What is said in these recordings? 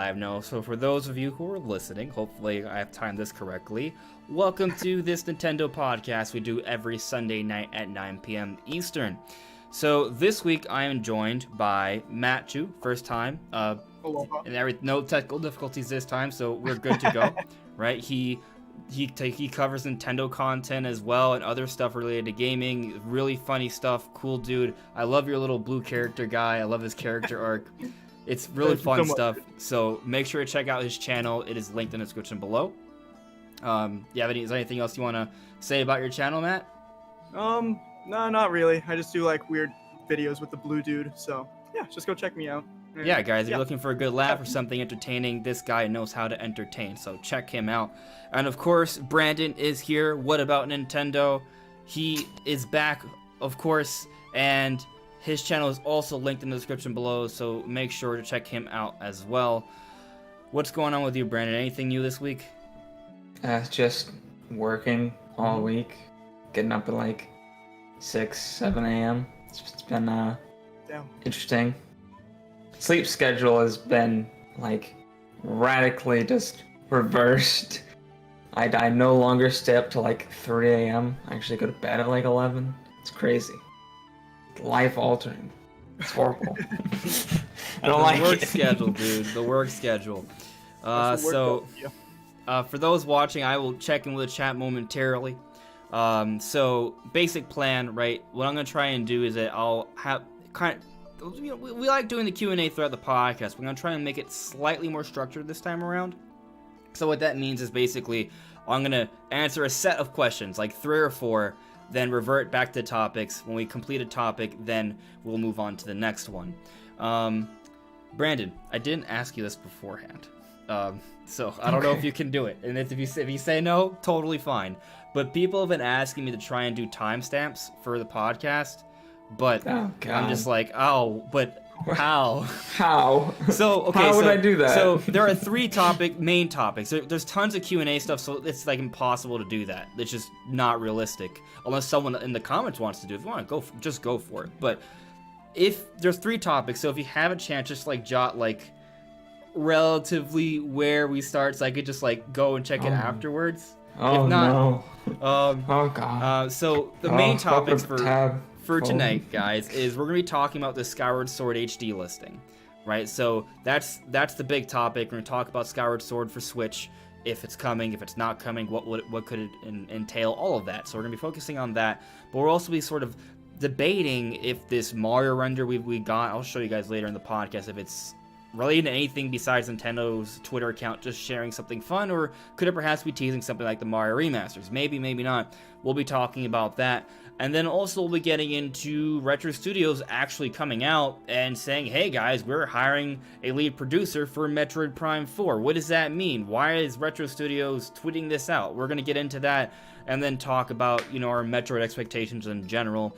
live now. So for those of you who are listening, hopefully I have timed this correctly. Welcome to this Nintendo podcast we do every Sunday night at 9 p.m. Eastern. So this week I am joined by Mattchu, first time. And no technical difficulties this time, so we're good to go. Right? He covers Nintendo content as well and other stuff related to gaming. Really funny stuff. Cool dude. I love your little blue character guy. I love his character arc. It's really fun stuff. So make sure to check out his channel. It is linked in the description below. Is there anything else you want to say about your channel, Matt? No, not really. I just do like weird videos with the blue dude. So yeah, just go check me out. Yeah, guys, if you're looking for a good laugh or something entertaining, this guy knows how to entertain, so check him out. And of course, Brandon is here. What about Nintendo? He is back, of course, and his channel is also linked in the description below, so make sure to check him out as well. What's going on with you, Brandon? Anything new this week? Just working all week, getting up at like 6, 7 a.m. It's been interesting. Sleep schedule has been like radically just reversed. I no longer stay up till like 3 a.m. I actually go to bed at like 11. It's crazy. Life altering. It's horrible. I don't like the work it. schedule, dude. The work schedule. For those watching, I will check in with the chat momentarily. So basic plan, right? What I'm gonna try and do is that I'll have we like doing the Q&A throughout the podcast. We're going to try and make it slightly more structured this time around. So what that means is basically I'm going to answer a set of questions, like 3 or 4, then revert back to topics. When we complete a topic, then we'll move on to the next one. Brandon, I didn't ask you this beforehand. So I don't know if you can do it. And if you say no, totally fine. But people have been asking me to try and do timestamps for the podcast. But I'm just like, but how? How? So how would I do that? So there are 3 main topics. There's tons of Q&A stuff, so it's like impossible to do that. It's just not realistic, unless someone in the comments wants to do it. If you want to just go for it. But if there's 3 topics, so if you have a chance, just like jot like relatively where we start, so I could just like go and check it afterwards. Oh, if not, no. Oh god. So the main topics for tonight, guys, is we're going to be talking about the Skyward Sword HD listing, right? So that's the big topic. We're going to talk about Skyward Sword for Switch, if it's coming, if it's not coming, what could it entail, all of that. So we're going to be focusing on that, but we'll also be sort of debating if this Mario render we got, I'll show you guys later in the podcast, if it's related to anything besides Nintendo's Twitter account just sharing something fun, or could it perhaps be teasing something like the Mario remasters? Maybe, maybe not. We'll be talking about that. And then also we'll be getting into Retro Studios actually coming out and saying, hey guys, we're hiring a lead producer for Metroid Prime 4. What does that mean? Why is Retro Studios tweeting this out? We're going to get into that and then talk about, our Metroid expectations in general.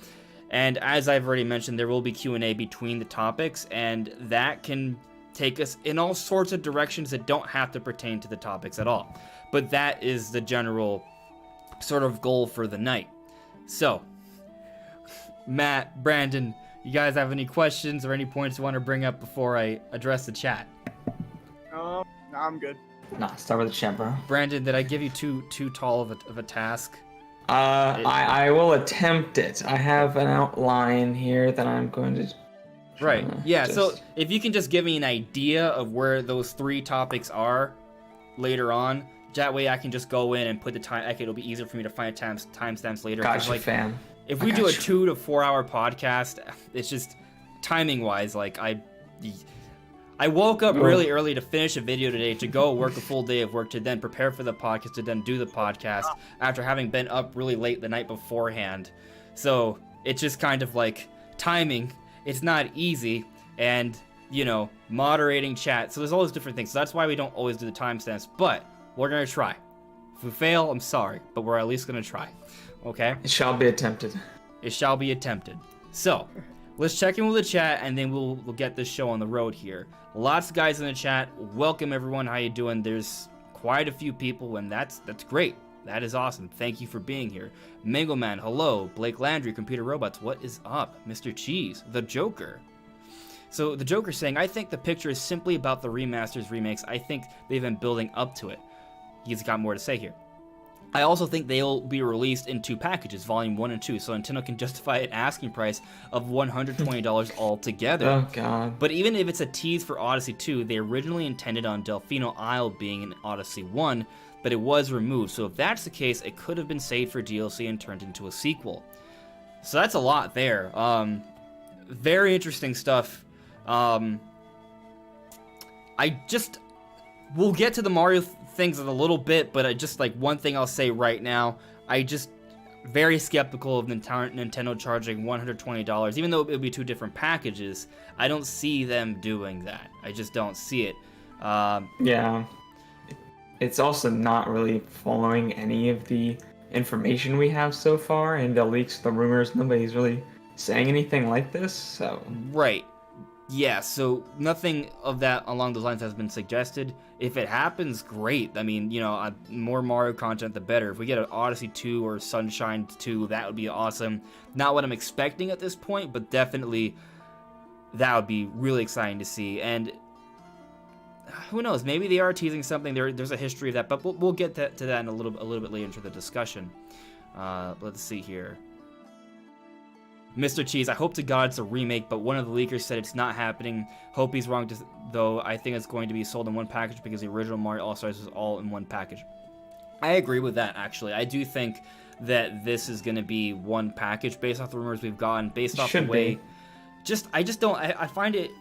And as I've already mentioned, there will be Q&A between the topics, and that can take us in all sorts of directions that don't have to pertain to the topics at all. But that is the general sort of goal for the night. So, Matt, Brandon, you guys have any questions or any points you want to bring up before I address the chat? No, I'm good. Nah, start with the chat, bro. Brandon, did I give you too tall of a task? I will attempt it. I have an outline here that I'm going to... Right, yeah, so if you can just give me an idea of where those 3 topics are later on, that way I can just go in and put the time. Okay, it'll be easier for me to find timestamps later. Gotcha, fam. If we do a 2 to 4 hour podcast, it's just timing wise. Like I woke up really early to finish a video today, to go work a full day of work, to then prepare for the podcast, to then do the podcast after having been up really late the night beforehand. So it's just kind of like timing. It's not easy, and moderating chat. So there's all those different things. So that's why we don't always do the timestamps, but we're gonna try. If we fail, I'm sorry, but we're at least gonna try. Okay? It shall be attempted. It shall be attempted. So, let's check in with the chat, and then we'll get this show on the road here. Lots of guys in the chat. Welcome, everyone. How you doing? There's quite a few people, and that's great. That is awesome. Thank you for being here. Mangleman, hello. Blake Landry, Computer Robots, what is up? Mr. Cheese, the Joker. So the Joker's saying, I think the picture is simply about the remasters, remakes. I think they've been building up to it. He's got more to say here. I also think they'll be released in 2 packages, Volume 1 and 2, so Nintendo can justify an asking price of $120 altogether. Oh, God. But even if it's a tease for Odyssey 2, they originally intended on Delfino Isle being in Odyssey 1, but it was removed. So if that's the case, it could have been saved for DLC and turned into a sequel. So that's a lot there. Very interesting stuff. We'll get to the Mario things in a little bit, but one thing I'll say right now, very skeptical of Nintendo charging $120, even though it would be 2 different packages. I don't see them doing that. I just don't see it. Yeah. It's also not really following any of the information we have so far, and the leaks, the rumors, nobody's really saying anything like this, so... Right. Yeah, so nothing of that along those lines has been suggested. If it happens, great. I mean, more Mario content, the better. If we get an Odyssey 2 or Sunshine 2, that would be awesome. Not what I'm expecting at this point, but definitely that would be really exciting to see. And who knows? Maybe they are teasing something. There's a history of that, but we'll get to that in a little bit later into the discussion. Let's see here. Mr. Cheese, I hope to God it's a remake, but one of the leakers said it's not happening. Hope he's wrong, though. I think it's going to be sold in one package because the original Mario All-Stars was all in one package. I agree with that, actually. I do think that this is going to be one package based off the rumors we've gotten, based off the way... I just don't... I find it...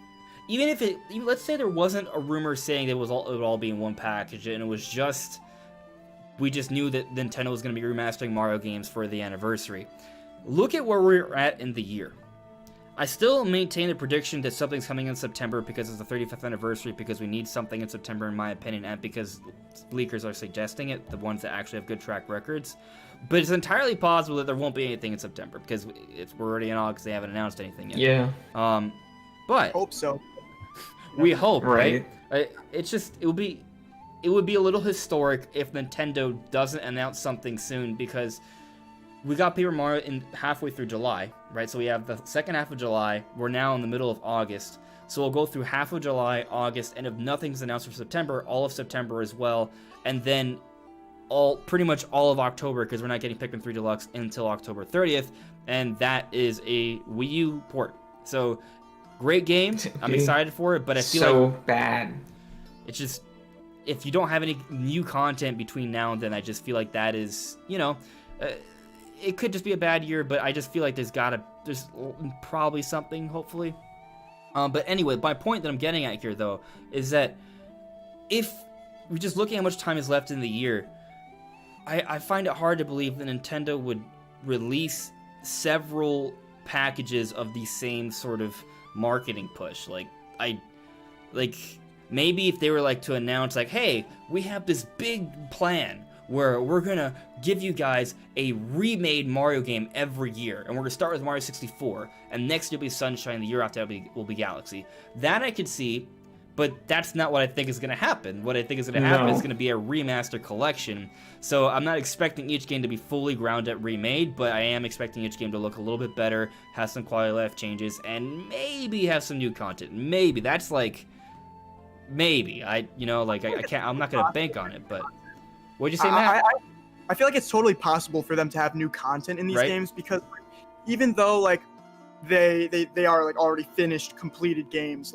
Even if let's say there wasn't a rumor saying that it would all be in one package, and it was just... We just knew that Nintendo was going to be remastering Mario games for the anniversary. Look at where we're at in the year. I still maintain the prediction that something's coming in September because it's the 35th anniversary, because we need something in September, in my opinion, and because leakers are suggesting it, the ones that actually have good track records. But it's entirely possible that there won't be anything in September, because we're already in August, they haven't announced anything yet. Yeah. But hope so. We hope, right? It's just, it would be a little historic if Nintendo doesn't announce something soon, because we got Paper Mario halfway through July, right? So we have the second half of July. We're now in the middle of August. So we'll go through half of July, August, and if nothing's announced for September, all of September as well. And then pretty much all of October, because we're not getting Pikmin 3 Deluxe until October 30th. And that is a Wii U port. So, great game. I'm excited for it, but I feel so bad. It's just, if you don't have any new content between now and then, I just feel like that is, it could just be a bad year, but I just feel like there's probably something, hopefully. But anyway, my point that I'm getting at here, though, is that if we're just looking at how much time is left in the year, I find it hard to believe that Nintendo would release several packages of the same sort of marketing push. Maybe if they were to announce, hey, we have this big plan where we're gonna give you guys a remade Mario game every year, and we're gonna start with Mario 64, and next year will be Sunshine, the year after that will be Galaxy. That I could see, but that's not what I think is gonna happen. What I think is gonna happen is gonna be a remaster collection. So I'm not expecting each game to be fully ground up remade, but I am expecting each game to look a little bit better, have some quality of life changes, and maybe have some new content. Maybe. That's maybe. I can't, I'm not gonna bank on it, but... What'd you say, Matt? I feel like it's totally possible for them to have new content in these games, because even though they are already finished, completed games,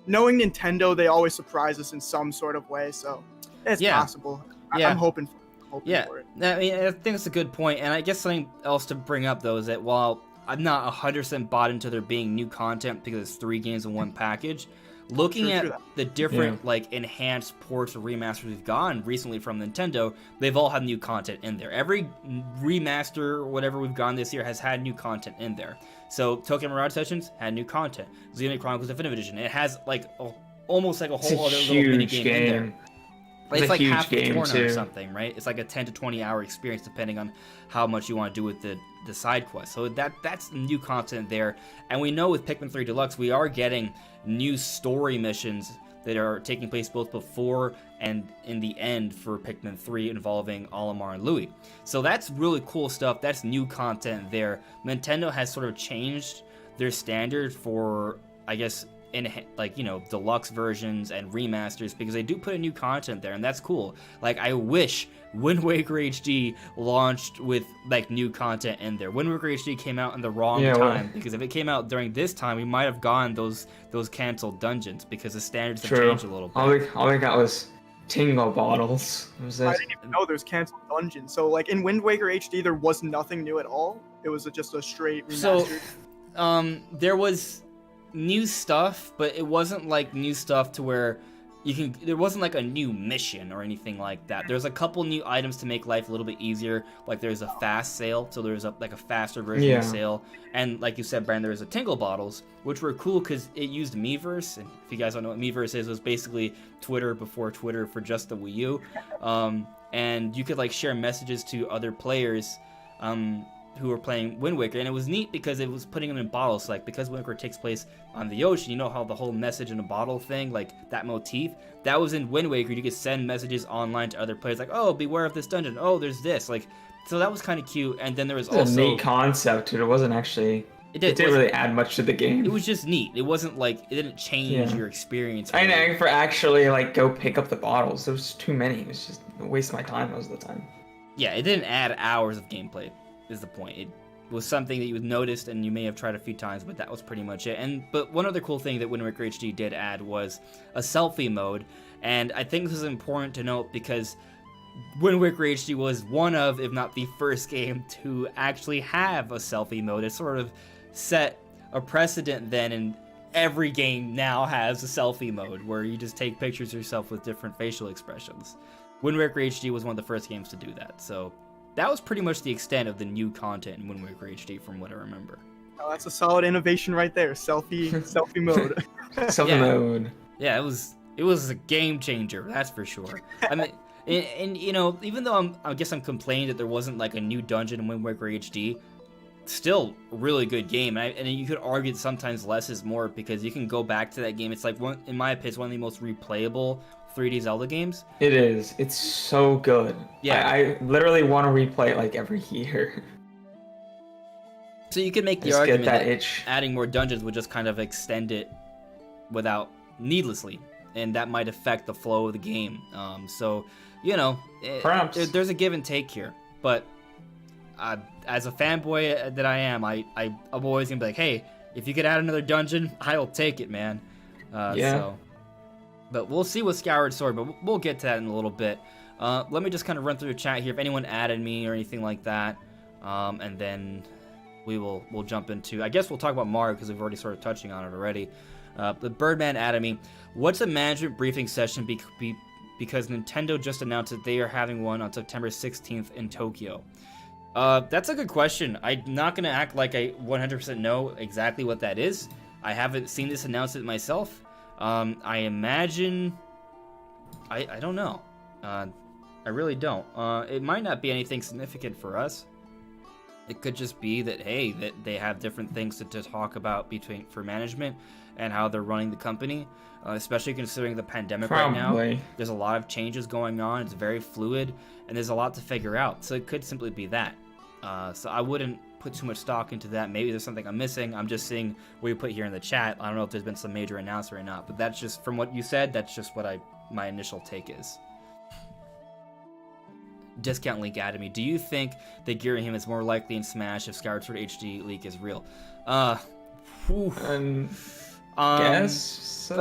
knowing Nintendo, they always surprise us in some sort of way. So it's possible. I'm hoping for it. I mean, I think it's a good point, and I guess something else to bring up though is that while I'm not 100% bought into there being new content because it's 3 games in one package. Looking at the different enhanced ports or remasters we've gotten recently from Nintendo, they've all had new content in there. Every remaster or whatever we've gotten this year has had new content in there. So Tokyo Mirage Sessions had new content. Xenoblade Chronicles Definitive Edition, it has almost a whole other little mini game in there. It's like half the tournament or something, right? It's like a 10 to 20 hour experience depending on how much you want to do with the side quest. So that's new content there. And we know with Pikmin 3 Deluxe, we are getting new story missions that are taking place both before and in the end for Pikmin 3 involving Olimar and Louie. So that's really cool stuff. That's new content there. Nintendo has sort of changed their standard for I guess, in like, you know, deluxe versions and remasters, because they do put in new content there, and that's cool. Like, I wish Wind Waker HD launched with like new content in there. Wind Waker HD came out in the wrong time, because if it came out during this time, we might have gotten those canceled dungeons, because the standards have changed a little bit. All we got was Tingle bottles. I didn't even know there's canceled dungeons. So like in Wind Waker HD, there was nothing new at all. It was just a straight remastered. So, there was new stuff, but it wasn't like new stuff to where there wasn't like a new mission or anything like that. There's a couple new items to make life a little bit easier. Like there's a fast sale, so there's a faster version of sale. And like you said, Brandon, there's a Tingle bottles, which were cool because it used Miiverse. And if you guys don't know what Miiverse is, it was basically Twitter before Twitter for just the Wii U. And you could like share messages to other players who were playing Wind Waker, and it was neat because it was putting them in bottles. Like, because Wind Waker takes place on the ocean, you know how the whole message in a bottle thing, like that motif, that was in Wind Waker. You could send messages online to other players, like, oh, beware of this dungeon, oh, there's this, like, so that was kind of cute. And then there was also a neat concept. It wasn't actually. It didn't really add much to the game. It was just neat. It wasn't like it didn't change your experience. I know, for actually like go pick up the bottles, there was too many. It was just a waste of my time most of the time. Yeah, it didn't add hours of gameplay. Is the point. It was something that you noticed and you may have tried a few times, but that was pretty much it. But one other cool thing that Wind Waker HD did add was a selfie mode, and I think this is important to note because Wind Waker HD was one of, if not the first game to actually have a selfie mode. It sort of set a precedent then, and every game now has a selfie mode where you just take pictures of yourself with different facial expressions. Wind Waker HD was one of the first games to do that, so that was pretty much the extent of the new content in Wind Waker HD, from what I remember. Oh, that's a solid innovation right there. Selfie mode. Selfie mode. Yeah, it was a game changer, that's for sure. I mean, and you know, even though I guess I'm complaining that there wasn't like a new dungeon in Wind Waker HD, still a really good game. And you could argue that sometimes less is more, because you can go back to that game. It's like in my opinion, it's one of the most replayable 3D Zelda games. It is. It's so good. Yeah, I literally want to replay it like every year. So you could make the argument that adding more dungeons would just kind of extend it without needlessly, and that might affect the flow of the game. So, you know, there's a give and take here. But as a fanboy that I am, I'm always gonna be like, hey, if you could add another dungeon, I'll take it, man. So. But we'll see with Skyward Sword, but we'll get to that in a little bit. Let me just kind of run through the chat here, if anyone added me or anything like that. And then we'll jump into, I guess we'll talk about Mario because we've already started touching on it already. The Birdman added me. What's a management briefing session because Nintendo just announced that they are having one on September 16th in Tokyo? That's a good question. I'm not going to act like I 100% know exactly what that is. I haven't seen this announcement myself. I imagine, I don't know. I really don't. It might not be anything significant for us. It could just be that, hey, that they have different things to talk about for management and how they're running the company, especially considering the pandemic right now. There's a lot of changes going on. It's very fluid, and there's a lot to figure out. So it could simply be that. So I wouldn't put too much stock into that. Maybe there's something I'm missing. I'm just seeing what you put here in the chat. I don't know if there's been some major announcement or not, but that's just, from what you said, that's just what my initial take is. Discount Link added me. Do you think that Girahim is more likely in Smash if Skyward Sword HD leak is real? Guess so.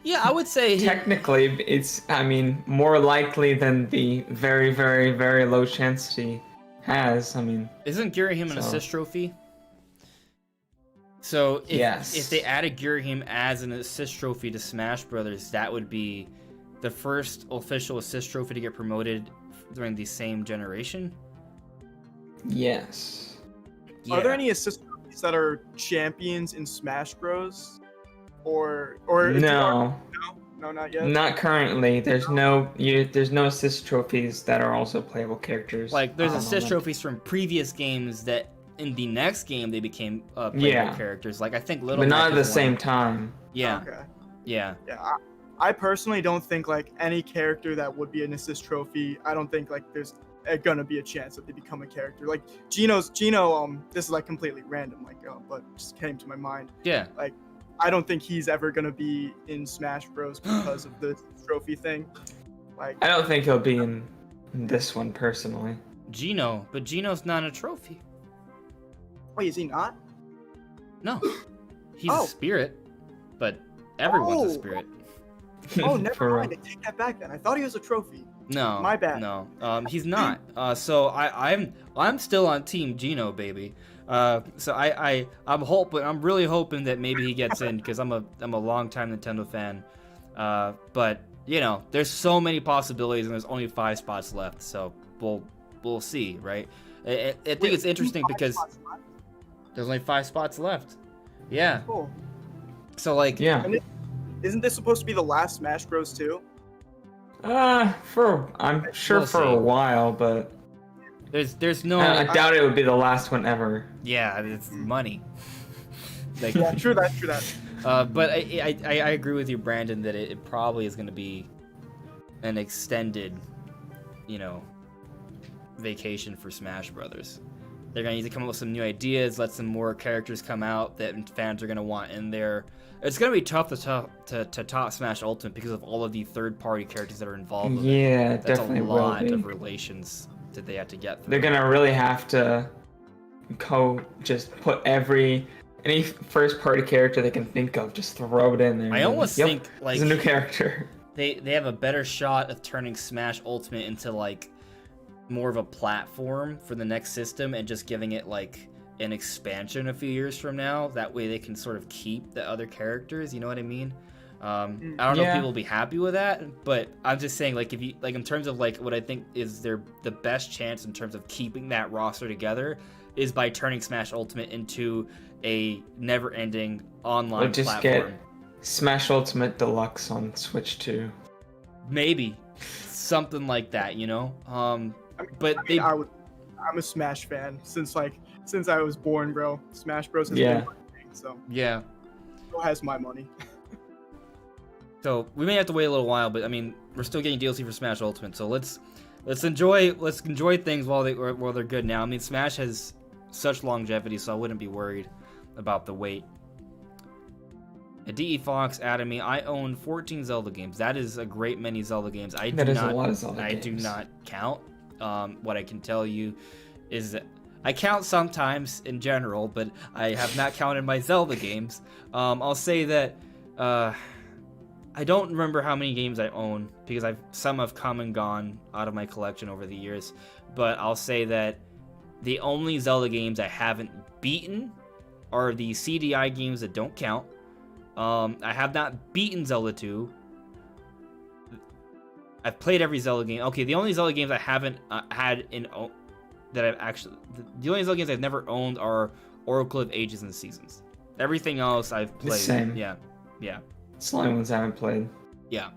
Yeah, I would say technically it's, I mean, more likely than the very, very, very low chance he has. I mean, isn't Girahim an assist trophy? So if they added Girahim as an assist trophy to Smash Brothers, that would be the first official assist trophy to get promoted during the same generation. Yes. Are there any assist trophies that are champions in Smash Bros? Or no, not yet. Not currently. There's no assist trophies that are also playable characters. Like there's assist trophies from previous games that in the next game they became playable characters. Like I think Little, but not at the same time. Yeah. Okay. Yeah. I personally don't think like any character that would be an assist trophy. I don't think like there's gonna be a chance that they become a character. Like Gino, this is like completely random, like, but just came to my mind. Yeah. Like, I don't think he's ever gonna be in Smash Bros. Because of the trophy thing. Like, I don't think he'll be in this one personally. Gino, but Gino's not a trophy. Wait, is he not? No, he's a spirit, but everyone's a spirit. Oh, never mind. I take that back then. I thought he was a trophy. No, my bad. No, he's not. So I'm still on Team Gino, baby. So I'm really hoping that maybe he gets in because I'm a longtime Nintendo fan. But you know, there's so many possibilities and there's only 5 spots left. So we'll see, right? I think it's interesting because there's only 5 spots left. Yeah. Cool. So like, yeah. Isn't this supposed to be the last Smash Bros. 2? I'm sure We'll for see. a while, but there's no. I doubt it would be the last one ever. Yeah, it's money. Like, Yeah, true that. But I agree with you, Brandon, that it probably is going to be an extended, you know, vacation for Smash Brothers. They're going to need to come up with some new ideas, let some more characters come out that fans are going to want in there. It's going to be tough to top Smash Ultimate because of all of the third-party characters that are involved with it. Yeah, That's definitely a lot will be. of relations that they have to get through. They're gonna really have to just put any first-party character they can think of, just throw it in there. I almost think like it's a new character. They have a better shot of turning Smash Ultimate into like more of a platform for the next system and just giving it like an expansion a few years from now. That way they can sort of keep the other characters, you know what I mean? I don't know if people will be happy with that, but I'm just saying, like, if you like in terms of like what I think is the best chance in terms of keeping that roster together is by turning Smash Ultimate into a never-ending online just platform. Get Smash Ultimate Deluxe on Switch 2. Maybe something like that, you know. I'm a Smash fan since I was born, bro. Smash Bros. Has been my thing, so yeah. Who has my money? So we may have to wait a little while, but I mean, we're still getting DLC for Smash Ultimate, so let's enjoy things while they're good now. I mean, Smash has such longevity, so I wouldn't be worried about the wait. A DE Fox added me. I own 14 Zelda games. That is a great many Zelda games. A lot of Zelda games. Do not count. What I can tell you is that I count sometimes in general, but I have not counted my Zelda games. I'll say that I don't remember how many games I own because some have come and gone out of my collection over the years. But I'll say that the only Zelda games I haven't beaten are the CDI games that don't count. I have not beaten Zelda 2. I've played every Zelda game. Okay, the only Zelda games I haven't had the only Zelda games I've never owned are Oracle of Ages and Seasons. Everything else I've played. The same. Yeah. It's the only ones I haven't played. Yeah.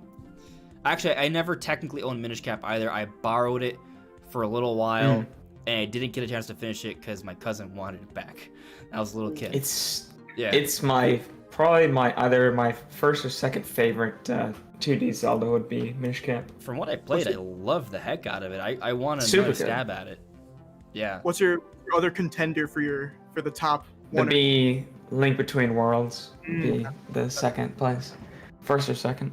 Actually, I never technically owned Minish Cap either. I borrowed it for a little while, and I didn't get a chance to finish it because my cousin wanted it back. I was a little kid. It's probably my first or second favorite 2D Zelda would be Minish Cap. From what I played, I loved the heck out of it. I want to stab at it. Yeah. What's your other contender for the top one? Would be Link Between Worlds. Would be the second place. First or second.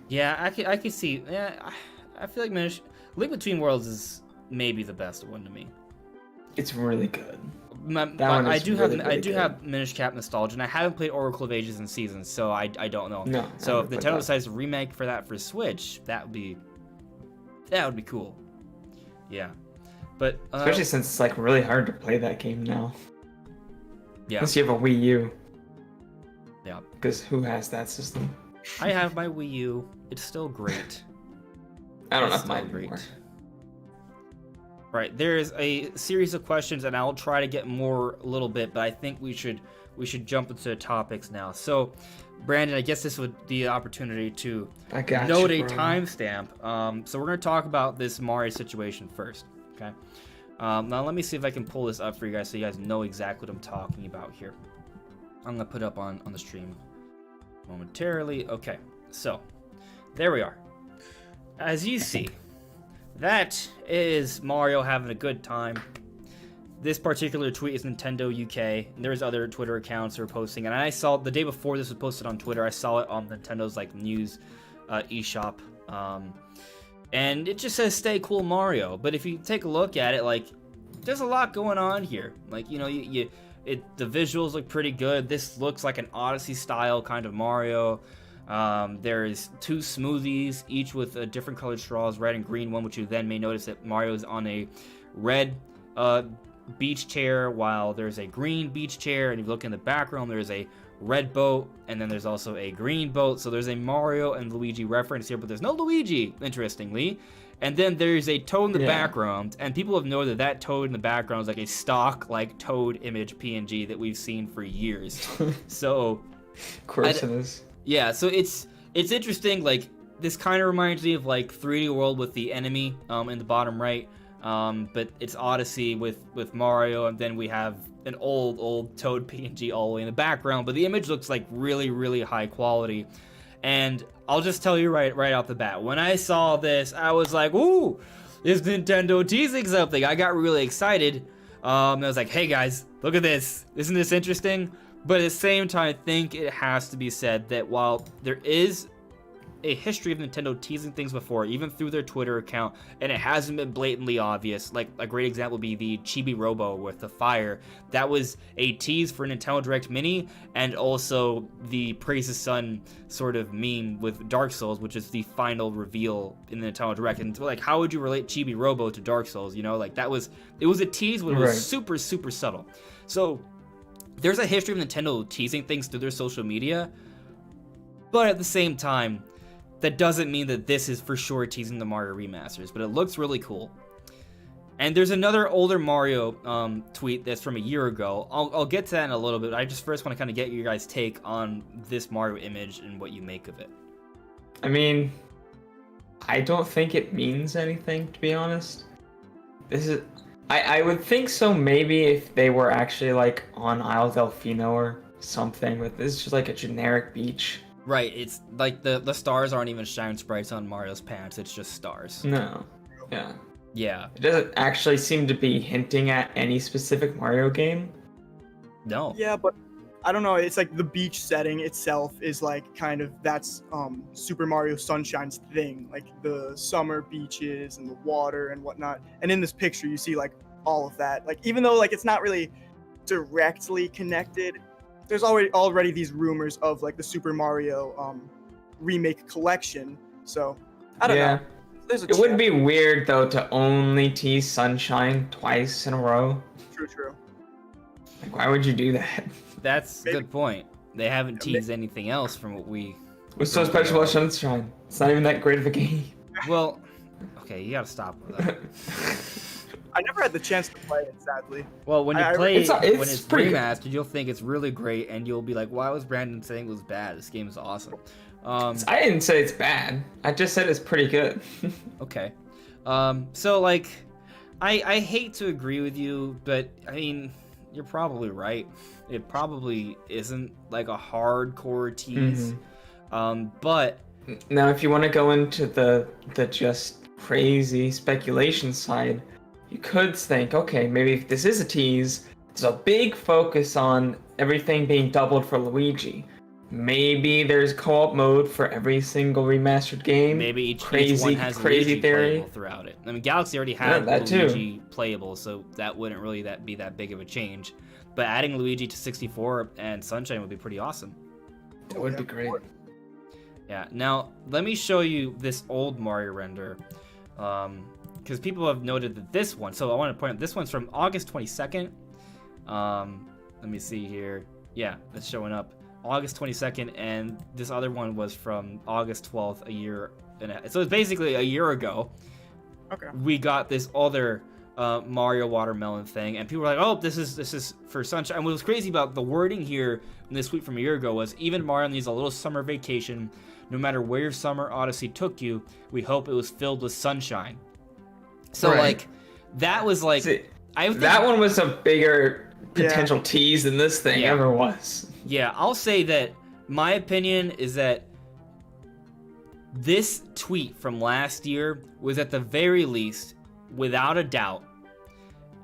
Yeah, I could see. Yeah, I feel like Link Between Worlds is maybe the best one to me. It's really good. I do have Minish Cap nostalgia, and I haven't played Oracle of Ages and Seasons, so I don't know. No. So if Nintendo decides to remake for that for Switch, that would be cool. Yeah, but especially since it's like really hard to play that game now. Yeah. Unless you have a Wii U. Yeah. Because who has that system? I have my Wii U. It's still great. I don't have mine anymore. Right, there's a series of questions, and I'll try to get more a little bit, but I think we should jump into topics now. So, Brandon, I guess this would be the opportunity to note a timestamp. So we're going to talk about this Mario situation first, okay? Now let me see if I can pull this up for you guys so you guys know exactly what I'm talking about here. I'm going to put up on the stream momentarily. Okay, so there we are. As you see, that is Mario having a good time. This particular tweet is Nintendo UK. And there's other Twitter accounts that are posting, and I saw the day before this was posted on Twitter. I saw it on Nintendo's like news eShop, and it just says "Stay cool, Mario." But if you take a look at it, like, there's a lot going on here. Like, you know, the visuals look pretty good. This looks like an Odyssey style kind of Mario. There's 2 smoothies, each with a different colored straws, red and green one, which you then may notice that Mario's on a red beach chair, while there's a green beach chair, and if you look in the background, there's a red boat, and then there's also a green boat. So there's a Mario and Luigi reference here, but there's no Luigi, interestingly. And then there's a Toad in the background, and people have noted that Toad in the background is like a stock, like, Toad image PNG that we've seen for years. So, of course it is. Yeah, so it's interesting. Like, this kind of reminds me of like 3D World with the enemy in the bottom right, but it's Odyssey with Mario, and then we have an old Toad PNG all the way in the background. But the image looks like really, really high quality. And I'll just tell you right off the bat, when I saw this, I was like, ooh, is Nintendo teasing something? I got really excited. I was like, hey guys, look at this. Isn't this interesting? But at the same time, I think it has to be said that while there is a history of Nintendo teasing things before, even through their Twitter account, and it hasn't been blatantly obvious. Like, a great example would be the Chibi Robo with the fire. That was a tease for Nintendo Direct Mini, and also the Praise the Sun sort of meme with Dark Souls, which is the final reveal in the Nintendo Direct. And like, how would you relate Chibi Robo to Dark Souls? You know, like, it was a tease, but it was super, super subtle. So there's a history of Nintendo teasing things through their social media, but at the same time, that doesn't mean that this is for sure teasing the Mario remasters, but it looks really cool. And there's another older Mario tweet that's from a year ago. I'll get to that in a little bit. I just first want to kind of get your guys' take on this Mario image and what you make of it. I mean, I don't think it means anything, to be honest. I would think so maybe if they were actually like on Isle Delfino or something, but this is just like a generic beach. Right, it's like the stars aren't even shine sprites on Mario's pants, it's just stars. No. Yeah. Yeah. It doesn't actually seem to be hinting at any specific Mario game. No. Yeah, but I don't know, it's like the beach setting itself is like kind of, that's Super Mario Sunshine's thing, like the summer beaches and the water and whatnot. And in this picture you see like all of that. Like, even though like it's not really directly connected, there's already these rumors of like the Super Mario remake collection. So I don't know. It would be weird though to only tease Sunshine twice in a row. True. Like, why would you do that? That's a good point. They haven't teased anything else from what we... What's so special about Sunshine? It's not even that great of a game. Well, okay, you gotta stop with that. I never had the chance to play it, sadly. Well, when you play it, when it's remastered, you'll think it's really great, and you'll be like, why was Brandon saying it was bad? This game is awesome. I didn't say it's bad. I just said it's pretty good. Okay. So, like, I hate to agree with you, but, I mean, you're probably right. It probably isn't, like, a hardcore tease. But... Now, if you want to go into the just crazy speculation side... You could think, okay, maybe if this is a tease, there's a big focus on everything being doubled for Luigi. Maybe there's co-op mode for every single remastered game. Maybe each one has Luigi playable throughout it. I mean, Galaxy already had Luigi playable, so that wouldn't really be that big of a change. But adding Luigi to 64 and Sunshine would be pretty awesome. That would be great. Yeah. Now, let me show you this old Mario render. Because people have noted that this one, so I want to point out, this one's from August 22nd. Let me see here. Yeah, it's showing up. August 22nd, and this other one was from August 12th, a year and a, so it's basically a year ago. Okay. We got this other Mario watermelon thing, and people were like, "Oh, this is for Sunshine." And what was crazy about the wording here in this tweet from a year ago was, "Even Mario needs a little summer vacation. No matter where your summer odyssey took you, we hope it was filled with sunshine." So like, that was like, that one was a bigger potential tease than this thing ever was. Yeah, I'll say that my opinion is that this tweet from last year was at the very least, without a doubt,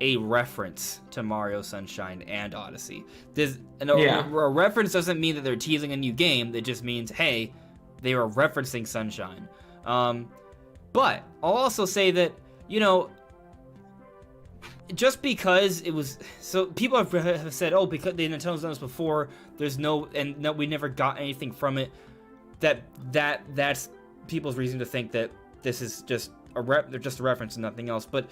a reference to Mario Sunshine and Odyssey. A reference doesn't mean that they're teasing a new game. It just means, hey, they were referencing Sunshine. But I'll also say that, just because it was... So people have said, oh, because the Nintendo's done this before, we never got anything from it. That's people's reason to think that this is just they're just a reference and nothing else. But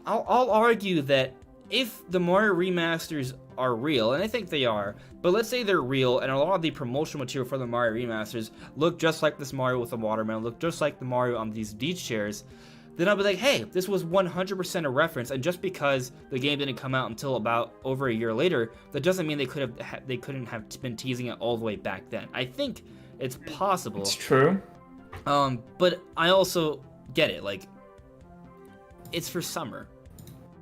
I'll argue that if the Mario remasters are real, and I think they are, but let's say they're real, and a lot of the promotional material for the Mario remasters look just like this Mario with the watermelon, look just like the Mario on these beach chairs, then I'll be like, hey, this was 100% a reference, and just because the game didn't come out until about over a year later, that doesn't mean they couldn't have been teasing it all the way back then. I think it's possible. It's true. But I also get it, like, it's for summer.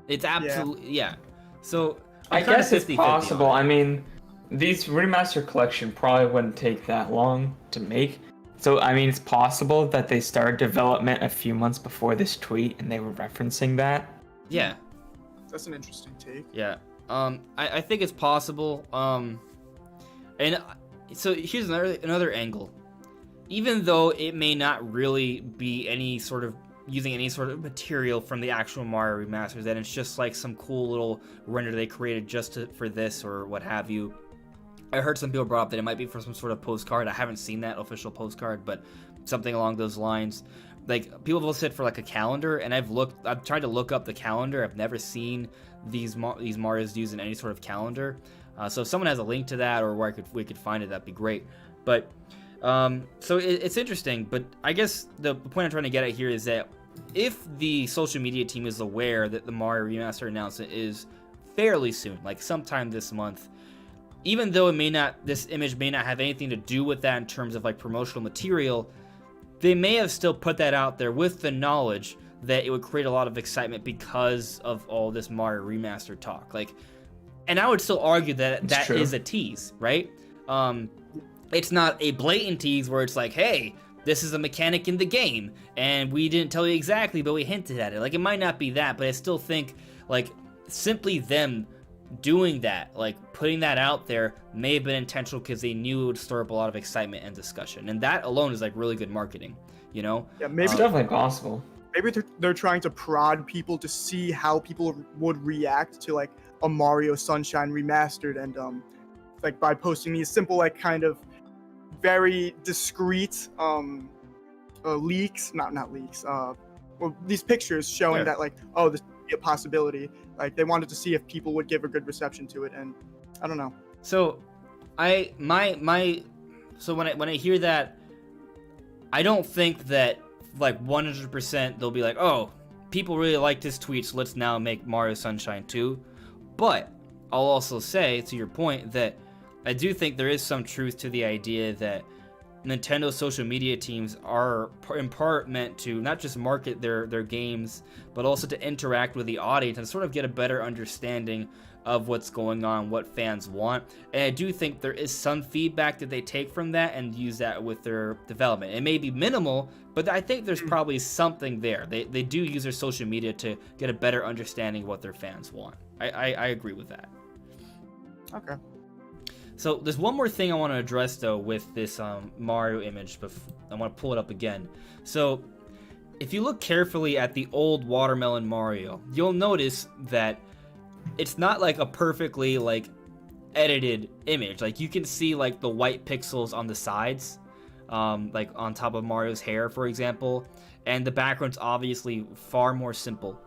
It's absolutely, yeah. So, I guess it's possible. I mean, these remaster collection probably wouldn't take that long to make. So, I mean, it's possible that they started development a few months before this tweet and they were referencing that. Yeah. That's an interesting take. Yeah. I think it's possible. And so here's another angle. Even though it may not really be using any sort of material from the actual Mario remasters, and it's just like some cool little render they created just for this or what have you. I heard some people brought up that it might be for some sort of postcard. I haven't seen that official postcard, but something along those lines. Like, people have said for like a calendar, and I've tried to look up the calendar. I've never seen these Marios used in any sort of calendar. So if someone has a link to that or where we could find it, that'd be great. But so it's interesting, but I guess the point I'm trying to get at here is that if the social media team is aware that the Mario Remaster announcement is fairly soon, like sometime this month, even though this image may not have anything to do with that in terms of like promotional material, they may have still put that out there with the knowledge that it would create a lot of excitement because of all this Mario Remaster talk. Like, and I would still argue that that is a tease, right? It's not a blatant tease where it's like, hey, this is a mechanic in the game, and we didn't tell you exactly, but we hinted at it. Like, it might not be that, but I still think, like, simply them doing that, like, putting that out there may have been intentional because they knew it would stir up a lot of excitement and discussion. And that alone is, like, really good marketing, you know? Yeah, maybe it's definitely possible. Maybe they're trying to prod people to see how people would react to, like, a Mario Sunshine remastered, and, like, by posting these simple, like, kind of very discreet leaks, not leaks, well, these pictures showing that, like, oh, this could be a possibility. Like, they wanted to see if people would give a good reception to it, and I don't know. So when I hear that, I don't think that, like, 100% they'll be like, oh, people really like this tweet, so let's now make Mario Sunshine 2. But I'll also say, to your point, that I do think there is some truth to the idea that Nintendo's social media teams are in part meant to not just market their games, but also to interact with the audience and sort of get a better understanding of what's going on, what fans want. And I do think there is some feedback that they take from that and use that with their development. It may be minimal, but I think there's probably something there. They do use their social media to get a better understanding of what their fans want. I agree with that. Okay. So there's one more thing I want to address, though, with this Mario image. I want to pull it up again. So if you look carefully at the old watermelon Mario, you'll notice that it's not like a perfectly, like, edited image. Like, you can see, like, the white pixels on the sides, like on top of Mario's hair, for example, and the background's obviously far more simple.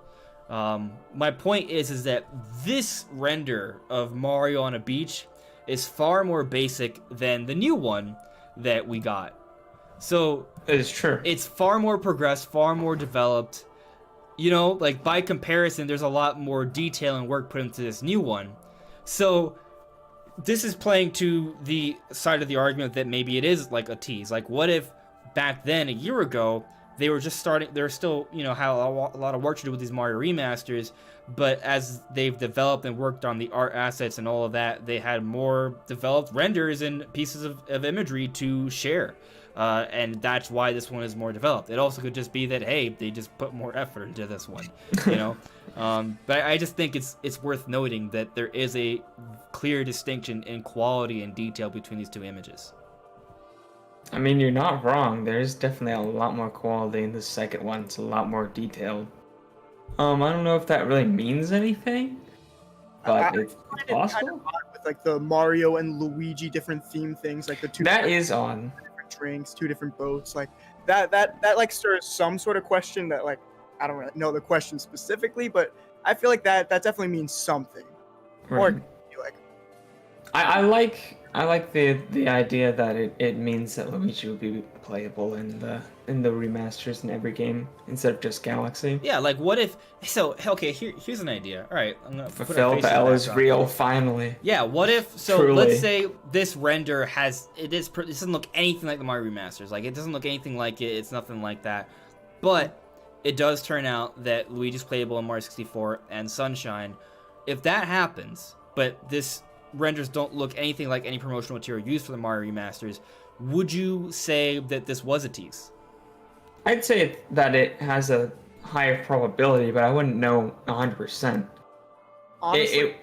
My point is that this render of Mario on a beach is far more basic than the new one that we got. So it is true. It's far more progressed, far more developed. You know, like, by comparison, there's a lot more detail and work put into this new one. So this is playing to the side of the argument that maybe it is like a tease. Like, what if back then, a year ago, they were just starting, they're still, you know, had a lot of work to do with these Mario remasters, but as they've developed and worked on the art assets and all of that, they had more developed renders and pieces of imagery to share. and that's why this one is more developed. It also could just be that, hey, they just put more effort into this one, you know. But I just think it's worth noting that there is a clear distinction in quality and detail between these two images. I mean, you're not wrong. There's definitely a lot more quality in the second one. It's a lot more detailed. I don't know if that really means anything, but it's possible. Kind of odd with like the Mario and Luigi different theme things, like the two. That is odd. Different drinks, two different boats, like that like stirs some sort of question that like I don't really know the question specifically, but I feel like that definitely means something. Right. Or like I like the idea that it means that Luigi will be playable in the remasters in every game instead of just Galaxy. Yeah, like what if? So okay, here's an idea. All right, I'm gonna fulfill the L is real finally. Yeah, what if? So Truly. Let's say this render it doesn't look anything like the Mario remasters. Like it doesn't look anything like it. It's nothing like that. But it does turn out that Luigi's playable in Mario 64 and Sunshine. If that happens, but this renders don't look anything like any promotional material used for the Mario remasters, would you say that this was a tease? I'd say that it has a higher probability, but I wouldn't know 100%. Honestly,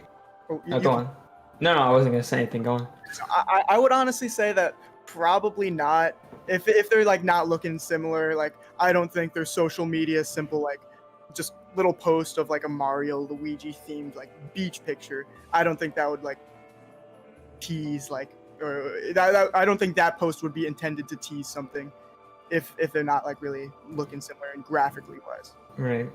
go on. No, I wasn't gonna say anything. Go on. I would honestly say that probably not. If they're like not looking similar, like I don't think their social media simple like just little post of like a Mario Luigi themed like beach picture. I don't think that would like tease like I don't think that post would be intended to tease something if they're not like really looking similar and graphically wise. Right.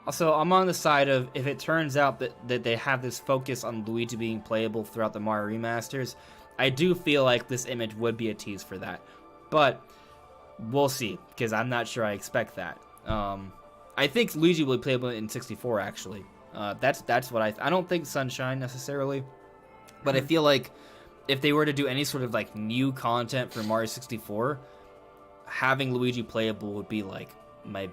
Also, I'm on the side of if it turns out that they have this focus on Luigi being playable throughout the Mario remasters, I do feel like this image would be a tease for that. But we'll see, because I'm not sure I expect that. I think Luigi will be playable in 64 actually. That's what I don't think Sunshine necessarily, but I feel like if they were to do any sort of like new content for Mario 64, having Luigi playable would be like my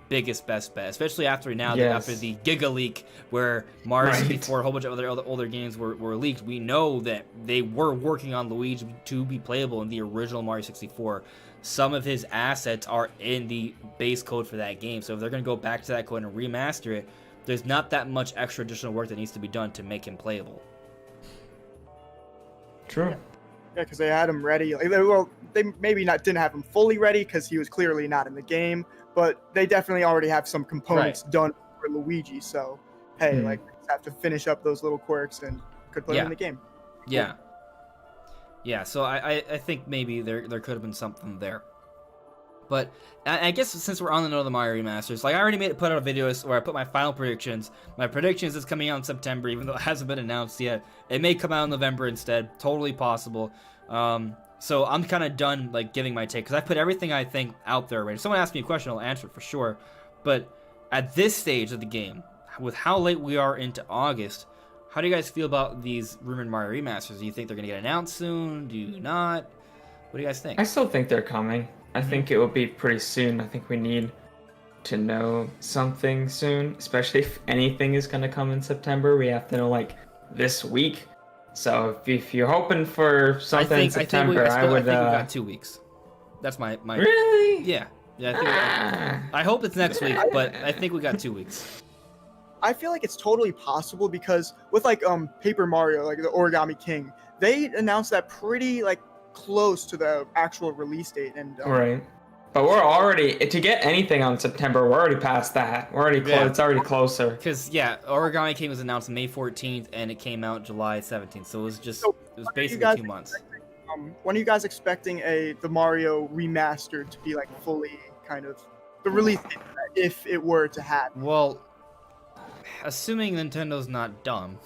biggest best bet, especially after after the Giga leak where Mario 64, a whole bunch of other older games were leaked. We know that they were working on Luigi to be playable in the original Mario 64. Some of his assets are in the base code for that game, so if they're going to go back to that code and remaster it, there's not that much extra additional work that needs to be done to make him playable. True. Yeah, because they had him ready. Like, they maybe didn't have him fully ready because he was clearly not in the game, but they definitely already have some components done for Luigi. So, hey, like, they just have to finish up those little quirks and could put him in the game. Yeah. Yeah, so I think maybe there could have been something there. But I guess since we're on the note of the Mario remasters, like I already put out a video where I put my final predictions. My predictions is coming out in September, even though it hasn't been announced yet. It may come out in November instead. Totally possible. So I'm kind of done like giving my take because I put everything I think out there already. If someone asks me a question, I'll answer it for sure. But at this stage of the game, with how late we are into August, how do you guys feel about these rumored Mario remasters? Do you think they're going to get announced soon? Do you not? What do you guys think? I still think they're coming. I think it will be pretty soon. I think we need to know something soon, especially if anything is going to come in September. We have to know like this week. So if you're hoping for something in September, I think we got 2 weeks. That's my Really? Yeah. I hope it's next week, but I think we got 2 weeks. I feel like it's totally possible because with like Paper Mario, like the Origami King, they announced that pretty like close to the actual release date, and right. But we're already to get anything on September. We're already past that. We're already close. Yeah. It's already closer. Because Origami King was announced May 14th, and it came out July 17th. So it was basically 2 months. When are you guys expecting the Mario remaster to be like fully kind of the release date, if it were to happen? Well, assuming Nintendo's not dumb.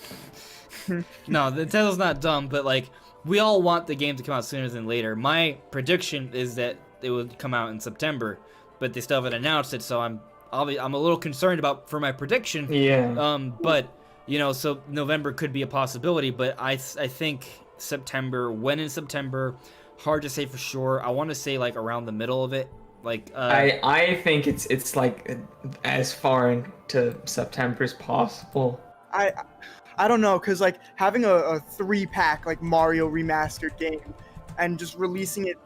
No, Nintendo's not dumb, but like we all want the game to come out sooner than later. My prediction is that it would come out in September, but they still haven't announced it, so I'm a little concerned for my prediction. Yeah. But so November could be a possibility, but I think September. When in September? Hard to say for sure. I want to say like around the middle of it. Like I think it's like as far into September as possible. I don't know, because like having a 3-pack like Mario remastered game and just releasing it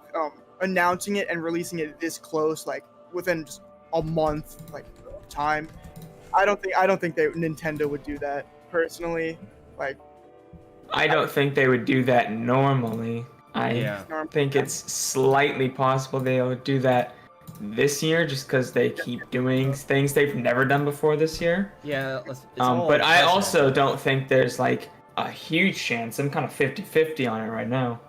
announcing it and releasing it this close, like within just a month, like time. I don't think Nintendo would do that personally. Like, I don't think they would do that normally. I think it's slightly possible they would do that this year just because they keep doing things they've never done before this year. Yeah, but I also don't think there's like a huge chance. I'm kind of 50-50 on it right now.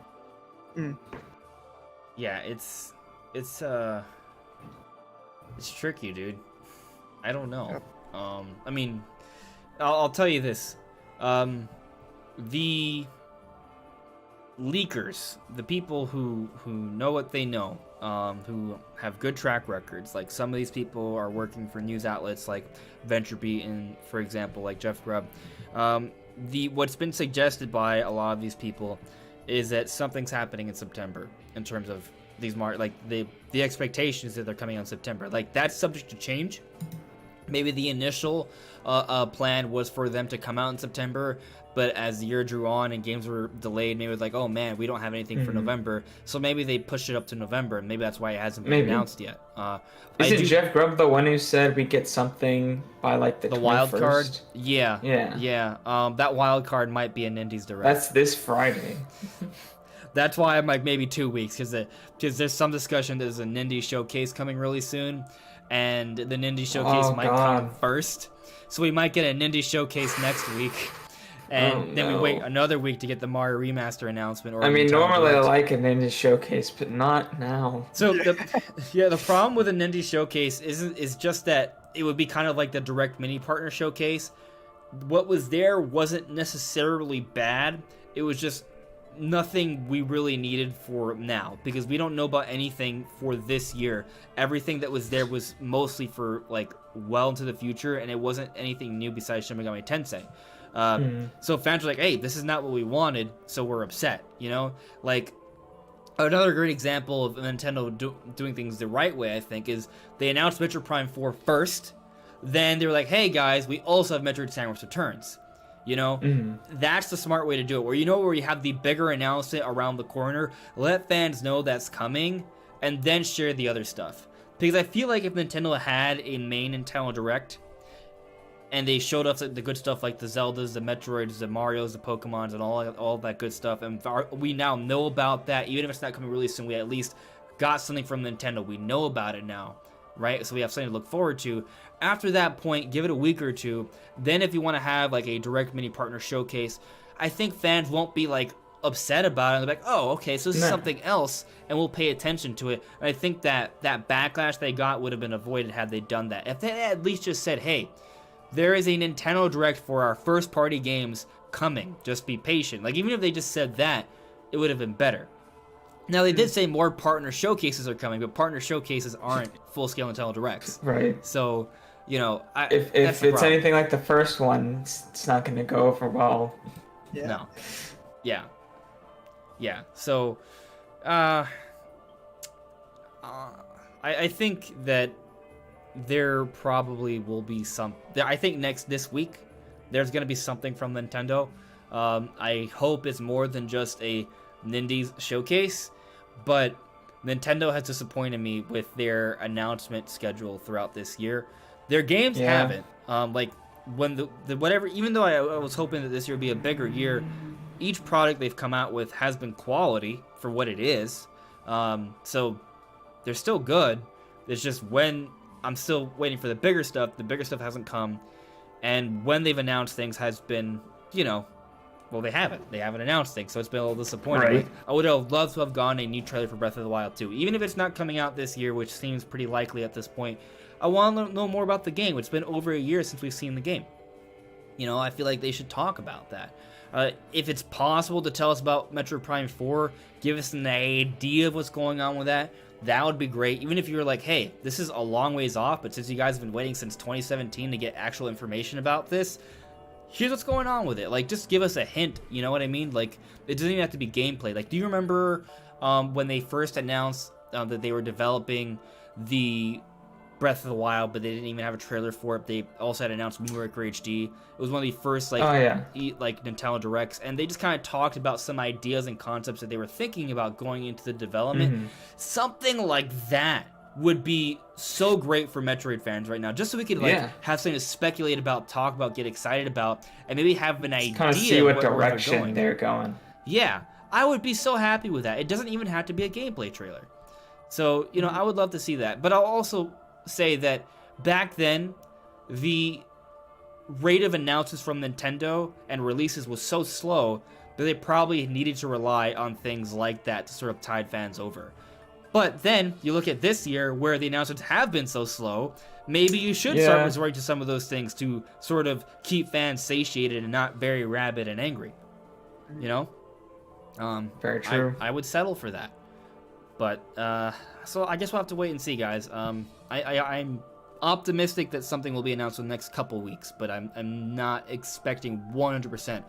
Yeah, it's tricky, dude. I don't know. Yep. I mean, I'll tell you this. The leakers, the people who know what they know, who have good track records, like some of these people are working for news outlets like VentureBeat and, for example, like Jeff Grubb. What's been suggested by a lot of these people is that something's happening in September in terms of these the expectations that they're coming out in September. Like, that's subject to change. Maybe the initial plan was for them to come out in September, but as the year drew on and games were delayed, maybe it was like, oh man, we don't have anything for November, so maybe they pushed it up to November, and maybe that's why it hasn't been announced yet. Isn't Jeff Grubb the one who said we get something by like the 21st? Wild card? Yeah. That wild card might be an Indies Direct. That's this Friday. That's why I'm like maybe 2 weeks, because there's some discussion there's an indie showcase coming really soon, and the indie showcase might come first, so we might get an indie showcase next week, and then we wait another week to get the Mario Remaster announcement. Or normally I like an indie showcase, but not now. So the problem with an indie showcase is just that it would be kind of like the direct mini partner showcase. What was there wasn't necessarily bad. It was just nothing we really needed for now, because we don't know about anything for this year. Everything that was there was mostly for like well into the future, and it wasn't anything new besides Shin Megami Tensei. So fans were like, hey, this is not what we wanted, so we're upset, you know? Like, another great example of Nintendo doing things the right way, I think, is they announced Metroid Prime 4 first, then they were like, hey guys, we also have Metroid Samus Returns. You know, that's the smart way to do it. Where you have the bigger announcement around the corner, let fans know that's coming, and then share the other stuff. Because I feel like if Nintendo had a main Nintendo Direct, and they showed us the good stuff like the Zeldas, the Metroids, the Marios, the Pokemons, and all that good stuff, and we now know about that, even if it's not coming really soon, we at least got something from Nintendo. We know about it now, right? So we have something to look forward to. After that point, give it a week or two. Then if you want to have like a direct mini partner showcase, I think fans won't be like upset about it. They're like, oh, okay, so this is something else, and we'll pay attention to it. And I think that backlash they got would have been avoided had they done that. If they had at least just said, hey, there is a Nintendo Direct for our first party games coming. Just be patient. Like, even if they just said that, it would have been better. Now, they did say more partner showcases are coming, but partner showcases aren't full-scale Nintendo Directs. Right. So, you know, if it's anything like the first one, it's not going to go over well. Yeah. No. Yeah. So, I think that there probably will be some. I think this week, there's going to be something from Nintendo. I hope it's more than just a Nindies showcase, but Nintendo has disappointed me with their announcement schedule throughout this year. Their games haven't. Like when the whatever. Even though I was hoping that this year would be a bigger year, each product they've come out with has been quality for what it is. So they're still good. It's just when I'm still waiting for the bigger stuff. The bigger stuff hasn't come, and when they've announced things has been, you know, well, they haven't. They haven't announced things, so it's been a little disappointing. Right. Like, I would have loved to have gotten a new trailer for Breath of the Wild 2. Even if it's not coming out this year, which seems pretty likely at this point, I want to know more about the game. It's been over a year since we've seen the game. You know, I feel like they should talk about that. If it's possible to tell us about Metroid Prime 4, give us an idea of what's going on with that, that would be great. Even if you were like, hey, this is a long ways off, but since you guys have been waiting since 2017 to get actual information about this, here's what's going on with it. Like, just give us a hint, you know what I mean? Like, it doesn't even have to be gameplay. Like, do you remember when they first announced that they were developing the Breath of the Wild, but they didn't even have a trailer for it. They also had announced Moonraker HD. It was one of the first Nintendo Directs, and they just kind of talked about some ideas and concepts that they were thinking about going into the development. Something like that would be so great for Metroid fans right now, just so we could have something to speculate about, talk about, get excited about, and maybe have an idea kind of see what direction they're going. Yeah, I would be so happy with that. It doesn't even have to be a gameplay trailer. So, you know, I would love to see that. But I'll also say that back then, the rate of announcements from Nintendo and releases was so slow that they probably needed to rely on things like that to sort of tide fans over. But then, you look at this year, where the announcements have been so slow, maybe you should start resorting to some of those things to sort of keep fans satiated and not very rabid and angry. You know? Very true. I would settle for that. But, so I guess we'll have to wait and see, guys. I'm optimistic that something will be announced in the next couple weeks, but I'm not expecting 100%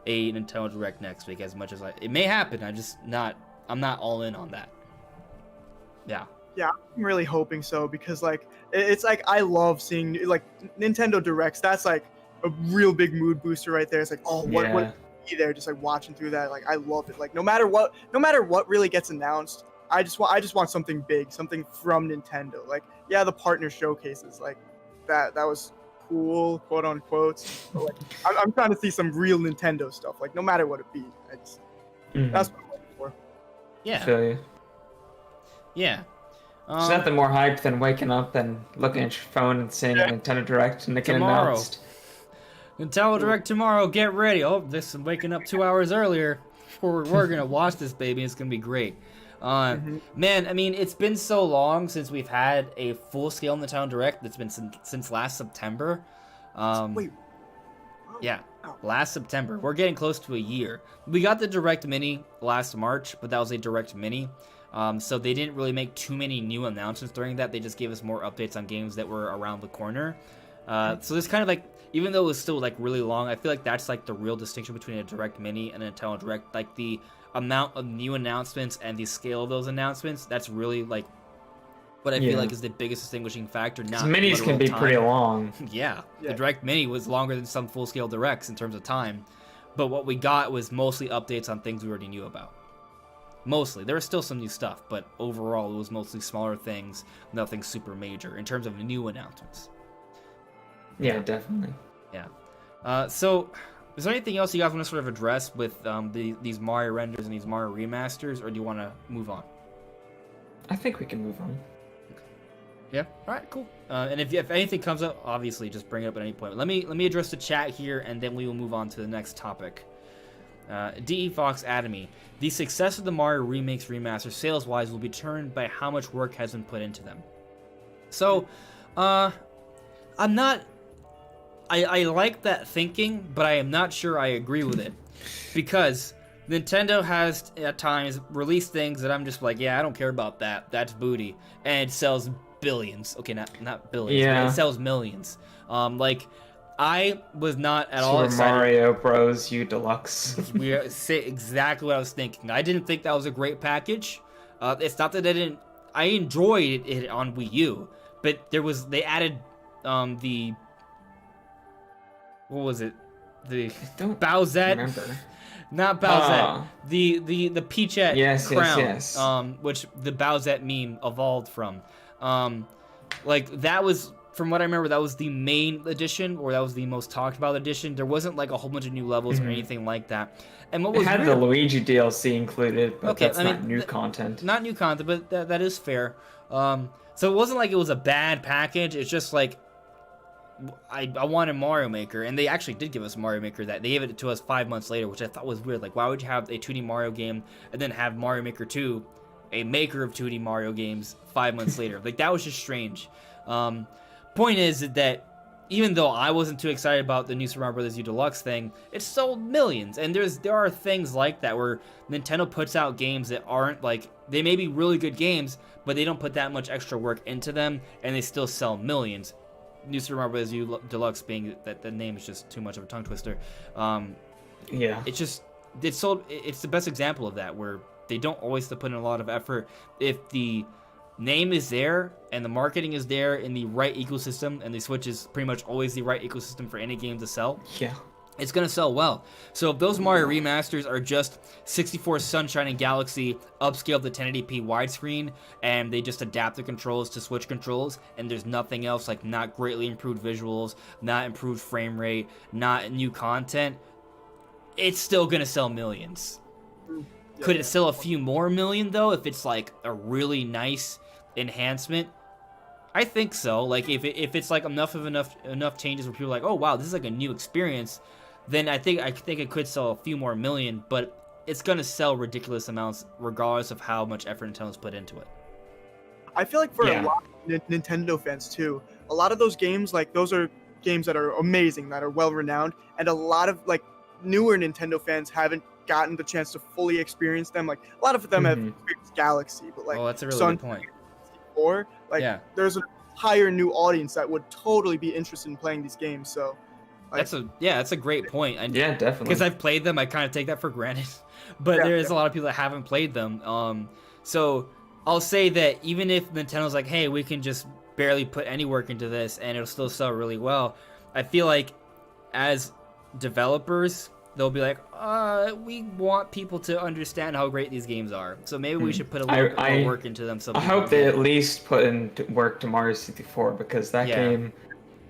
a Nintendo Direct next week as much as it may happen. I'm not all in on that. Yeah. Yeah, I'm really hoping so, because like it's like I love seeing like Nintendo Directs. That's like a real big mood booster right there. It's like, oh, what be there, just like watching through that. Like I love it. Like no matter what really gets announced, I just want something big, something from Nintendo. Like, yeah, the partner showcases, like that was cool, quote unquote. But, like, I'm trying to see some real Nintendo stuff. Like, no matter what it be, that's what I'm looking for. Yeah. Feel you. Yeah. There's nothing more hype than waking up and looking at your phone and seeing Nintendo Direct and it get announced. Nintendo Direct tomorrow. Get ready. Oh, this is waking up 2 hours earlier. We're gonna watch this baby. It's gonna be great. Man, I mean, it's been so long since we've had a full-scale Nintendo Direct. That's been since last September. Wait. Yeah, last September. We're getting close to a year. We got the Direct Mini last March, but that was a Direct Mini. So they didn't really make too many new announcements during that. They just gave us more updates on games that were around the corner. So this kind of like, even though it was still like really long, I feel like that's like the real distinction between a Direct Mini and a Nintendo Direct. Like the amount of new announcements and the scale of those announcements, that's really like what I feel like is the biggest distinguishing factor. Not minis can be pretty long. Yeah, the Direct Mini was longer than some full-scale Directs in terms of time, but what we got was mostly updates on things we already knew about. Mostly. There was still some new stuff, but overall it was mostly smaller things, nothing super major in terms of new announcements. Yeah, definitely. Yeah. So, is there anything else you guys want to sort of address with these Mario renders and these Mario remasters, or do you want to move on? I think we can move on. Yeah. All right. Cool. And if anything comes up, obviously just bring it up at any point. Let me address the chat here, and then we will move on to the next topic. D.E. Fox Atomy. The success of the Mario remakes remaster sales-wise will be determined by how much work has been put into them. So, I'm not. I like that thinking, but I am not sure I agree with it, because Nintendo has at times released things that I'm just like, yeah, I don't care about that. That's booty, and it sells billions. Okay, not billions, but it sells millions. Like, I was not at all excited. Super Mario Bros. U Deluxe. We say exactly what I was thinking. I didn't think that was a great package. It's not that I enjoyed it on Wii U, but they added the. What was it? The Bowsette? Remember. Not Bowsette. The Peachette crown. Yes. Which the Bowsette meme evolved from. Like that was, from what I remember, that was the main edition, or that was the most talked about edition. There wasn't like a whole bunch of new levels or anything like that. And what was it had the Luigi DLC included, but that's not new content. Not new content, but that is fair. So it wasn't like it was a bad package. It's just like, I wanted Mario Maker, and they actually did give us Mario Maker. That they gave it to us 5 months later, which I thought was weird. Like, why would you have a 2D Mario game and then have Mario Maker 2, a maker of 2D Mario games, 5 months later? Like, that was just strange. Point is that even though I wasn't too excited about the new Super Mario Bros. U Deluxe thing, it sold millions. And there are things like that where Nintendo puts out games that aren't like, they may be really good games, but they don't put that much extra work into them, and they still sell millions. New Super Mario Bros. U Deluxe being that the name is just too much of a tongue twister. It's the best example of that, where they don't always put in a lot of effort. If the name is there and the marketing is there in the right ecosystem, and the Switch is pretty much always the right ecosystem for any game to sell, it's going to sell well. So if those Mario remasters are just 64 Sunshine and Galaxy upscaled to 1080p widescreen, and they just adapt the controls to Switch controls, and there's nothing else, like not greatly improved visuals, not improved frame rate, not new content, it's still going to sell millions. Could it sell a few more million, though, if it's like a really nice enhancement? I think so. Like if it's like enough changes where people are like, oh wow, this is like a new experience, then I think it could sell a few more million, but it's gonna sell ridiculous amounts regardless of how much effort Nintendo's put into it. I feel like for a lot of Nintendo fans too, a lot of those games, like those are games that are amazing, that are well renowned, and a lot of like newer Nintendo fans haven't gotten the chance to fully experience them. Like a lot of them have experienced Galaxy, but like that's a really good point. Or like there's an entire new audience that would totally be interested in playing these games. So like, that's a great point. And definitely. Because I've played them, I kind of take that for granted. But there's a lot of people that haven't played them. So I'll say that even if Nintendo's like, hey, we can just barely put any work into this and it'll still sell really well, I feel like as developers, they'll be like, we want people to understand how great these games are. So maybe we should put a little bit more work into them. I hope they at least put in work to Mario 64, because that game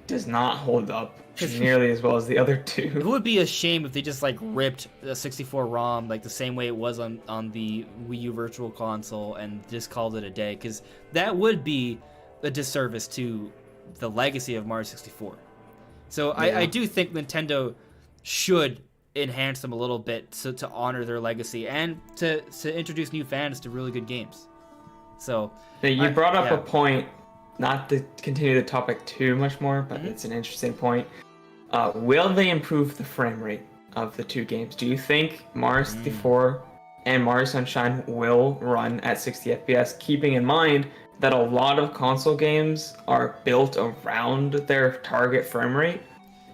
does not hold up nearly as well as the other two. It would be a shame if they just like ripped the 64 ROM like the same way it was on the Wii U Virtual Console and just called it a day, because that would be a disservice to the legacy of Mario 64. So I do think Nintendo should enhance them a little bit to honor their legacy and to introduce new fans to really good games. So you brought up a point, not to continue the topic too much more, but it's an interesting point. Will they improve the frame rate of the two games? Do you think Mario 64 and Mario Sunshine will run at 60 FPS, keeping in mind that a lot of console games are built around their target frame rate,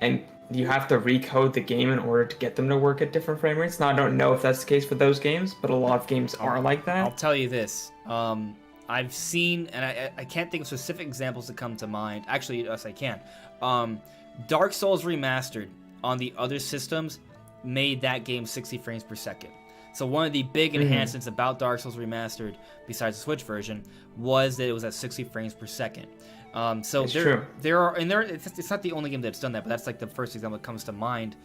and you have to recode the game in order to get them to work at different frame rates? Now, I don't know if that's the case for those games, but a lot of games are like that. I'll tell you this. I've seen, and I can't think of specific examples that come to mind. Actually, yes, I can. Dark Souls Remastered on the other systems made that game 60 frames per second. So one of the big enhancements about Dark Souls Remastered, besides the Switch version, was that it was at 60 frames per second. So it's it's not the only game that's done that, but that's like the first example that comes to mind.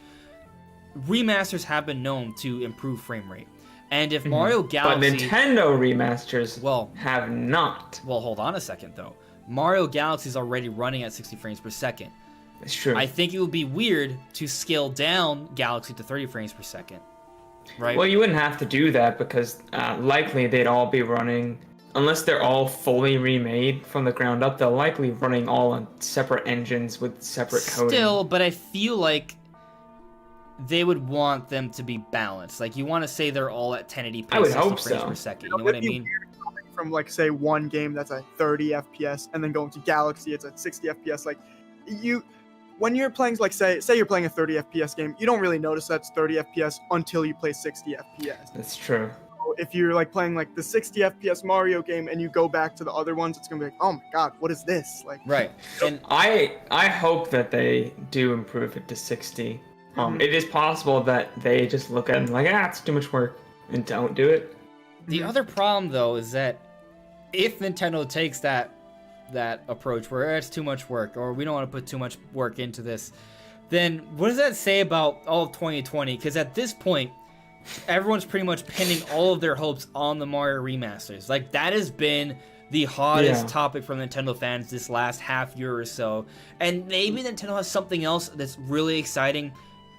Remasters have been known to improve frame rate. And if Mario Galaxy... But Nintendo remasters have not. Well, hold on a second, though. Mario Galaxy is already running at 60 frames per second. It's true. I think it would be weird to scale down Galaxy to 30 frames per second. Right? Well, you wouldn't have to do that, because likely they'd all be running... Unless they're all fully remade from the ground up, they'll likely running all on separate engines with separate coding. Still, but I feel like they would want them to be balanced. Like, you want to say they're all at 1080p, I would 60 hope frames so. per second. You know what I mean? From, like, say, one game that's at 30 FPS, and then going to Galaxy, it's at 60 FPS. Like, when you're playing, like, say you're playing a 30 FPS game, you don't really notice that's 30 FPS until you play 60 FPS. That's true. If you're like playing like the 60 FPS Mario game and you go back to the other ones, it's gonna be like, oh my god, what is this? Like, right. And I hope that they do improve it to 60. It is possible that they just look at it and like, it's too much work, and don't do it. The other problem, though, is that if Nintendo takes that approach where it's too much work, or we don't want to put too much work into this, then what does that say about all of 2020? Because at this point, everyone's pretty much pinning all of their hopes on the Mario remasters. Like, that has been the hottest topic from Nintendo fans this last half year or so. And maybe Nintendo has something else that's really exciting.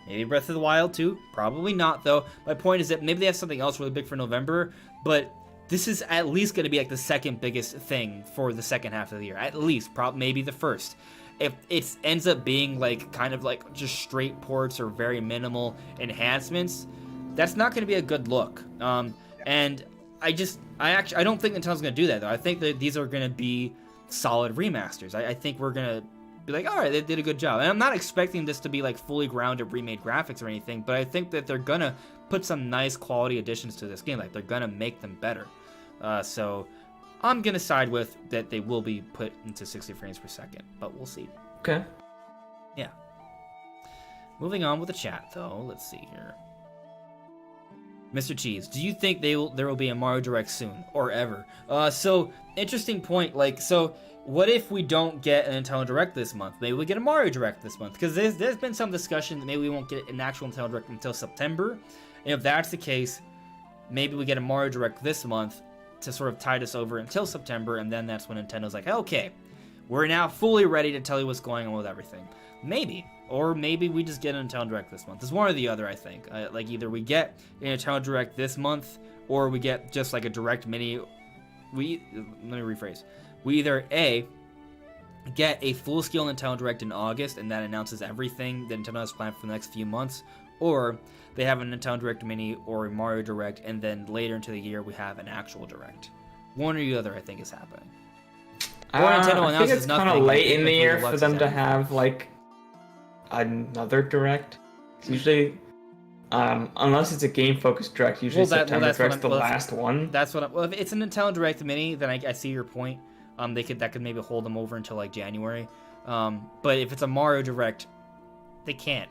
Maybe Breath of the Wild too. Probably not, though. My point is that maybe they have something else really big for November, but this is at least going to be like the second biggest thing for the second half of the year. At least, maybe the first. If it ends up being like kind of like just straight ports or very minimal enhancements, that's not going to be a good look. And I don't think Nintendo's going to do that, though. I think that these are going to be solid remasters. I think we're going to be like, all right, they did a good job. And I'm not expecting this to be like fully grounded remade graphics or anything, but I think that they're going to put some nice quality additions to this game. Like, they're going to make them better. So I'm going to side with that they will be put into 60 frames per second, but we'll see. Okay. Yeah. Moving on with the chat, though. Let's see here. Mr. Cheese, do you think there will be a Mario Direct soon or ever? So interesting point. Like, so what if we don't get an Nintendo Direct this month? Maybe we get a Mario Direct this month, because there's been some discussion that maybe we won't get an actual Nintendo Direct until September. And if that's the case, maybe we get a Mario Direct this month to sort of tide us over until September, and then that's when Nintendo's like, okay, we're now fully ready to tell you what's going on with everything. Maybe. Or maybe we just get a Nintendo Direct this month. It's one or the other, I think. Like, either we get a Nintendo Direct this month, or we get just like a Direct Mini. Let me rephrase. We either A, get a full-scale Nintendo Direct in August, and that announces everything that Nintendo has planned for the next few months, or they have a Nintendo Direct Mini or a Mario Direct, and then later into the year we have an actual Direct. One or the other, I think, is happening. Or Nintendo I think it's kind of late in the year for them to have like another Direct. It's usually, unless it's a game-focused Direct, usually September Direct's the last one. That's what. Well, if it's a Nintendo Direct Mini, then I see your point. That could maybe hold them over until like January. But if it's a Mario Direct, they can't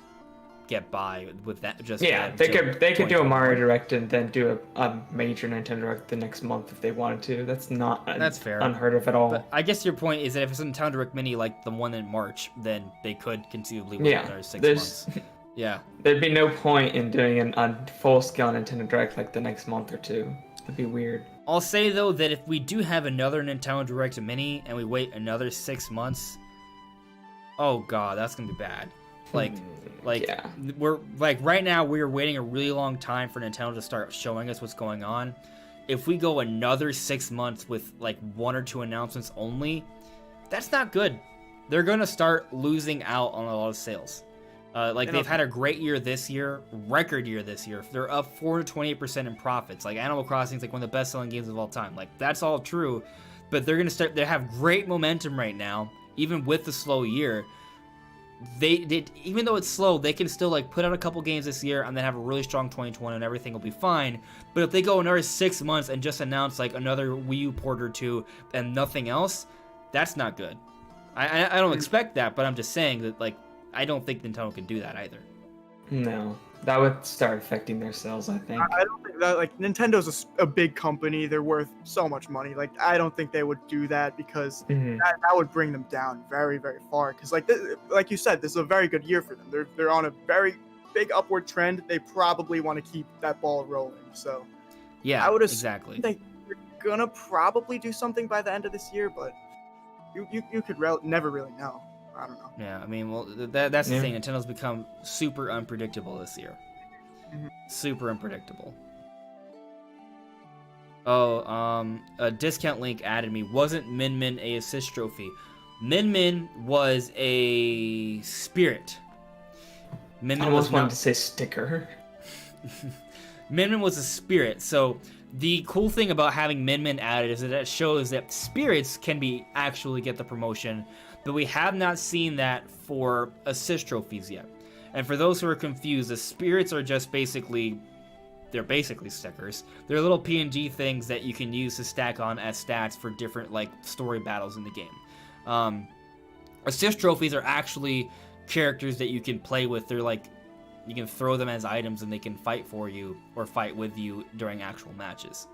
get by with that. They could do a Mario Direct and then do a major Nintendo Direct the next month if they wanted to. That's fair. Unheard of at all. But I guess your point is that if it's a Nintendo Direct Mini like the one in March, then they could conceivably wait another 6 months. Yeah. There'd be no point in doing a full-scale Nintendo Direct like the next month or two. It'd be weird. I'll say though that if we do have another Nintendo Direct Mini and we wait another 6 months, oh god, that's gonna be bad. Yeah. We're like right now we're waiting a really long time for Nintendo to start showing us what's going on. If we go another 6 months with like 1 or 2 announcements only, that's not good. They're gonna start losing out on a lot of sales. They've had a great year this year, record year this year. They're up 428% in profits. Like Animal Crossing is like one of the best-selling games of all time. Like that's all true, but they're gonna start. They have great momentum right now, even with the slow year. They even though it's slow, they can still like put out a couple games this year and then have a really strong 2020 and everything will be fine. But if they go another 6 months and just announce like another Wii U port or two and nothing else, that's not good. I don't expect that, but I'm just saying that like I don't think Nintendo can do that either. No, that would start affecting their sales, I think. I don't think that, like, Nintendo's a big company. They're worth so much money. Like, I don't think they would do that because that would bring them down very, very far. Because, like you said, this is a very good year for them. They're on a very big upward trend. They probably want to keep that ball rolling. So, yeah, I would exactly. They're gonna probably do something by the end of this year, but you could never really know. I don't know. Yeah, I mean, well, that's the thing. Nintendo's become super unpredictable this year. Super unpredictable. Oh, a discount link added me. Wasn't Min Min a assist trophy? Min Min was a spirit. Min Min was wanted to say sticker. Min Min was a spirit. So the cool thing about having Min Min added is that it shows that spirits can actually get the promotion. But we have not seen that for assist trophies yet. And for those who are confused, the spirits are just they're basically stickers. They're little PNG things that you can use to stack on as stats for different like story battles in the game. Assist trophies are actually characters that you can play with. They're like, you can throw them as items and they can fight for you or fight with you during actual matches.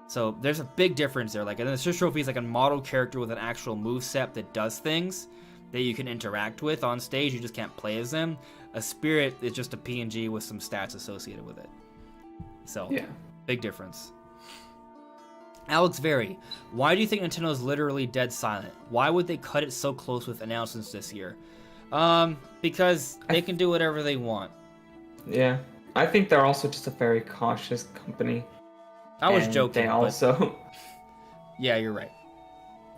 So there's a big difference there. Like an assist trophy is like a model character with an actual moveset that does things that you can interact with on stage. You just can't play as them. A spirit is just a PNG with some stats associated with it. So yeah, big difference. Alex Very, why do you think Nintendo is literally dead silent? Why would they cut it so close with announcements this year? Because they can do whatever they want. Yeah, I think they're also just a very cautious company. I was joking. They also... Yeah, you're right.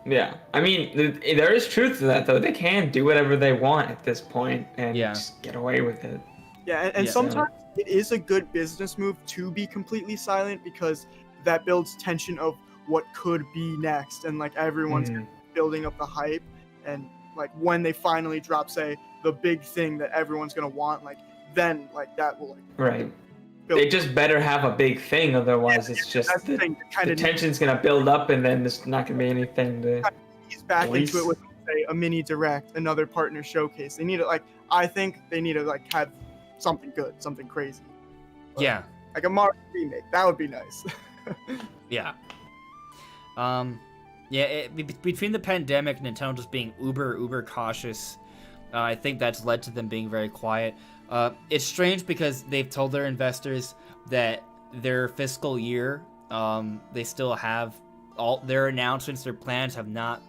Yeah. I mean, there is truth to that, though. They can do whatever they want at this point and just get away with it. Yeah, and sometimes it is a good business move to be completely silent because that builds tension of what could be next. And, like, everyone's building up the hype. And, like, when they finally drop, say, the big thing that everyone's going to want, like, then, like, that will, like... Right. They just better have a big thing, otherwise it's just the tension's gonna build up, and then there's not gonna be anything to. He's back into it with say a mini direct, another partner showcase. They need to I think they need to have something good, something crazy. Yeah. Like a Mario remake, that would be nice. Yeah. Between the pandemic, Nintendo just being uber cautious, I think that's led to them being very quiet. It's strange because they've told their investors that their fiscal year, they still have all their announcements, their plans have not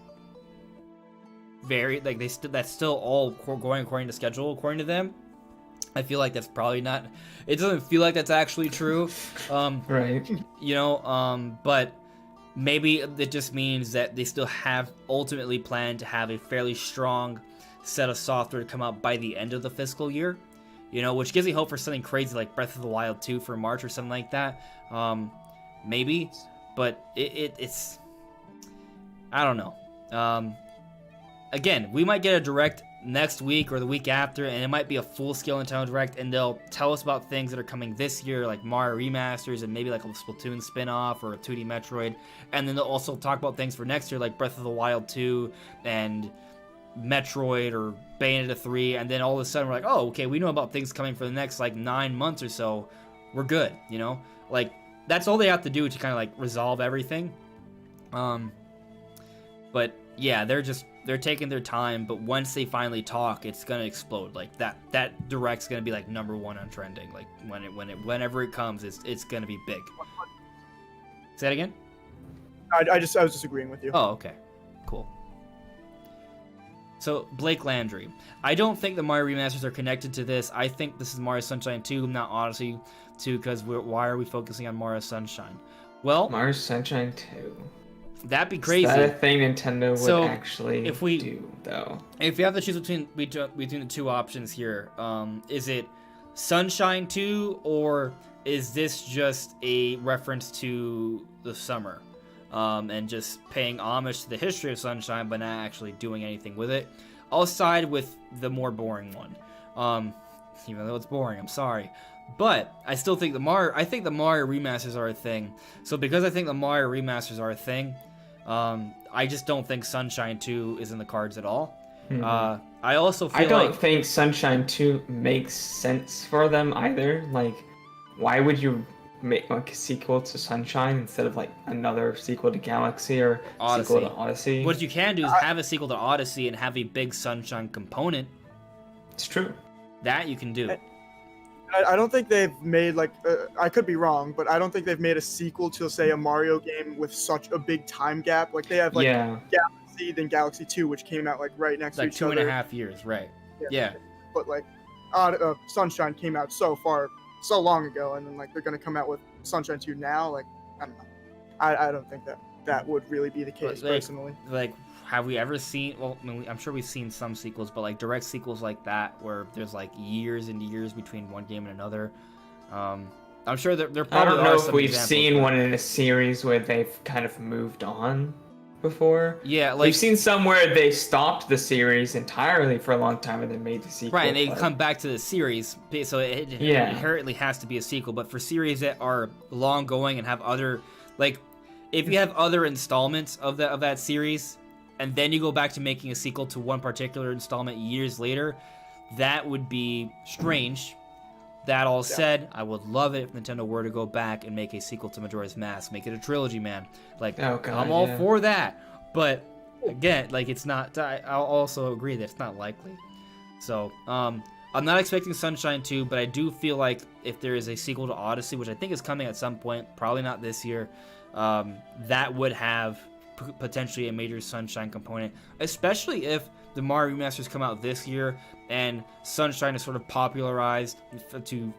varied. That's still all going according to schedule, according to them. I feel like that's probably not. It doesn't feel like that's actually true. Right. But maybe it just means that they still have ultimately planned to have a fairly strong set of software to come out by the end of the fiscal year. Which gives me hope for something crazy like Breath of the Wild 2 for March or something like that. Maybe, but it's I don't know. Again, we might get a direct next week or the week after, and it might be a full-scale Nintendo Direct, and they'll tell us about things that are coming this year, like Mario remasters and maybe like a Splatoon spin-off or a 2D Metroid, and then they'll also talk about things for next year, like Breath of the Wild 2 and Metroid or Bayonetta 3, and then all of a sudden we're like, oh, okay, we know about things coming for the next 9 months or so. We're good, that's all they have to do to kind of resolve everything. But yeah, they're taking their time, but once they finally talk, it's gonna explode. That direct's gonna be number one on trending. Whenever it comes, it's gonna be big. Say that again? I was just agreeing with you. Oh, okay, cool. So Blake Landry, I don't think the Mario remasters are connected to this. I think this is Mario Sunshine 2, not Odyssey 2, because why are we focusing on Mario Sunshine? Well, Mario Sunshine 2. That'd be crazy. Is that a thing Nintendo would actually do, though? If you have to choose between the two options here, is it Sunshine 2, or is this just a reference to the summer, and just paying homage to the history of Sunshine, but not actually doing anything with it? I'll side with the more boring one, even though it's boring. I'm sorry. But I still think the Mario remasters are a thing. So because I think the Mario remasters are a thing, I just don't think Sunshine 2 is in the cards at all. Mm-hmm. I also feel I don't think Sunshine 2 makes sense for them either. Why would you make a sequel to Sunshine instead of another sequel to Galaxy or sequel to Odyssey? What you can do is have a sequel to Odyssey and have a big Sunshine component. It's true. That you can do. I don't think they've made I could be wrong, but I don't think they've made a sequel to say a Mario game with such a big time gap. They have Galaxy, then Galaxy 2, which came out right next to each other. 2.5 years, right? Yeah. But Sunshine came out so long ago, and then they're gonna come out with Sunshine 2 now. I don't know. I don't think that would really be the case personally. Have we ever seen? Well, I'm sure we've seen some sequels, but direct sequels like that, where there's years and years between one game and another. I'm sure there probably are. I don't know if we've examples, seen one in a series where they've kind of moved on before. Yeah, we've seen some where they stopped the series entirely for a long time and then made the sequel. Right, and they come back to the series, so it inherently has to be a sequel. But for series that are long going and have other, if you have other installments of that series, and then you go back to making a sequel to one particular installment years later, that would be strange. That all said, I would love it if Nintendo were to go back and make a sequel to Majora's Mask, make it a trilogy, man. I'm all for that. But again, it's not. I'll also agree that it's not likely. So, I'm not expecting Sunshine 2, but I do feel like if there is a sequel to Odyssey, which I think is coming at some point, probably not this year, that would have potentially a major Sunshine component, especially if the Mario remasters come out this year and Sunshine is sort of popularized to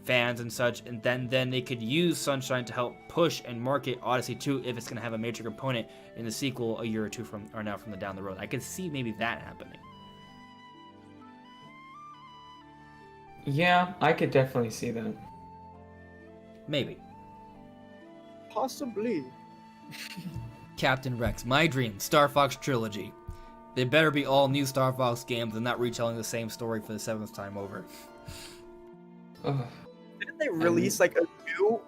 fans and such, and then they could use Sunshine to help push and market Odyssey 2 if it's going to have a major component in the sequel a year or two from the down the road. I could see maybe that happening. Yeah, I could definitely see that. Maybe. Possibly. Captain Rex, my dream, Star Fox trilogy. They better be all new Star Fox games and not retelling the same story for the 7th time over. Didn't they released like a new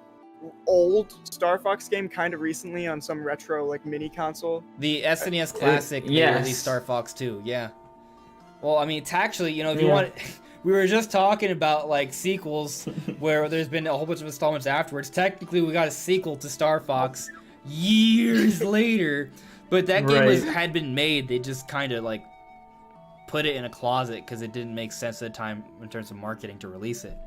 old Star Fox game kind of recently on some retro like mini console? The SNES Classic, they released Star Fox 2, yeah. Well, I mean, actually, if you want... We were just talking about, like, sequels where there's been a whole bunch of installments afterwards. Technically, we got a sequel to Star Fox years later, but that game had been made. They just kind of, like, put it in a closet because it didn't make sense at the time in terms of marketing to release it.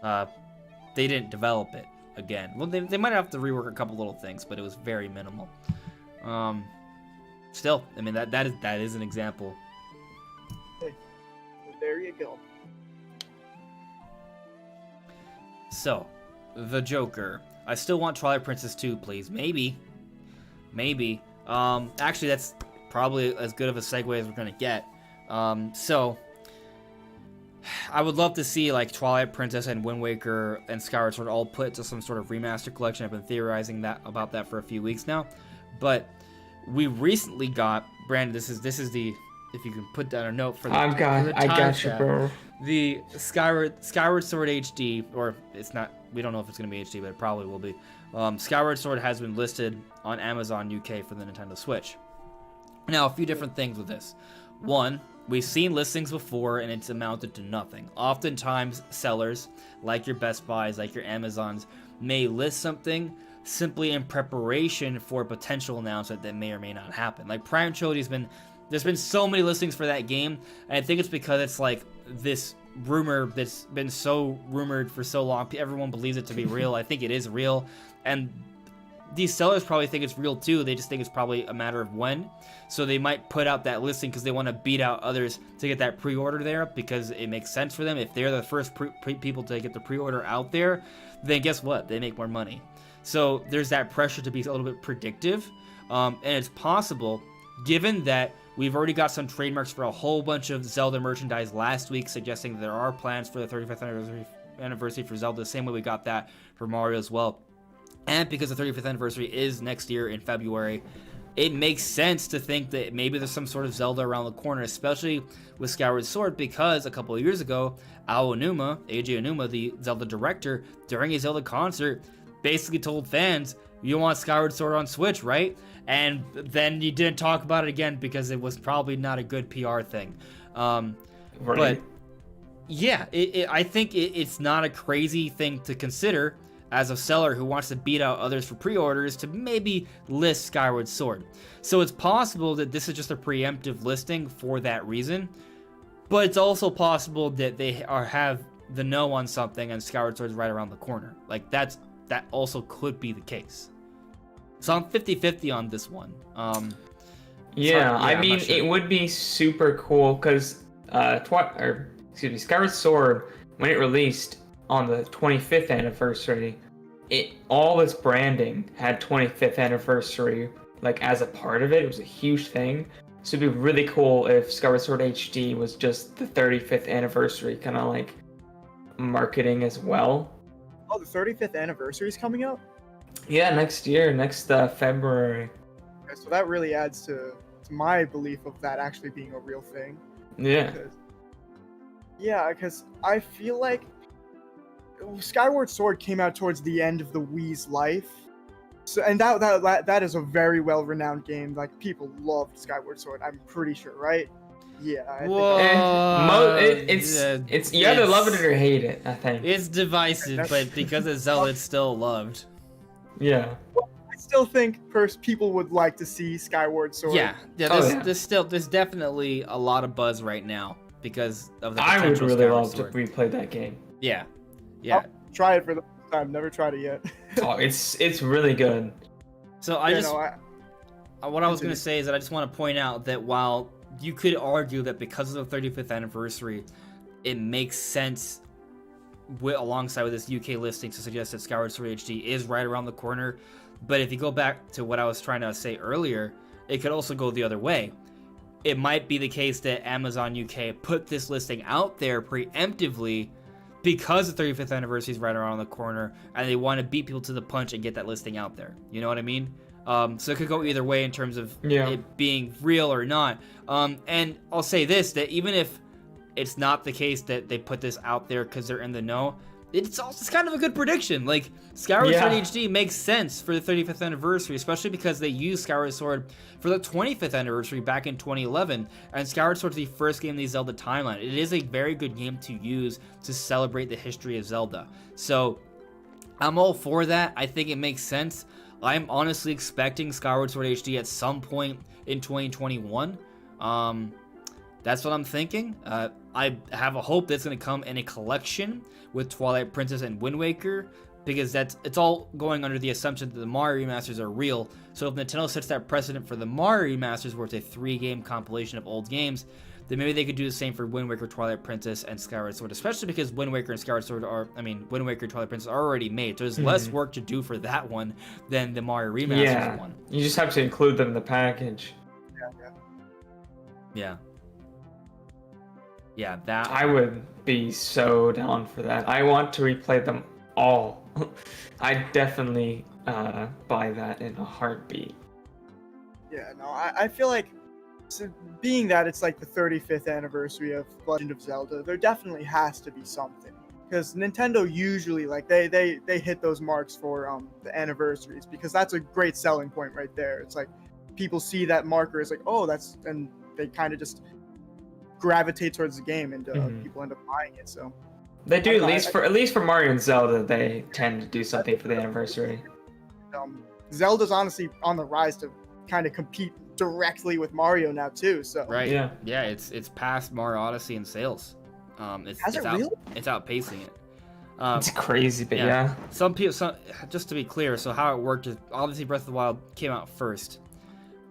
They didn't develop it again. Well, they might have to rework a couple little things, but it was very minimal. Still, I mean, that is an example. Hey, there you go. So, the Joker. I still want Twilight Princess 2, please. Maybe. Actually, that's probably as good of a segue as we're gonna get. So, I would love to see, like, Twilight Princess and Wind Waker and Skyward Sword all put to some sort of remaster collection. I've been theorizing about that for a few weeks now. But we recently got, Brandon, this is the, if you can put down a note for the I got you, bro. The Skyward Sword HD, or it's not, we don't know if it's going to be HD, but it probably will be. Skyward Sword has been listed on Amazon UK for the Nintendo Switch. Now, a few different things with this. One, we've seen listings before, and it's amounted to nothing. Oftentimes, sellers, like your Best Buys, like your Amazons, may list something simply in preparation for a potential announcement that may or may not happen. Like Prime Trilogy's there's been so many listings for that game, and I think it's because it's like this rumor that's been so rumored for so long. Everyone believes it to be real. I think it is real, and these sellers probably think it's real too. They just think it's probably a matter of when. So they might put out that listing because they want to beat out others to get that pre-order there, because it makes sense for them. If they're the first people to get the pre-order out there, then guess what? They make more money. So there's that pressure to be a little bit predictive, and it's possible, given that we've already got some trademarks for a whole bunch of Zelda merchandise last week, suggesting that there are plans for the 35th anniversary for Zelda, the same way we got that for Mario as well. And because the 35th anniversary is next year in February, it makes sense to think that maybe there's some sort of Zelda around the corner, especially with Skyward Sword, because a couple of years ago, Eiji Aonuma, the Zelda director, during a Zelda concert, basically told fans, you want Skyward Sword on Switch, right? And then you didn't talk about it again because it was probably not a good PR thing. But yeah, I think it's not a crazy thing to consider as a seller who wants to beat out others for pre-orders to maybe list Skyward Sword. So it's possible that this is just a preemptive listing for that reason, but it's also possible that they have the no on something and Skyward Sword is right around the corner. Like that also could be the case. So I'm 50-50 on this one. I mean, sure. It would be super cool because Skyward Sword, when it released on the 25th anniversary, all its branding had 25th anniversary like as a part of it. It was a huge thing. So it'd be really cool if Skyward Sword HD was just the 35th anniversary kind of like marketing as well. Oh, the 35th anniversary is coming up? Yeah, next year, next February. Okay, so that really adds to my belief of that actually being a real thing. Yeah. Because I feel like Skyward Sword came out towards the end of the Wii's life. So, and that is a very well-renowned game. Like, people loved Skyward Sword, I'm pretty sure, right? Yeah. It's you either love it or hate it, I think. It's divisive, but because it's Zelda, it's still loved. Yeah. Well, I still think people would like to see Skyward Sword. There's definitely a lot of buzz right now because of the potential. I would really Skyward love Sword. to replay that game. Yeah. I'll try it for the first time. Never tried it yet. Oh, it's really good. So what I was going to say is that I just want to point out that while you could argue that because of the 35th anniversary, it makes sense alongside with this UK listing to suggest that Skyward Sword HD is right around the corner. But if you go back to what I was trying to say earlier, it could also go the other way. It might be the case that Amazon UK put this listing out there preemptively because the 35th anniversary is right around the corner, and they want to beat people to the punch and get that listing out there. You know what I mean? So it could go either way in terms of it being real or not. And I'll say this, that even if it's not the case that they put this out there because they're in the know, it's kind of a good prediction. Like, Skyward Sword HD makes sense for the 35th anniversary, especially because they used Skyward Sword for the 25th anniversary back in 2011, and Skyward Sword's the first game in the Zelda timeline. It is a very good game to use to celebrate the history of Zelda. So, I'm all for that. I think it makes sense. I'm honestly expecting Skyward Sword HD at some point in 2021. That's what I'm thinking. I have a hope that's going to come in a collection with Twilight Princess and Wind Waker, because it's all going under the assumption that the Mario remasters are real. So if Nintendo sets that precedent for the Mario remasters, where it's a 3-game compilation of old games, then maybe they could do the same for Wind Waker, Twilight Princess, and Skyward Sword, especially because Wind Waker and Skyward Sword Wind Waker and Twilight Princess are already made. So there's less work to do for that one than the Mario remasters one. You just have to include them in the package. Yeah, that... I would be so down for that. I want to replay them all. I definitely buy that in a heartbeat. Yeah, no, I feel like, being that it's like the 35th anniversary of Legend of Zelda, there definitely has to be something. Because Nintendo usually, like, they hit those marks for the anniversaries, because that's a great selling point right there. It's like, people see that marker as like, oh, that's... and they kind of just gravitate towards the game, and people end up buying it. So they do, at least for Mario and Zelda, they tend to do something for the anniversary. Zelda's honestly on the rise to kind of compete directly with Mario now too. So yeah, it's past Mario Odyssey in sales. It's outpacing it. It's crazy, but yeah. Some people, just to be clear, so how it worked is obviously Breath of the Wild came out first,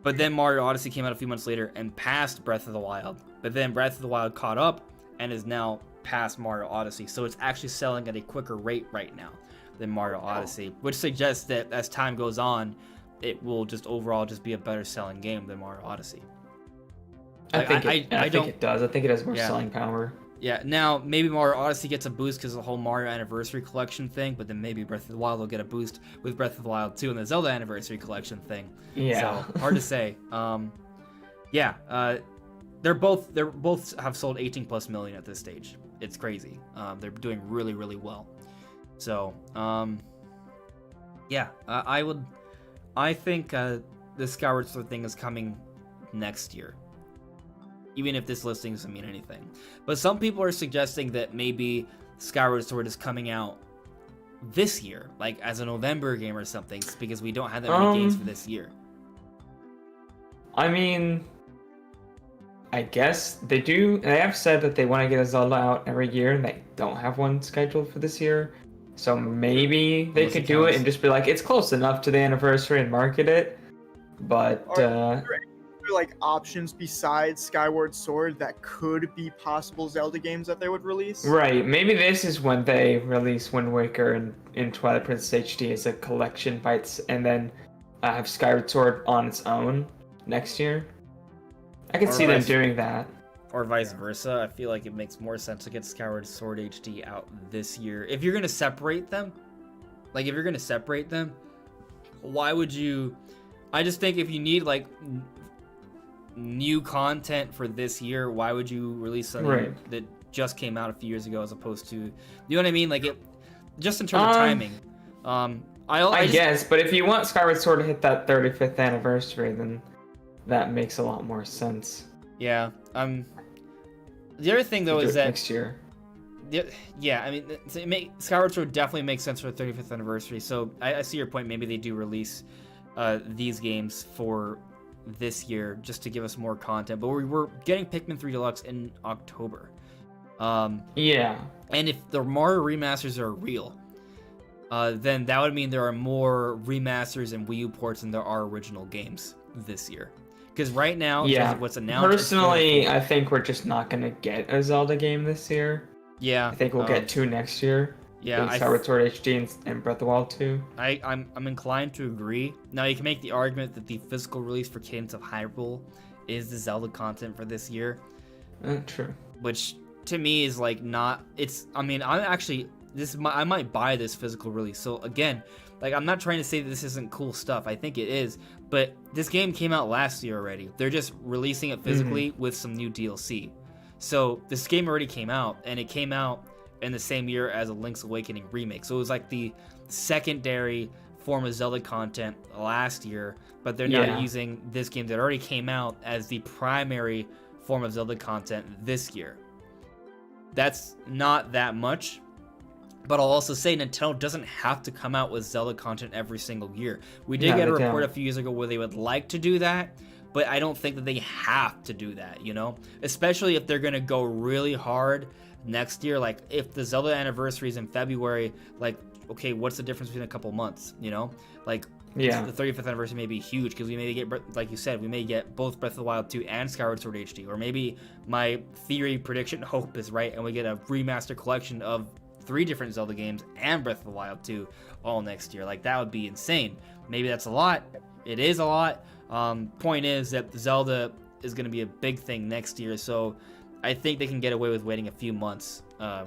but then Mario Odyssey came out a few months later and passed Breath of the Wild. But then Breath of the Wild caught up and is now past Mario Odyssey. So it's actually selling at a quicker rate right now than Mario Odyssey, which suggests that as time goes on, it will just overall just be a better selling game than Mario Odyssey. I think it does. I think it has more selling power. Yeah, now maybe Mario Odyssey gets a boost because of the whole Mario Anniversary Collection thing, but then maybe Breath of the Wild will get a boost with Breath of the Wild 2 and the Zelda Anniversary Collection thing. Yeah. So, hard to say. They're both have sold 18+ million at this stage. It's crazy. They're doing really, really well. So, I think the Skyward Sword thing is coming next year, even if this listing doesn't mean anything. But some people are suggesting that maybe Skyward Sword is coming out this year, like as a November game or something, because we don't have that many games for this year. I mean, I guess they do. They have said that they want to get a Zelda out every year, and they don't have one scheduled for this year. So maybe they could do it and just be like, it's close enough to the anniversary and market it. But are there like options besides Skyward Sword that could be possible Zelda games that they would release? Right. Maybe this is when they release Wind Waker and Twilight Princess HD as a collection bites, and then have Skyward Sword on its own next year. I could see them doing that. Or vice versa. I feel like it makes more sense to get Skyward Sword HD out this year. If you're going to separate them, why would you... I just think if you need, like, new content for this year, why would you release something that just came out a few years ago as opposed to... You know what I mean? Like, it just in terms of timing. I guess, but if you want Skyward Sword to hit that 35th anniversary, then that makes a lot more sense. Yeah. The other thing, though, is that... next year. Yeah, I mean, Skyward Sword definitely makes sense for the 35th anniversary, so I see your point. Maybe they do release these games for this year just to give us more content, but we're getting Pikmin 3 Deluxe in October. Yeah. And if the Mario remasters are real, then that would mean there are more remasters and Wii U ports than there are original games this year. Because right now, what's announced... Personally, I think we're just not going to get a Zelda game this year. Yeah. I think we'll get 2 next year. Yeah. Skyward Sword HD and Breath of the Wild 2. I'm inclined to agree. Now, you can make the argument that the physical release for Cadence of Hyrule is the Zelda content for this year. True. Which, to me, is like not... I might buy this physical release. So, again... Like, I'm not trying to say that this isn't cool stuff. I think it is. But this game came out last year already. They're just releasing it physically with some new DLC. So this game already came out, and it came out in the same year as a Link's Awakening remake. So it was like the secondary form of Zelda content last year, but they're now using this game that already came out as the primary form of Zelda content this year. That's not that much, but I'll also say Nintendo doesn't have to come out with Zelda content every single year. We did get a report a few years ago where they would like to do that, but I don't think that they have to do that, you know? Especially if they're going to go really hard next year. Like, if the Zelda anniversary is in February, like, okay, what's the difference between a couple months, you know? Like, the 35th anniversary may be huge because we may get, like you said, we may get both Breath of the Wild 2 and Skyward Sword HD. Or maybe my theory, prediction, hope is right, and we get a remaster collection of 3 different Zelda games and Breath of the Wild 2 all next year. Like, that would be insane. Maybe that's a lot. It is a lot. Point is that Zelda is going to be a big thing next year, so I think they can get away with waiting a few months. I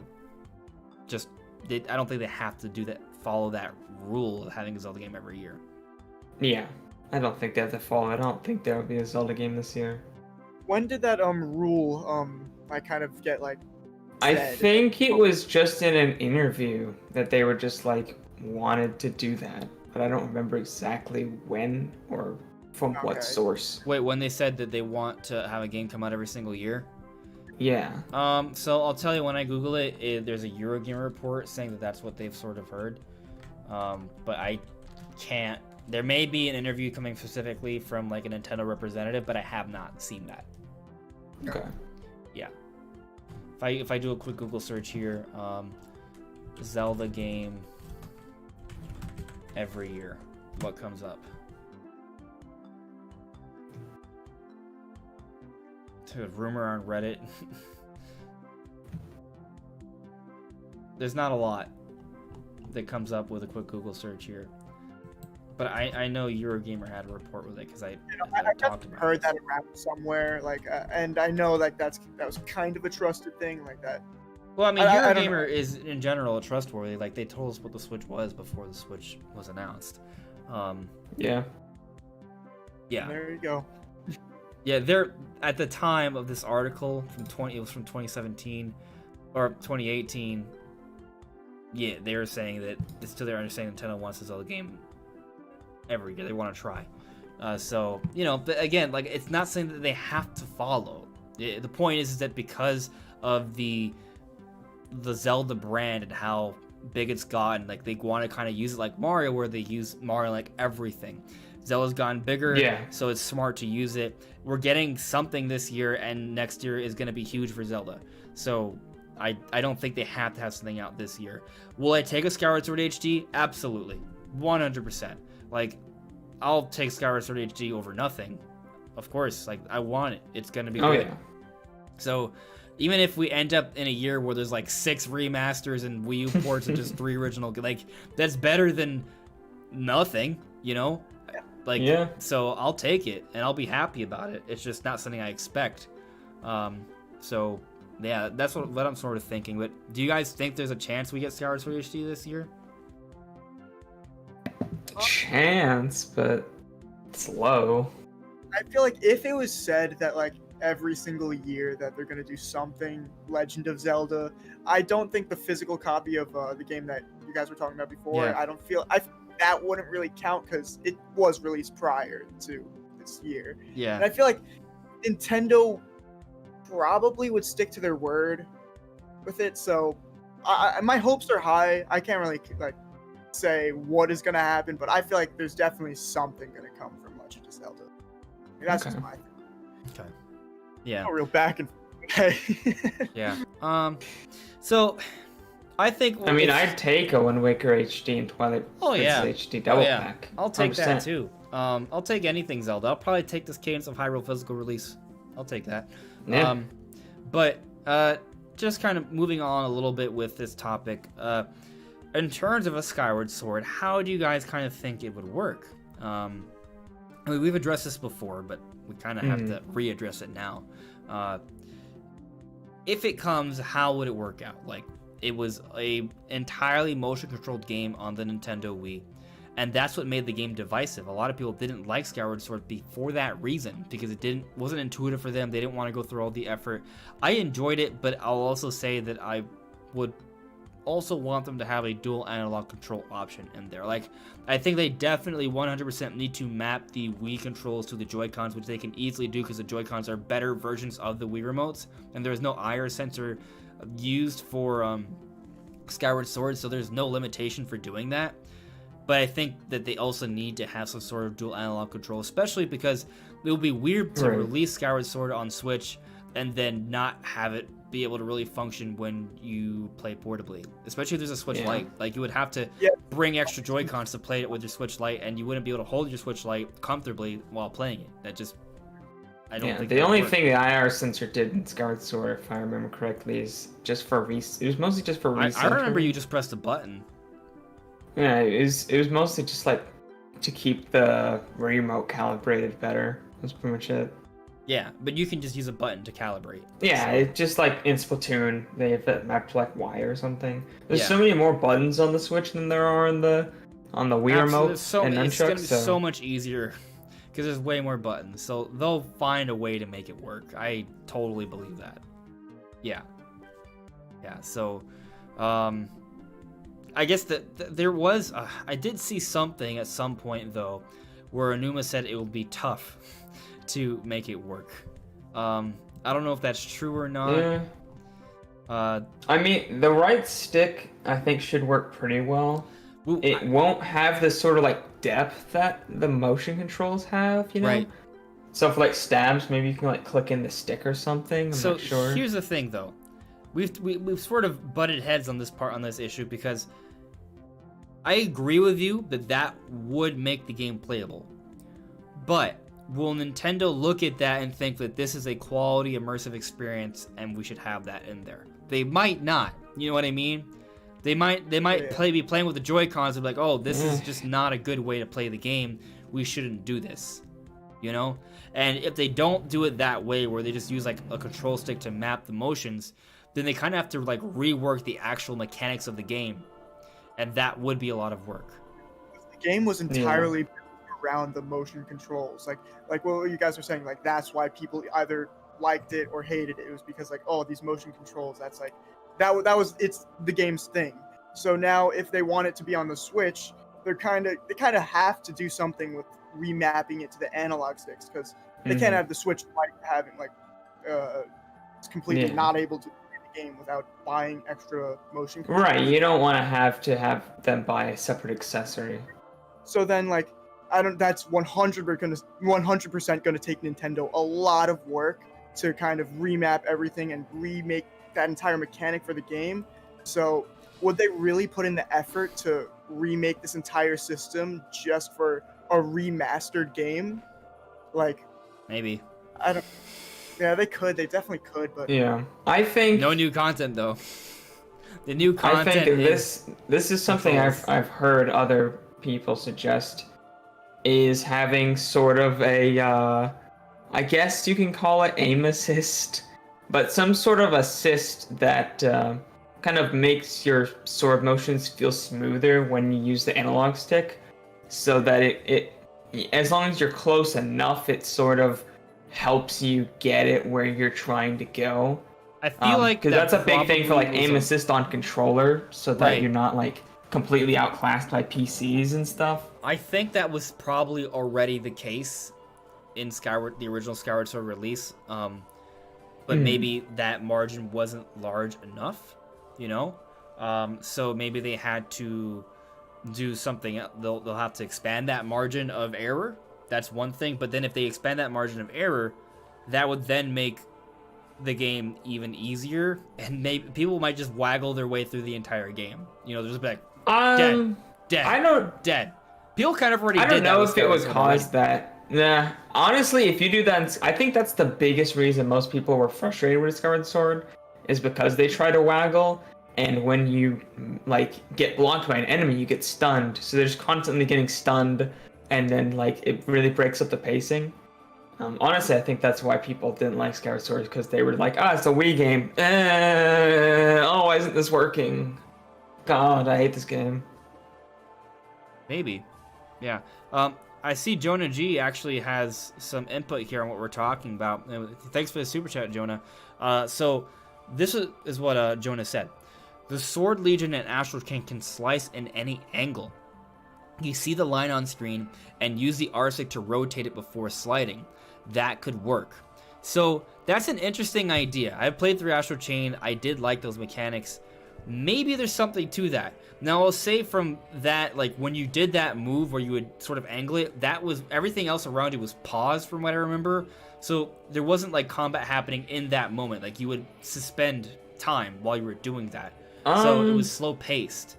don't think they have to do that, follow that rule of having a Zelda game every year. Yeah, I don't think they have to follow. I don't think there will be a Zelda game this year. When did that rule I kind of get like I think it was just in an interview that they were just like wanted to do that, but I don't remember exactly when or from what source. Wait, when they said that they want to have a game come out every single year? Yeah. So I'll tell you, when I Google it, there's a Eurogamer report saying that that's what they've sort of heard. But I can't. There may be an interview coming specifically from like a Nintendo representative, but I have not seen that. Okay. Yeah. If I do a quick Google search here, Zelda game every year, what comes up? To a rumor on Reddit. There's not a lot that comes up with a quick Google search here, but I know Eurogamer had a report with it because I talked about heard that around somewhere, like, and I know like that was kind of a trusted thing, like that. Well, I mean, Eurogamer is in general trustworthy. Like, they told us what the Switch was before the Switch was announced. Yeah. There you go. Yeah, they're at the time of this article it was from 2017 or 2018. Yeah, they were saying that it's still their understanding Nintendo wants to sell the game every year. They want to try. So, you know, but again, like, it's not something that they have to follow. The point is that because of the Zelda brand and how big it's gotten, like, they want to kind of use it like Mario, where they use Mario like everything. Zelda's gotten bigger, so it's smart to use it. We're getting something this year, and next year is going to be huge for Zelda. So I don't think they have to have something out this year. Will I take a Skyward Sword HD? Absolutely. 100%. Like, I'll take Skyward Sword HD over nothing. Of course, like, I want it. It's going to be good. Yeah. So even if we end up in a year where there's like 6 remasters and Wii U ports and just 3 original, like, that's better than nothing, you know? Like, so I'll take it and I'll be happy about it. It's just not something I expect. So yeah, that's what I'm sort of thinking. But do you guys think there's a chance we get Skyward Sword HD this year? Chance, but it's low. I feel like if it was said that like every single year that they're gonna do something Legend of Zelda, I don't think the physical copy of the game that you guys were talking about before, I that wouldn't really count because it was released prior to this year. Yeah. And I feel like Nintendo probably would stick to their word with it. So my hopes are high. I can't really like say what is going to happen, but I feel like there's definitely something going to come from Legend of Zelda. And that's just my thing. Okay. Yeah. No real back and forth. Yeah. So I think. I mean, I'd take a Wind Waker HD and Twilight Princess HD double pack. I'll take 100%. That too. I'll take anything Zelda. I'll probably take this Cadence of Hyrule physical release. I'll take that. Yeah. But just kind of moving on a little bit with this topic. In terms of a Skyward Sword, how do you guys kind of think it would work? I mean, we've addressed this before, but we kind of have to readdress it now. If it comes, how would it work out? Like, it was a entirely motion-controlled game on the Nintendo Wii, and that's what made the game divisive. A lot of people didn't like Skyward Sword for that reason, because it wasn't intuitive for them. They didn't want to go through all the effort. I enjoyed it, but I'll also say that I would also want them to have a dual analog control option in there. Like, I think they definitely 100% need to map the Wii controls to the Joy-Cons, which they can easily do because the Joy-Cons are better versions of the Wii remotes, and there's no IR sensor used for Skyward Sword, so there's no limitation for doing that. But I think that they also need to have some sort of dual analog control, especially because it would be weird to release Skyward Sword on Switch and then not have it be able to really function when you play portably, especially if there's a Switch Lite. Like, you would have to bring extra Joy-Cons to play it with your Switch Lite, and you wouldn't be able to hold your Switch Lite comfortably while playing it. That just, I don't think the only thing the IR sensor did in Skyward Sword, if I remember correctly, is just for it was mostly just for recentering. I remember you just pressed a button. Yeah, it was mostly just like to keep the remote calibrated better. That's pretty much it. Yeah, but you can just use a button to calibrate. Yeah, so. It's just like in Splatoon, they have that map to like Y or something. There's so many more buttons on the Switch than there are on the Wii remote and nunchucks. It's gonna be so much easier because there's way more buttons. So they'll find a way to make it work. I totally believe that. Yeah. So, I guess that there was I did see something at some point though, where Anuma said it would be tough to make it work. I don't know if that's true or not. Yeah. I mean, the right stick I think should work pretty well. It won't have this sort of like depth that the motion controls have, you know? Right. So for like stabs, maybe you can like click in the stick or something. I'm not sure. Here's the thing though. We've sort of butted heads on this issue because I agree with you that would make the game playable. But will Nintendo look at that and think that this is a quality immersive experience and we should have that in there? They might not. You know what I mean? They might be playing with the Joy-Cons and be like, oh, this is just not a good way to play the game. We shouldn't do this. You know? And if they don't do it that way, where they just use like a control stick to map the motions, then they kind of have to like rework the actual mechanics of the game. And that would be a lot of work. The game was entirely around the motion controls. Like what you guys are saying, like that's why people either liked it or hated it. It was because like, oh, these motion controls, that's like it's the game's thing. So now if they want it to be on the Switch, they kind of have to do something with remapping it to the analog sticks, because they can't have the Switch Lite having like it's completely not able to play the game without buying extra motion controls. Right, you don't want to have them buy a separate accessory. So then like that's 100% going to take Nintendo a lot of work to kind of remap everything and remake that entire mechanic for the game. So would they really put in the effort to remake this entire system just for a remastered game? Like, maybe. I don't. Yeah, they could. They definitely could. But yeah, I think no new content though. The new content. I think this is something I've heard other people suggest, is having sort of a I guess you can call it aim assist, but some sort of assist that kind of makes your sword motions feel smoother when you use the analog stick, so that it as long as you're close enough, it sort of helps you get it where you're trying to go. I feel like because that's a big thing for like aim assist on controller, so that you're not like completely outclassed by PCs and stuff. I think that was probably already the case in the original Skyward Sword release, but maybe that margin wasn't large enough, you know. So maybe they had to do something. They'll have to expand that margin of error. That's one thing. But then if they expand that margin of error, that would then make the game even easier, and maybe people might just waggle their way through the entire game. You know, there's like dead. I don't. Dead. People kind of already. I don't did know that if it would cause that. Nah, honestly, if you do that, I think that's the biggest reason most people were frustrated with Skyward Sword, is because they try to waggle, and when you like get blocked by an enemy, you get stunned. So they're just constantly getting stunned, and then like it really breaks up the pacing. Honestly, I think that's why people didn't like Skyward Sword, because they were like, it's a Wii game. Oh, why isn't this working? God, I hate this game. Maybe. Yeah. I see Jonah G actually has some input here on what we're talking about. Thanks for the super chat, Jonah. So this is what Jonah said. The Sword Legion and Astral Chain can slice in any angle. You see the line on screen and use the R stick to rotate it before sliding. That could work. So that's an interesting idea. I played through Astral Chain. I did like those mechanics. Maybe there's something to that. Now I'll say from that, like when you did that move where you would sort of angle it, that was everything else around you was paused from what I remember. So there wasn't like combat happening in that moment. Like you would suspend time while you were doing that. So it was slow paced.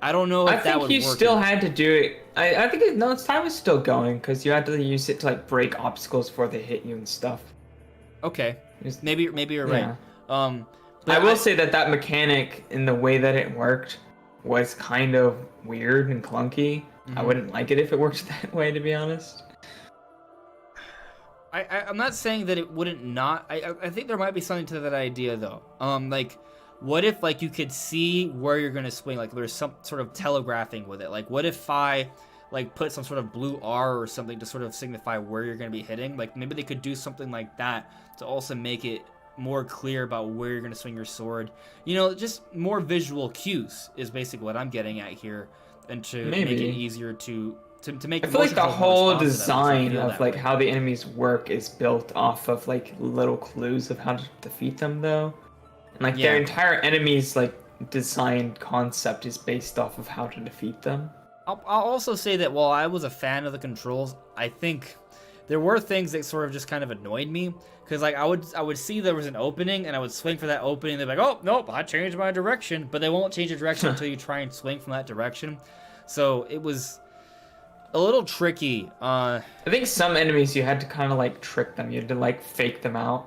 I don't know if that would work. I think you still had to do it. I think its time was still going because you had to use it to like break obstacles before they hit you and stuff. Okay, maybe you're right. But I will say that mechanic in the way that it worked was kind of weird and clunky. I wouldn't like it if it worked that way, to be honest. I'm not saying that it wouldn't not. I think there might be something to that idea though. Like, what if like you could see where you're gonna swing? Like there's some sort of telegraphing with it. Like what if I like put some sort of blue R or something to sort of signify where you're gonna be hitting? Like maybe they could do something like that to also make it more clear about where you're going to swing your sword. You know, just more visual cues is basically what I'm getting at here, and to make it easier to make. I feel like the whole design of like how the enemies work is built off of like little clues of how to defeat them, though, and like their entire enemies like design concept is based off of how to defeat them. I'll also say that while I was a fan of the controls, I think there were things that sort of just kind of annoyed me. Because like I would see there was an opening and I would swing for that opening. They'd be like, oh nope, I changed my direction, but they won't change your direction until you try and swing from that direction. So it was a little tricky. I think some enemies you had to kind of like trick them. You had to like fake them out.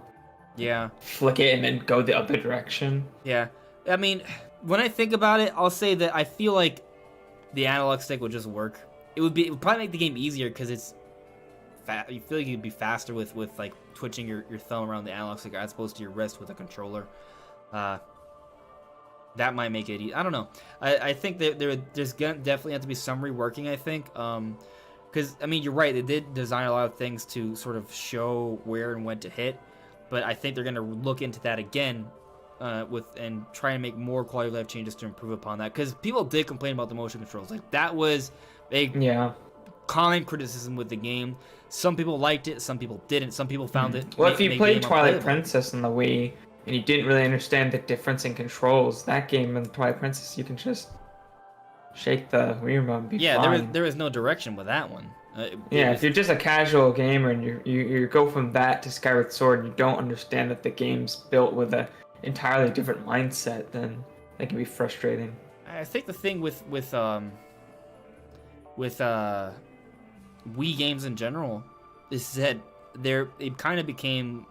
Yeah. Flick it and then go the other direction. Yeah. I mean, when I think about it, I'll say that I feel like the analog stick would just work. It would probably make the game easier because it's you feel like you'd be faster with like twitching your thumb around the analog stick as opposed to your wrist with a controller. That might make it easy. I don't know. I think that there's gonna definitely have to be some reworking, I think. Because, I mean, you're right. They did design a lot of things to sort of show where and when to hit. But I think they're going to look into that again and try and make more quality of life changes to improve upon that. Because people did complain about the motion controls. Like, that was a common criticism with the game. Some people liked it, some people didn't. Some people found it. Well, if you played Twilight Princess on the Wii and you didn't really understand the difference in controls, that game in Twilight Princess, you can just shake the Wii remote and be fine. There was no direction with that one. If you're just a casual gamer and you go from that to Skyward Sword and you don't understand that the game's built with an entirely different mindset, then that can be frustrating. I think the thing with Wii games in general is that it kind of became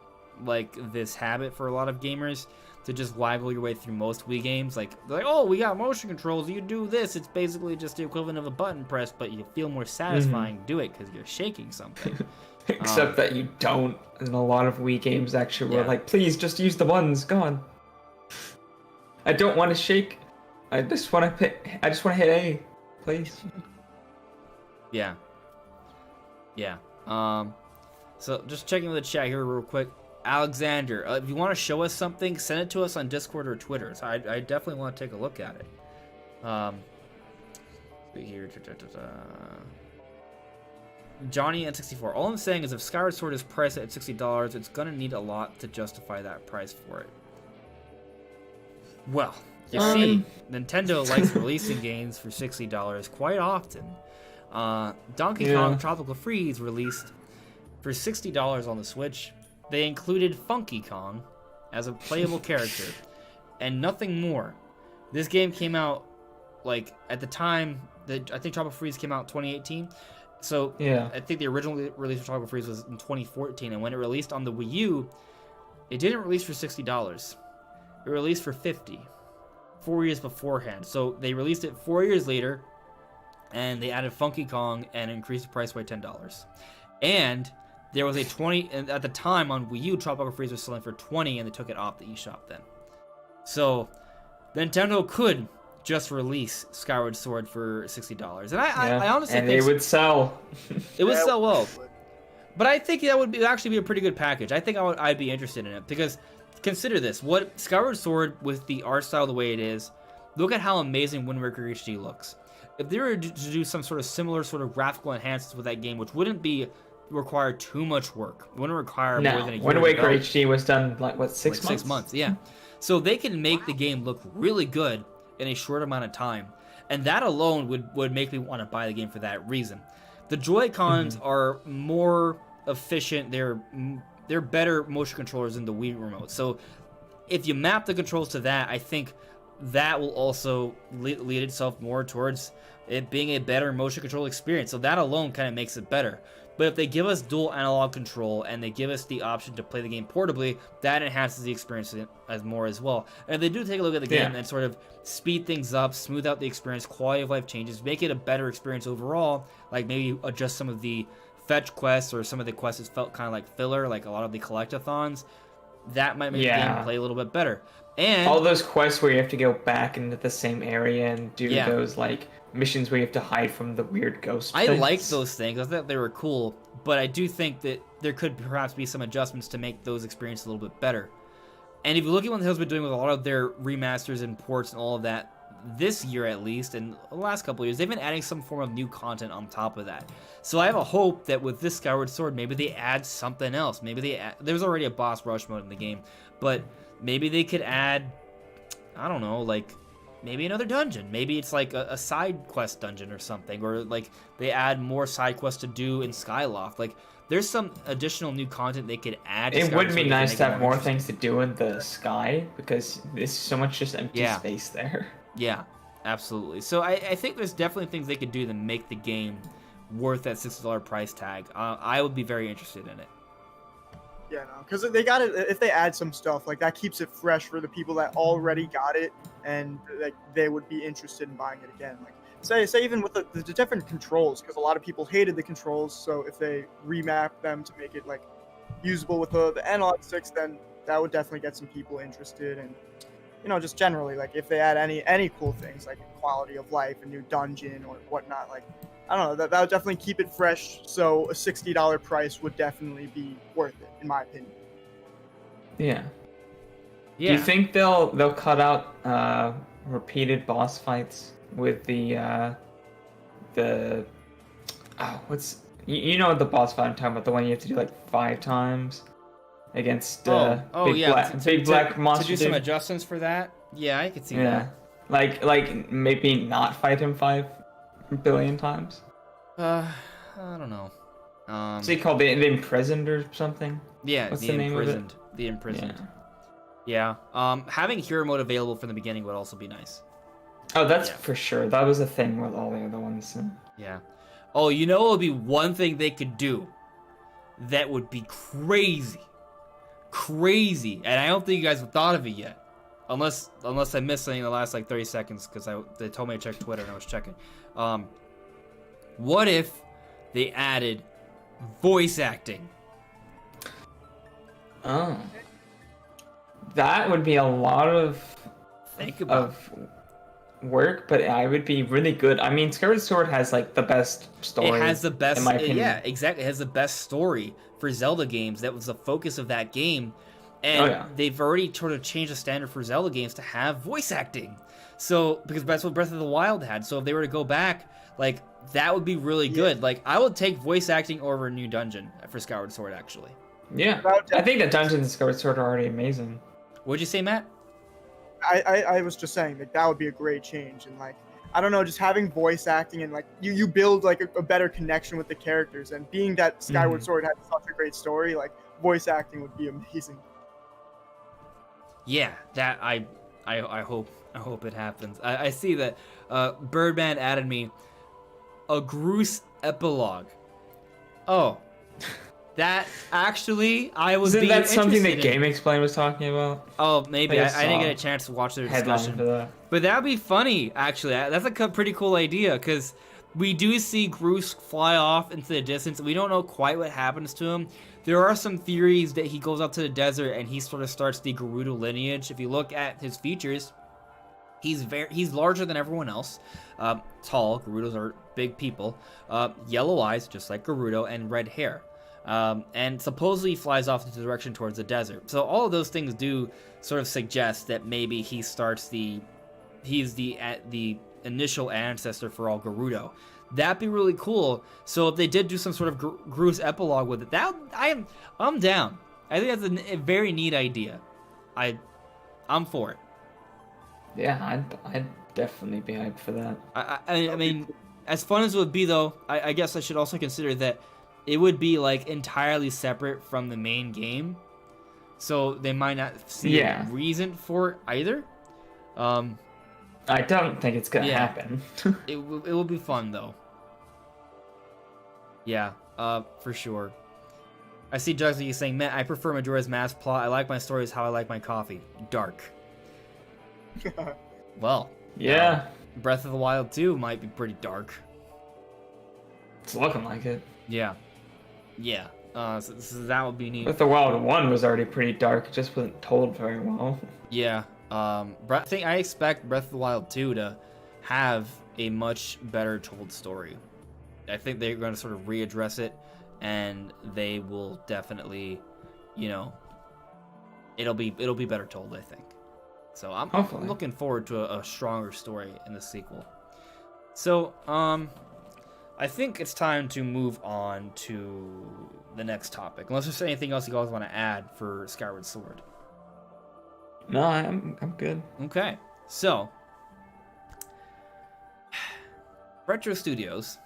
like this habit for a lot of gamers to just waggle your way through most Wii games. Like, they're like, oh, we got motion controls, you do this. It's basically just the equivalent of a button press, but you feel more satisfying do it because you're shaking something. Except that you don't. And a lot of Wii games actually were like, please just use the buttons. Go on. I don't want to shake. I just want to hit A, please. Yeah. So just checking with the chat here real quick. Alexander, if you want to show us something, send it to us on Discord or Twitter. So I definitely want to take a look at it. Here, Johnny N64. All I'm saying is if Skyward Sword is priced at $60, it's gonna need a lot to justify that price for it. Well, you see, Nintendo likes releasing games for $60 quite often. Donkey Kong Tropical Freeze released for $60 on the Switch. They included Funky Kong as a playable character and nothing more. This game came out like at the time that I think Tropical Freeze came out in 2018. So I think the original release of Tropical Freeze was in 2014, and when it released on the Wii U, it didn't release for $60. It released for $50, 4 years beforehand. So they released it 4 years later, and they added Funky Kong and increased the price by $10. And there was a 20, and at the time on Wii U, Tropical Freeze was selling for $20, and they took it off the eShop then. So Nintendo could just release Skyward Sword for $60, and I honestly think it would sell. It would sell well, But I think that would actually be a pretty good package. I think I'd be interested in it, because consider this: what Skyward Sword, with the art style the way it is, look at how amazing Wind Waker HD looks. If they were to do some sort of similar sort of graphical enhancements with that game, which wouldn't require too much work, it wouldn't require more than a year. Wind Waker HD was done like what, 6 months? 6 months, yeah. So they can make the game look really good in a short amount of time, and that alone would make me want to buy the game for that reason. The Joy-Cons are more efficient. They're better motion controllers than the Wii remote. So if you map the controls to that, I think that will also lead itself more towards it being a better motion control experience. So that alone kind of makes it better. But if they give us dual analog control and they give us the option to play the game portably, that enhances the experience as more as well. And if they do take a look at the game and sort of speed things up, smooth out the experience, quality of life changes, make it a better experience overall, like maybe adjust some of the fetch quests or some of the quests that felt kind of like filler, like a lot of the collectathons, that might make the game play a little bit better. And all those quests where you have to go back into the same area and do those like missions where you have to hide from the weird ghost things. I liked those things. I thought they were cool, but I do think that there could perhaps be some adjustments to make those experiences a little bit better. And if you look at what Nintendo's been doing with a lot of their remasters and ports and all of that, this year at least, and the last couple of years, they've been adding some form of new content on top of that. So I have a hope that with this Skyward Sword, maybe they add something else. Maybe there's already a boss rush mode in the game, but maybe they could add, I don't know, like maybe another dungeon. Maybe it's like a side quest dungeon or something, or like they add more side quests to do in Skyloft. Like there's some additional new content they could add. It would be nice to have more things to do in the sky, because there's so much just empty space there. Yeah, absolutely. So I think there's definitely things they could do to make the game worth that $60 price tag. I would be very interested in it. Yeah, no, because they got it. If they add some stuff like that, keeps it fresh for the people that already got it, and like they would be interested in buying it again. Like say even with the different controls, because a lot of people hated the controls. So if they remap them to make it like usable with the analog sticks, then that would definitely get some people interested. And just generally, like if they add any cool things like quality of life, a new dungeon or whatnot, like I don't know, that would definitely keep it fresh. So a $60 price would definitely be worth it, in my opinion. Yeah. Do you think they'll cut out repeated boss fights with the what's the boss fight I'm talking about, the one you have to do like 5 times against big black monster to do some adjustments for that? Yeah, I could see that. Like maybe not fight him 5 billion times. I don't know. Is he called the Imprisoned or something? Yeah, What's the name of Imprisoned. it? The Imprisoned. Yeah. Having hero mode available from the beginning would also be nice. Oh, that's for sure. That was a thing with all the other ones. Yeah. Oh, it would be one thing they could do that would be crazy. Crazy. And I don't think you guys have thought of it yet. Unless I missed something in the last like 30 seconds, because they told me to check Twitter and I was checking. What if they added voice acting? Oh. That would be a lot of work, but I would be really good. I mean, Skyward Sword has like the best story. It has the best, in my opinion. Yeah, exactly. It has the best story for Zelda games. That was the focus of that game. And they've already sort of changed the standard for Zelda games to have voice acting. So, because that's what Breath of the Wild had. So if they were to go back, like, that would be really good. Like, I would take voice acting over a new dungeon for Skyward Sword, actually. Yeah. I think the dungeons in Skyward Sword are already amazing. What'd you say, Matt? I was just saying that would be a great change. And, like, I don't know, just having voice acting and, like, you build, like, a better connection with the characters. And being that Skyward Sword had such a great story, like, voice acting would be amazing. Yeah, that I hope it happens. I see that Birdman added me a Groose epilogue. Oh, that actually I was. Isn't that something that Game Explain was talking about? Oh, maybe I didn't get a chance to watch their discussion. But that'd be funny. Actually, that's a pretty cool idea, because we do see Groose fly off into the distance. We don't know quite what happens to him. There are some theories that he goes out to the desert and he sort of starts the Gerudo lineage. If you look at his features, he's larger than everyone else. Tall. Gerudos are big people. Yellow eyes, just like Gerudo, and red hair. and supposedly flies off in the direction towards the desert. So all of those things do sort of suggest that maybe he's the initial ancestor for all Gerudo. That'd be really cool. So if they did do some sort of Gru's epilogue with it, I'm down. I think that's a very neat idea. I'm for it. Yeah, I'd definitely be hyped for that. I mean, as fun as it would be, though, I guess I should also consider that it would be like entirely separate from the main game, so they might not see a reason for it either. I don't think it's gonna happen. it will be fun though. Yeah, for sure. I see Jugsy saying, "Man, I prefer Majora's Mask plot. I like my stories how I like my coffee. Dark." Well, yeah. Breath of the Wild 2 might be pretty dark. It's looking like it. Yeah. So that would be neat. Breath of the Wild 1 was already pretty dark. It just wasn't told very well. Yeah. I expect Breath of the Wild 2 to have a much better told story. I think they're going to sort of readdress it, and they will definitely, it'll be better told, I think. So I'm looking forward to a stronger story in the sequel. So, I think it's time to move on to the next topic. Unless there's anything else you guys want to add for Skyward Sword. No, I'm good. Okay, so Retro Studios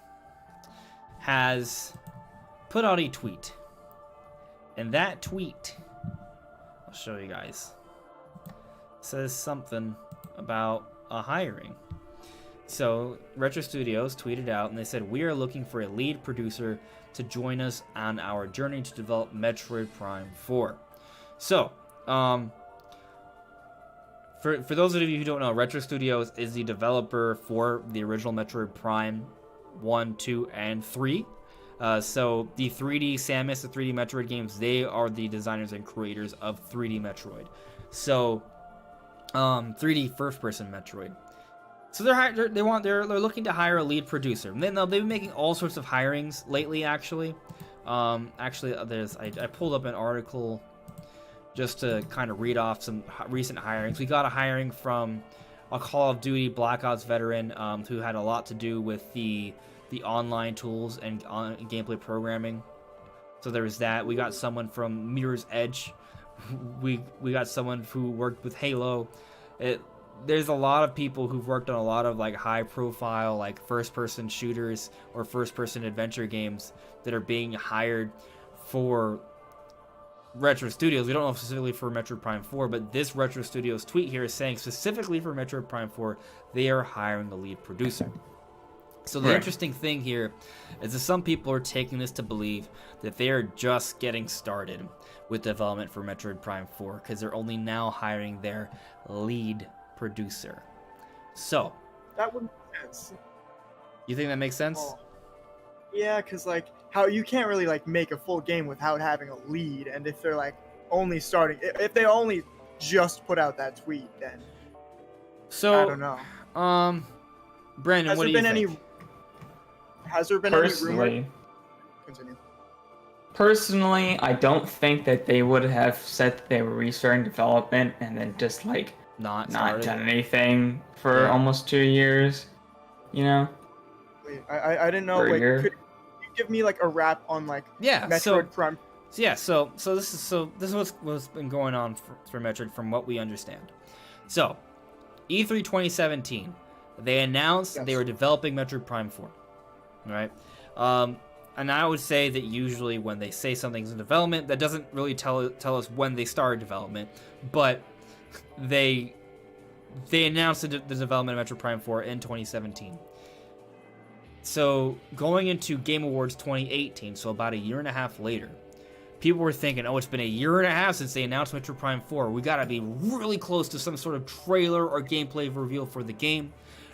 has put out a tweet, and that tweet, I'll show you guys, says something about a hiring. So Retro Studios tweeted out, and they said, "We are looking for a lead producer to join us on our journey to develop Metroid Prime 4. So, for those of you who don't know, Retro Studios is the developer for the original Metroid Prime 1, 2, and 3. So the 3D Samus, the 3D Metroid games, they are the designers and creators of 3D Metroid. So 3D first-person Metroid. So they're looking to hire a lead producer. And they've been making all sorts of hirings lately. Actually, I pulled up an article just to kind of read off some recent hirings. We got a hiring from a Call of Duty Black Ops veteran who had a lot to do with the online tools and gameplay programming. So there was that. We got someone from Mirror's Edge. We got someone who worked with Halo. There's a lot of people who've worked on a lot of like high profile like first person shooters or first person adventure games that are being hired for Retro Studios. We don't know specifically for Metroid Prime 4, but this Retro Studios tweet here is saying specifically for Metroid Prime 4, they are hiring the lead producer. So the interesting thing here is that some people are taking this to believe that they are just getting started with development for Metroid Prime 4 because they're only now hiring their lead producer. So that would make sense. You think that makes sense? Oh. Yeah, because like how you can't really like make a full game without having a lead, and if they're like only starting, if they only just put out that tweet, then I don't know. Brandon, what do you think? Has there been any rumor? Continue. Personally, I don't think that they would have said that they were restarting development and then just like not done anything for almost 2 years. You know? Wait, I didn't know. Like, could you give me like a wrap on like Metroid Prime? Yeah. So this is what's been going on for Metroid from what we understand. So, E3 2017, they announced they were developing Metroid Prime 4. Right? And I would say that usually when they say something's in development, that doesn't really tell us when they started development, but they announced the development of Metroid Prime 4 in 2017. So going into Game Awards 2018, so about a year and a half later, people were thinking, oh, it's been a year and a half since they announced Metroid Prime 4. We gotta be really close to some sort of trailer or gameplay reveal for the game.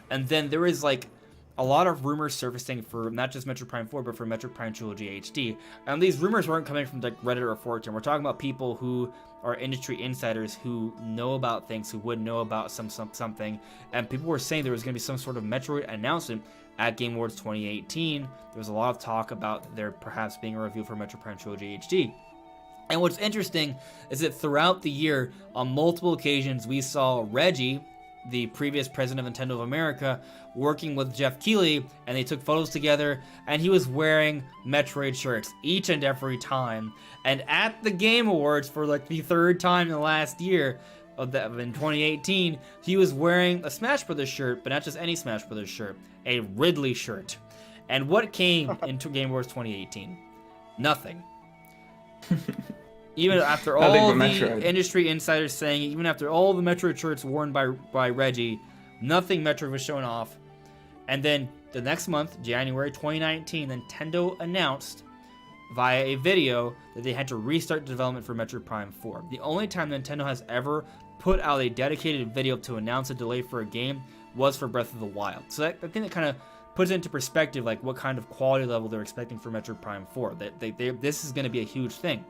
And then there is like a lot of rumors surfacing for not just Metroid Prime 4, but for Metroid Prime Trilogy HD. And these rumors weren't coming from like Reddit or 4chan. We're talking about people who are industry insiders who know about things, who would know about something. And people were saying there was going to be some sort of Metroid announcement at Game Awards 2018. There was a lot of talk about there perhaps being a review for Metroid Prime Trilogy HD. And what's interesting is that throughout the year, on multiple occasions, we saw Reggie, the previous president of Nintendo of America, working with Jeff Keighley, and they took photos together, and he was wearing Metroid shirts each and every time. And at the Game Awards, for like the third time in the last year, in 2018, he was wearing a Smash Brothers shirt, but not just any Smash Brothers shirt, a Ridley shirt. And what came into Game Awards 2018? Nothing. Even after all the industry insiders saying, even after all the Metroid shirts worn by Reggie, nothing Metroid was shown off. And then the next month, January 2019, Nintendo announced via a video that they had to restart development for Metroid Prime 4. The only time Nintendo has ever put out a dedicated video to announce a delay for a game was for Breath of the Wild. So I think that kind of puts it into perspective, like what kind of quality level they're expecting for Metroid Prime 4. That this is going to be a huge thing.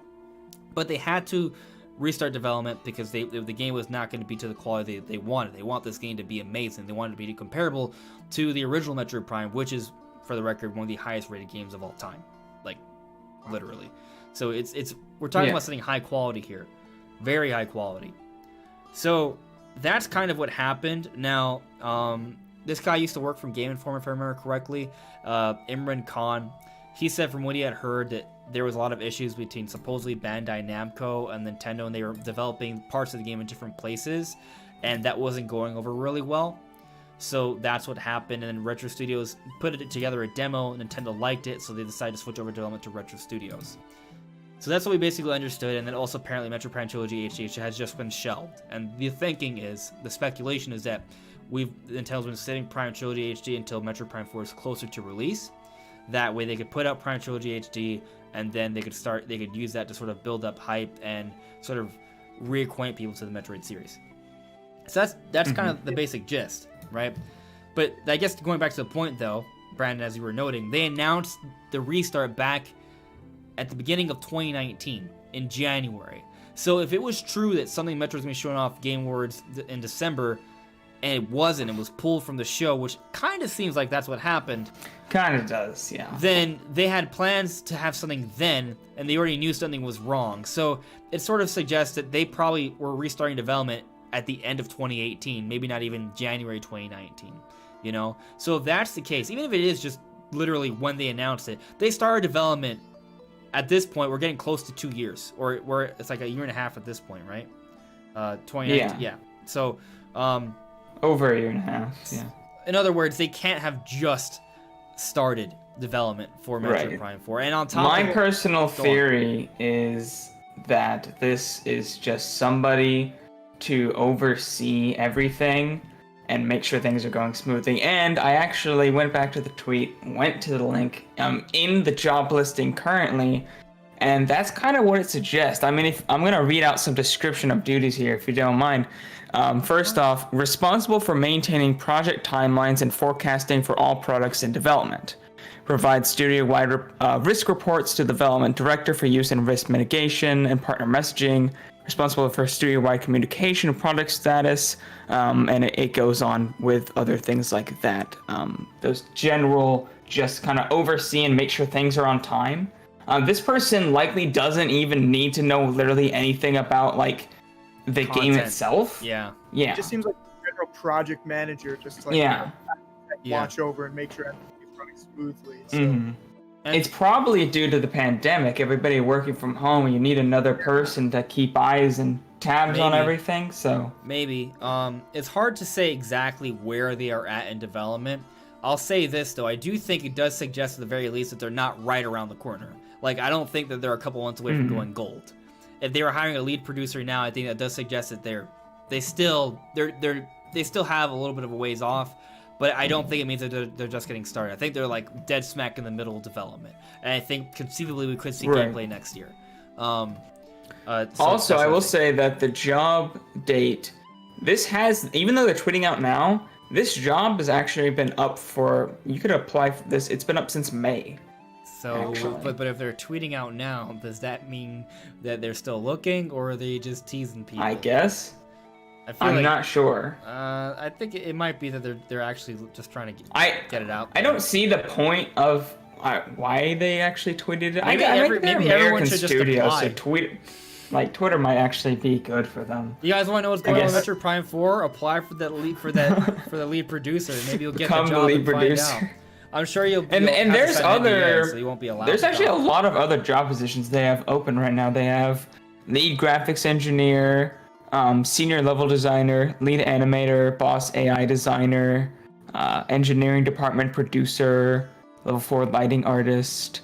But they had to restart development because the game was not going to be to the quality they wanted. They want this game to be amazing. They want it to be comparable to the original Metroid Prime, which is, for the record, one of the highest rated games of all time. Like, literally. So we're talking about something high quality here. Very high quality. So that's kind of what happened. Now, this guy used to work from Game Informer, if I remember correctly, Imran Khan. He said from what he had heard that there was a lot of issues between supposedly Bandai Namco and Nintendo, and they were developing parts of the game in different places, and that wasn't going over really well. So that's what happened, and then Retro Studios put it together a demo, Nintendo liked it, so they decided to switch over development to Retro Studios. So that's what we basically understood, and then also apparently Metroid Prime Trilogy HD has just been shelved. And the thinking is, the speculation is that Nintendo's been sitting Prime Trilogy HD until Metroid Prime 4 is closer to release. That way they could put out Prime Trilogy HD, and then they could use that to sort of build up hype and sort of reacquaint people to the Metroid series. So that's kind of the basic gist, right? But I guess going back to the point though, Brandon, as you were noting, they announced the restart back at the beginning of 2019 in January. So if it was true that something Metroid's going to be showing off Game Awards in December, and it wasn't, it was pulled from the show, which kind of seems like that's what happened. Kind of does, yeah. Then they had plans to have something then, and they already knew something was wrong. So it sort of suggests that they probably were restarting development at the end of 2018, maybe not even January 2019, you know? So if that's the case, even if it is just literally when they announced it, they started development at this point. We're getting close to 2 years, or it's like a year and a half at this point, right? 2019, yeah. So, over a year and a half, yeah. In other words, they can't have just started development for Metroid Prime 4. And on top my personal theory is that this is just somebody to oversee everything and make sure things are going smoothly. And I actually went back to the tweet, went to the link in the job listing currently, and that's kind of what it suggests. I mean, if I'm going to read out some description of duties here, if you don't mind. First off, responsible for maintaining project timelines and forecasting for all products in development. Provide studio-wide risk reports to the development director for use in risk mitigation and partner messaging. Responsible for studio-wide communication of product status, and it goes on with other things like that. Those general, just kind of oversee and make sure things are on time. This person likely doesn't even need to know literally anything about like the game itself. Yeah. It just seems like a general project manager, just like watch over and make sure everything's running smoothly. So. It's probably due to the pandemic. Everybody working from home, you need another person to keep eyes and tabs on everything. So maybe it's hard to say exactly where they are at in development. I'll say this though, I do think it does suggest at the very least that they're not right around the corner. Like I don't think that they're a couple months away from going gold. If they were hiring a lead producer now, I think that does suggest that they still have a little bit of a ways off, but I don't think it means that they're just getting started. I think they're like dead smack in the middle of development, and I think conceivably we could see gameplay next year. Also, I will say that the job date, this has, even though they're tweeting out now, this job has actually been up for. You could apply for this. It's been up since May. So, but if they're tweeting out now, does that mean that they're still looking, or are they just teasing people? I guess. I'm not sure. I think it might be that they're actually just trying to get it out there. I don't see the point of why they actually tweeted it. Maybe maybe everyone should just apply. So tweet. Like Twitter might actually be good for them. You guys want to know what's going on with Metroid Prime 4? Apply for that lead for the lead producer. Maybe you'll get the job and find out. I'm sure you'll. And there's so you won't be allowed. There's actually a lot of other job positions they have open right now. They have lead graphics engineer, senior level designer, lead animator, boss AI designer, engineering department producer, level 4 lighting artist,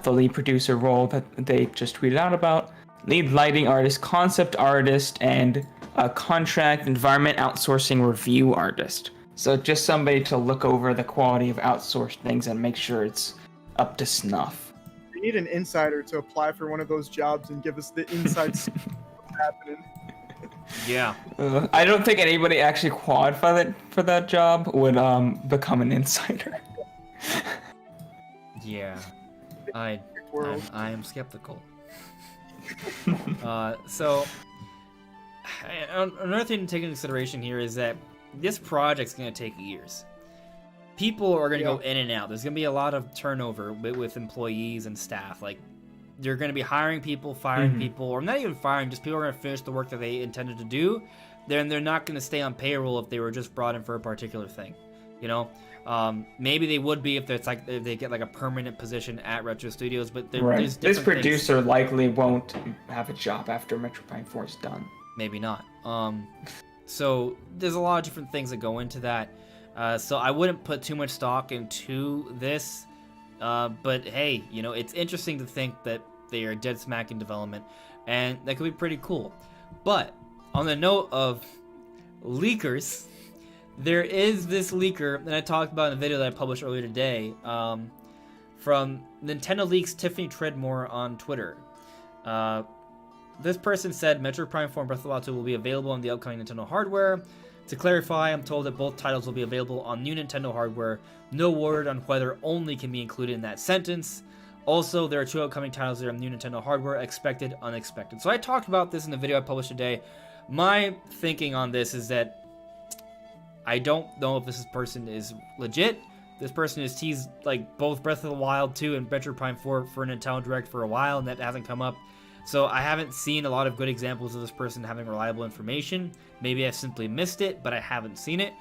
the lead producer role that they just tweeted out about, lead lighting artist, concept artist, and a contract environment outsourcing review artist. So just somebody to look over the quality of outsourced things and make sure it's up to snuff. We need an insider to apply for one of those jobs and give us the insights of what's happening. Yeah. I don't think anybody actually qualified for that job would become an insider. Yeah. I am skeptical. So another thing to take into consideration here is that this project's going to take years. People are going to go in and out. There's going to be a lot of turnover with employees and staff. Like, they're going to be hiring people, firing people, or not even firing, just people are going to finish the work that they intended to do. Then they're not going to stay on payroll if they were just brought in for a particular thing. You know, maybe they would be if they get like a permanent position at Retro Studios, but there's different this producer things. Likely won't have a job after Metroid Prime 4 is done. Maybe not. So there's a lot of different things that go into that. So I wouldn't put too much stock into this. But hey, you know, it's interesting to think that they are dead smack in development, and that could be pretty cool. But on the note of leakers, there is this leaker that I talked about in the video that I published earlier today, from Nintendo Leaks Tiffany Treadmore on Twitter. This person said Metroid Prime 4 and Breath of the Wild 2 will be available on the upcoming Nintendo hardware. To clarify, I'm told that both titles will be available on new Nintendo hardware. No word on whether only can be included in that sentence. Also, there are 2 upcoming titles that are on new Nintendo hardware, expected, unexpected. So I talked about this in the video I published today. My thinking on this is that I don't know if this person is legit. This person has teased like both Breath of the Wild 2 and Metroid Prime 4 for Nintendo Direct for a while, and that hasn't come up. So I haven't seen a lot of good examples of this person having reliable information. Maybe I've simply missed it, but I haven't seen it.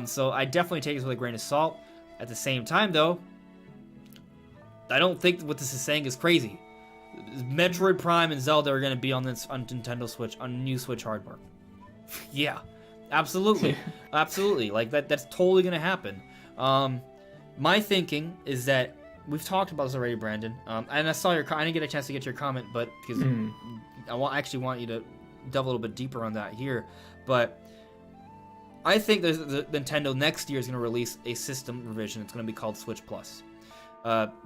So I definitely take this with a grain of salt. At the same time, though, I don't think what this is saying is crazy. Metroid Prime and Zelda are going to be on Nintendo Switch, on new Switch hardware. Yeah, absolutely. Absolutely. Like, that's totally going to happen. My thinking is that we've talked about this already, Brandon. And I saw I didn't get a chance to get your comment, but because I actually want you to delve a little bit deeper on that here. But I think the Nintendo next year is going to release a system revision. It's going to be called Switch Plus.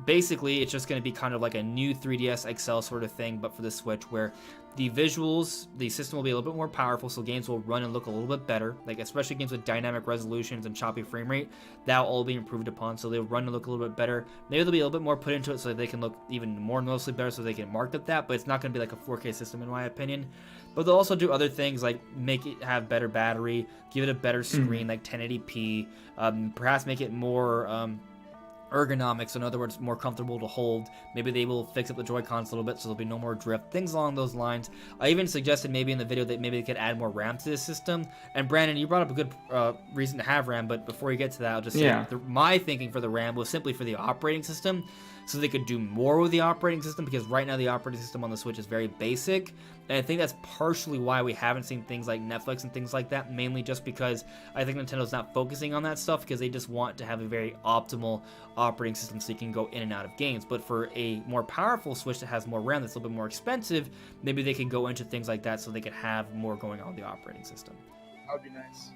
Basically, it's just going to be kind of like a new 3DS XL sort of thing, but for the Switch, where the visuals, the system will be a little bit more powerful, so games will run and look a little bit better, like especially games with dynamic resolutions and choppy frame rate. That will all be improved upon, so they'll run and look a little bit better. Maybe there'll be a little bit more put into it so that they can look even more noticeably better, so they can market that, but it's not going to be like a 4K system in my opinion. But they'll also do other things like make it have better battery, give it a better screen, like 1080p, perhaps make it more ergonomics, so in other words, more comfortable to hold. Maybe they will fix up the Joy-Cons a little bit so there'll be no more drift, things along those lines. I even suggested maybe in the video that maybe they could add more RAM to this system. And Brandon, you brought up a good reason to have RAM, but before you get to that, I'll just say my thinking for the RAM was simply for the operating system, so they could do more with the operating system, because right now the operating system on the Switch is very basic, and I think that's partially why we haven't seen things like Netflix and things like that, mainly just because I think Nintendo's not focusing on that stuff, because they just want to have a very optimal operating system so you can go in and out of games. But for a more powerful Switch that has more RAM, that's a little bit more expensive, maybe they could go into things like that so they could have more going on with the operating system. That would be nice.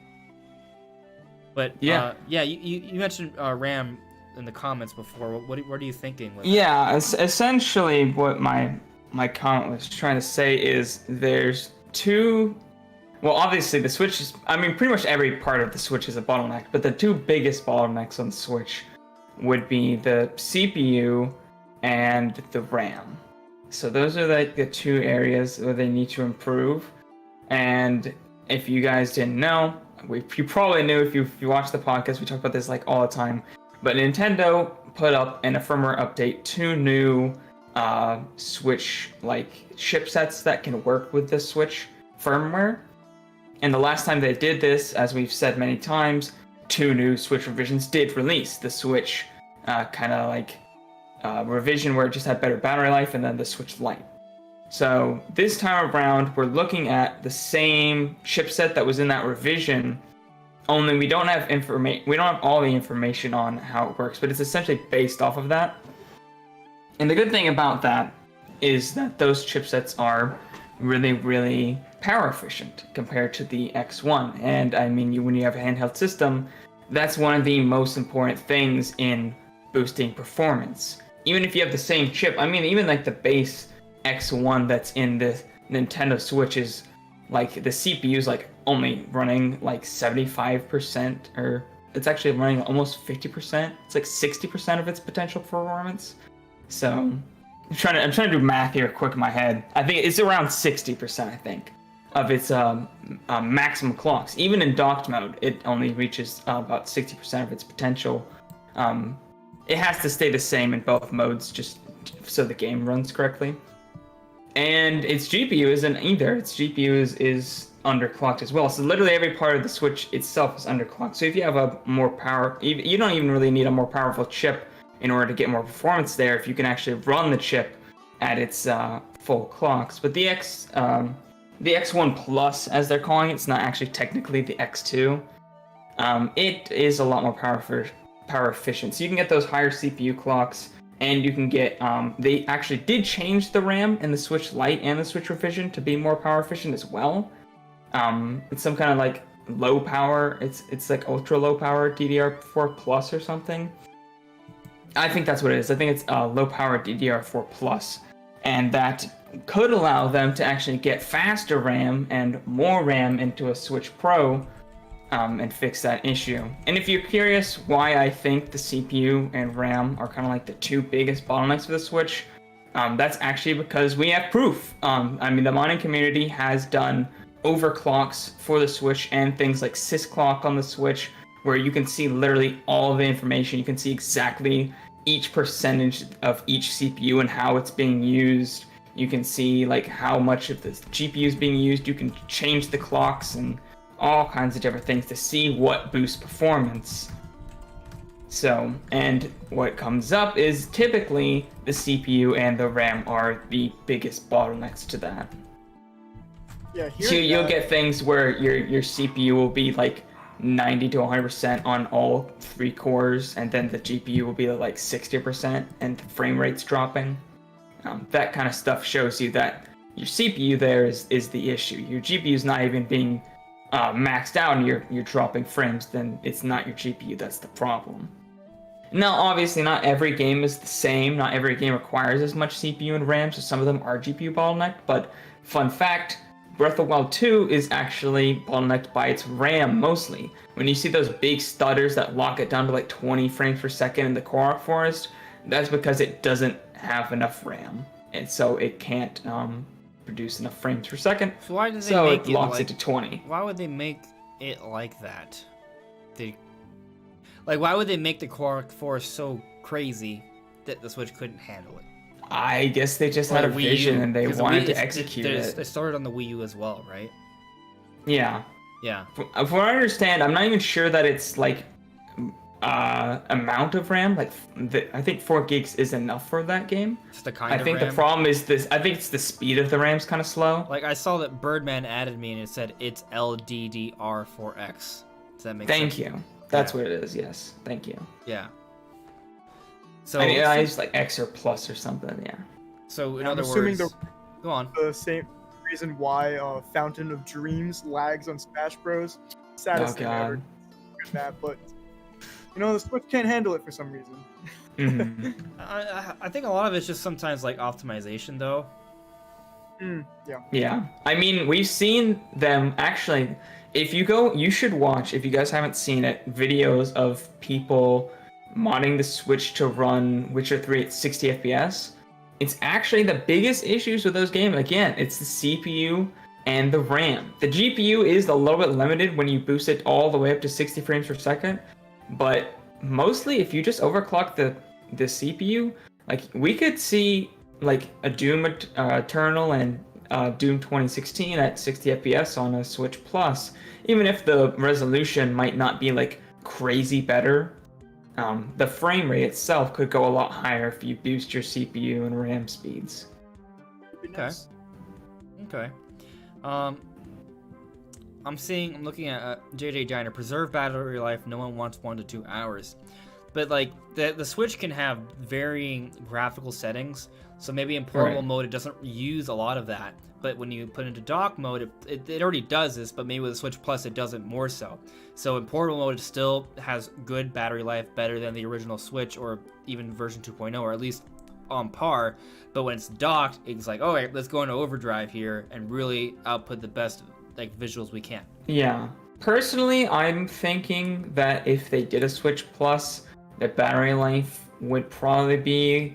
But you mentioned RAM in the comments before. What are you thinking with essentially what my comment was trying to say is there's two well, obviously the Switch is, I mean, pretty much every part of the Switch is a bottleneck, but the two biggest bottlenecks on the Switch would be the CPU and the RAM. So those are like the two areas where they need to improve. And if you guys didn't know, you probably knew if you watched the podcast, we talk about this like all the time, but Nintendo put up in a firmware update 2 new Switch like chipsets that can work with the Switch firmware. And the last time they did this, as we've said many times, 2 new Switch revisions did release. The Switch kind of like revision where it just had better battery life, and then the Switch Lite. So this time around, we're looking at the same chipset that was in that revision, only we don't have we don't have all the information on how it works, but it's essentially based off of that. And the good thing about that is that those chipsets are really, really power efficient compared to the X1. And I mean, when you have a handheld system, that's one of the most important things in boosting performance. Even if you have the same chip, I mean, even like the base X1 that's in the Nintendo Switch is like the CPU is like only running like 75%, or it's actually running almost 50%. It's like 60% of its potential performance. So I'm trying to do math here quick in my head. I think it's around 60%, I think, of its maximum clocks. Even in docked mode, it only reaches about 60% of its potential. It has to stay the same in both modes just so the game runs correctly. And its GPU isn't either. Its GPU is underclocked as well. So literally every part of the Switch itself is underclocked. So if you have a more power, you don't even really need a more powerful chip in order to get more performance there, if you can actually run the chip at its full clocks. But the X1 Plus, as they're calling it, it's not actually technically the X2. It is a lot more power efficient. So you can get those higher CPU clocks, and you can get, they actually did change the RAM in the Switch Lite and the Switch Revision to be more power efficient as well. It's some kind of like low power, it's like ultra low power DDR4 Plus or something. I think that's what it is. I think it's low power DDR4 Plus, and that could allow them to actually get faster RAM and more RAM into a Switch Pro, and fix that issue. And if you're curious why I think the CPU and RAM are kind of like the two biggest bottlenecks for the Switch, that's actually because we have proof. I mean, the modding community has done overclocks for the Switch and things like sysclock on the Switch, where you can see literally all of the information. You can see exactly each percentage of each CPU and how it's being used. You can see like how much of the GPU is being used. You can change the clocks and all kinds of different things to see what boosts performance. So, and what comes up is typically the CPU and the RAM are the biggest bottlenecks to that. Yeah, so you'll get things where your CPU will be like 90 to 100% on all 3 cores, and then the GPU will be like 60% and the frame rate's dropping. That kind of stuff shows you that your CPU there is the issue. Your GPU is not even being maxed out and you're dropping frames, then it's not your GPU that's the problem. Now, obviously, not every game is the same. Not every game requires as much CPU and RAM, so some of them are GPU bottlenecked. But fun fact, Breath of the Wild 2 is actually bottlenecked by its RAM mostly. When you see those big stutters that lock it down to like 20 frames per second in the Korok Forest, that's because it doesn't have enough RAM, and so it can't produce enough frames per second. So why do they make it locks it to 20? Why would they make it like that? Why would they make the Korok Forest so crazy that the Switch couldn't handle it? I guess they just had a vision and they wanted to execute it. It started on the Wii U as well, right? Yeah. Yeah. From what I understand, I'm not even sure that it's like amount of RAM. Like, I think 4 gigs is enough for that game. It's the kind of RAM. The problem is this. I think it's the speed of the RAM's kind of slow. Like, I saw that Birdman added me and it said it's LDDR4X. Does that make sense? Thank you. That's what it is. Yes. Thank you. Yeah. So I mean, I used like X or Plus or something. Yeah. So in other words, go on. The same reason why Fountain of Dreams lags on Smash Bros. Saddest thing ever. That, but you know, the Switch can't handle it for some reason. Mm-hmm. I think a lot of it's just sometimes like optimization, though. Yeah. I mean, we've seen them actually. If you go, you should watch, if you guys haven't seen it, videos of people modding the Switch to run Witcher 3 at 60 FPS. It's actually the biggest issues with those games. Again, it's the CPU and the RAM. The GPU is a little bit limited when you boost it all the way up to 60 frames per second, but mostly if you just overclock the CPU, like we could see like a Doom Eternal and Doom 2016 at 60 FPS on a Switch Plus, even if the resolution might not be like crazy better. The frame rate itself could go a lot higher if you boost your CPU and RAM speeds. Okay. I'm looking at JJ Giner, preserve battery life, no one wants 1 to 2 hours. But like the Switch can have varying graphical settings, so maybe in portable mode it doesn't use a lot of that. But when you put into dock mode, it already does this, but maybe with the Switch Plus it does it more so. So in portable mode it still has good battery life, better than the original Switch or even version 2.0, or at least on par. But when it's docked, it's like, all right, let's go into overdrive here and really output the best like visuals we can. Yeah. Personally, I'm thinking that if they did a Switch Plus, the battery life would probably be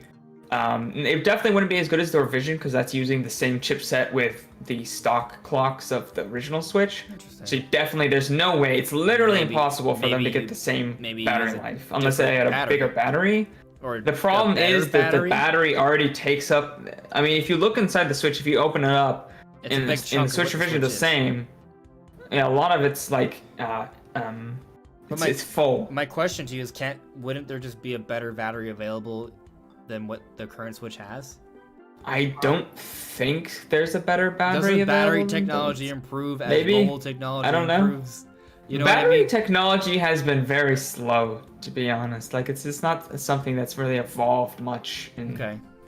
it definitely wouldn't be as good as the revision because that's using the same chipset with the stock clocks of the original Switch. So definitely there's no way, it's literally impossible for them to get the same battery life unless they had a bigger battery. Or the problem is that the battery already takes up, I mean, if you look inside the Switch, if you open it up, in the Switch revision the same, yeah, a lot of it's like it's full. My question to you is, wouldn't there just be a better battery available than what the current Switch has? I don't think there's a better battery Doesn't available. Battery technology improve as mobile technology improves? You know battery technology has been very slow, to be honest. Like it's not something that's really evolved much in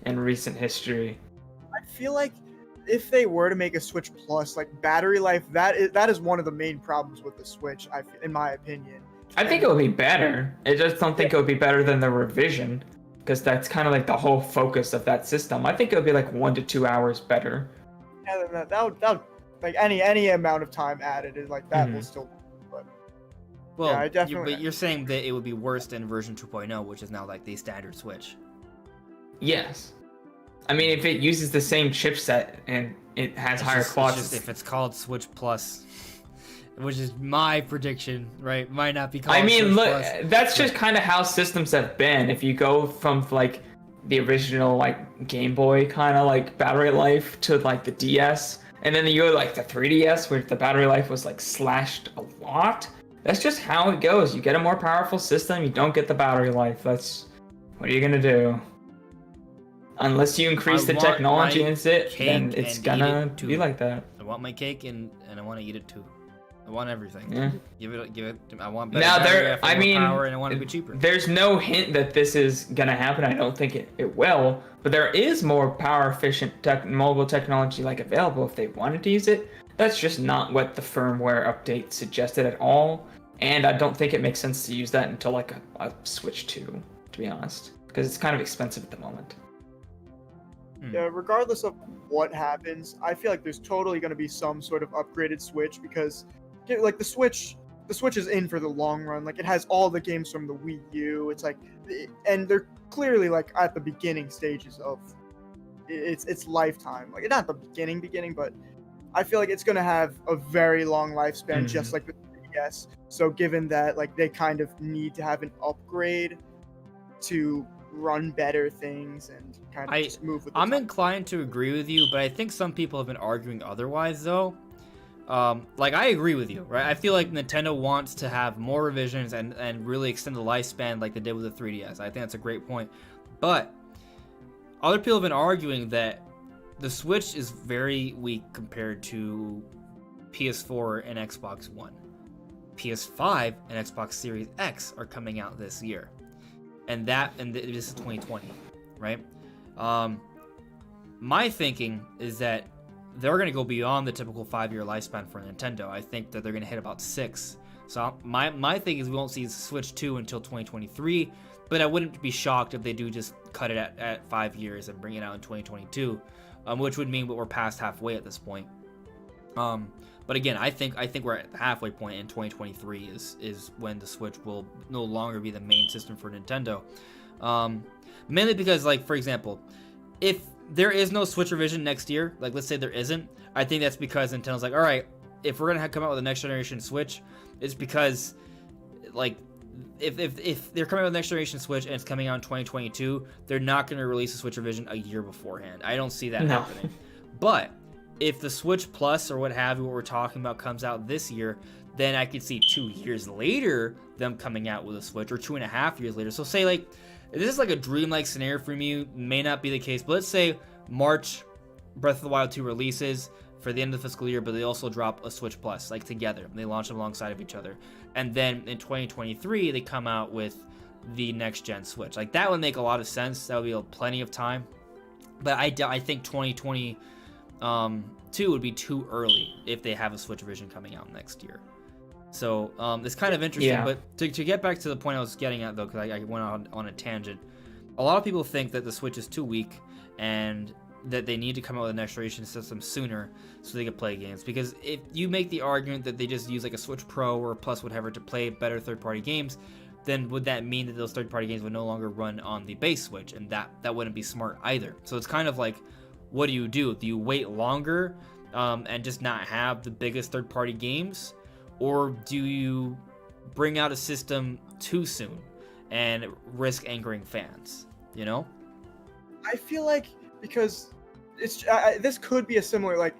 recent history. I feel like if they were to make a Switch Plus, like battery life, that is one of the main problems with the Switch, in my opinion. I think it would be better. I just don't think it would be better than the revision, because that's kind of like the whole focus of that system. I think it would be like 1 to 2 hours better. Yeah, that would like any amount of time added is like that will still. But well, yeah, I definitely. But you're saying that it would be worse than version 2.0, which is now like the standard Switch. Yes. I mean, if it uses the same chipset and it has higher clocks. Just if it's called Switch Plus, which is my prediction, right? Might not be called. I mean, Switch look, Plus. that's just kind of how systems have been. If you go from like the original like Game Boy kind of like battery life to like the DS, and then you go like the 3DS where the battery life was like slashed a lot. That's just how it goes. You get a more powerful system, you don't get the battery life. What are you gonna do? Unless you increase the technology in it, then it's gonna be like that. I want my cake and I want to eat it too. I want everything. Yeah. Give it. I want better battery, I mean, power, and I want it to be cheaper. There's no hint that this is gonna happen. I don't think it will. But there is more power efficient mobile technology like available if they wanted to use it. That's just not what the firmware update suggested at all. And I don't think it makes sense to use that until like a Switch 2, to be honest, because it's kind of expensive at the moment. Yeah, regardless of what happens, I feel like there's totally going to be some sort of upgraded Switch because, like, the Switch is in for the long run. Like, it has all the games from the Wii U. It's like, and they're clearly like at the beginning stages of its lifetime. Like, not the beginning, but I feel like it's going to have a very long lifespan, just like the 3DS. So given that, like, they kind of need to have an upgrade to run better things and kind of just move with the time. Inclined to agree with you, but I think some people have been arguing otherwise though. Like, I agree with you, right? I feel like Nintendo wants to have more revisions and really extend the lifespan like they did with the 3DS. I think that's a great point. But other people have been arguing that the Switch is very weak compared to PS4 and Xbox One. PS5 and Xbox Series X are coming out this year. And this is 2020, right? My thinking is that they're going to go beyond the typical 5-year lifespan for Nintendo. I think that they're going to hit about 6. So my thing is we won't see Switch 2 until 2023, but I wouldn't be shocked if they do just cut it at 5 years and bring it out in 2022. which would mean we're past halfway at this point. But again, I think we're at the halfway point, in 2023 is when the Switch will no longer be the main system for Nintendo. Mainly because, like, for example, if there is no Switch revision next year, like let's say there isn't, I think that's because Nintendo's like, all right, if we're gonna come out with a next generation Switch, it's because, like, if they're coming out with the next generation Switch and it's coming out in 2022, they're not gonna release a Switch revision a year beforehand. I don't see that happening. But if the Switch Plus or what have you, what we're talking about, comes out this year, then I could see 2 years later them coming out with a Switch, or 2.5 years later. So say, like, this is like a dreamlike scenario for me, may not be the case, but let's say March Breath of the Wild 2 releases for the end of the fiscal year, but they also drop a Switch Plus, like, together. They launch them alongside of each other. And then in 2023, they come out with the next-gen Switch. Like, that would make a lot of sense. That would be plenty of time. But I think 2022 would be too early if they have a Switch version coming out next year. So it's kind of interesting. Yeah. But to get back to the point I was getting at, though, because I went on a tangent, a lot of people think that the Switch is too weak and that they need to come out with a next generation system sooner so they can play games. Because if you make the argument that they just use like a Switch Pro or Plus, whatever, to play better third-party games, then would that mean that those third-party games would no longer run on the base Switch? And that wouldn't be smart either. So it's kind of like, what do? Do you wait longer and just not have the biggest third-party games? Or do you bring out a system too soon and risk angering fans, you know? I feel like, because it's this could be a similar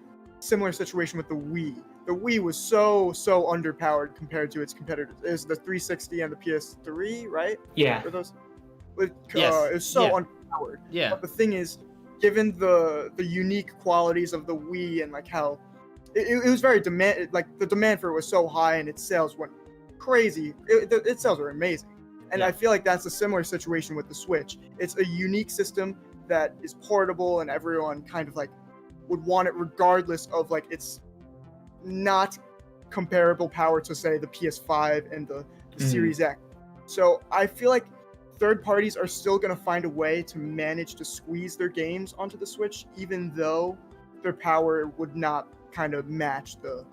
situation with the Wii. The Wii was so underpowered compared to its competitors. It was the 360 and the PS3, right? Yeah. Yes. It was so underpowered. Yeah. But the thing is, given the unique qualities of the Wii and like how it was very the demand for it was so high and its sales went crazy. Its sales were amazing. And I feel like that's a similar situation with the Switch. It's a unique system that is portable and everyone kind of like would want it regardless of like its not comparable power to, say, the PS5 and the Series X. So I feel like third parties are still going to find a way to manage to squeeze their games onto the Switch, even though their power would not kind of match the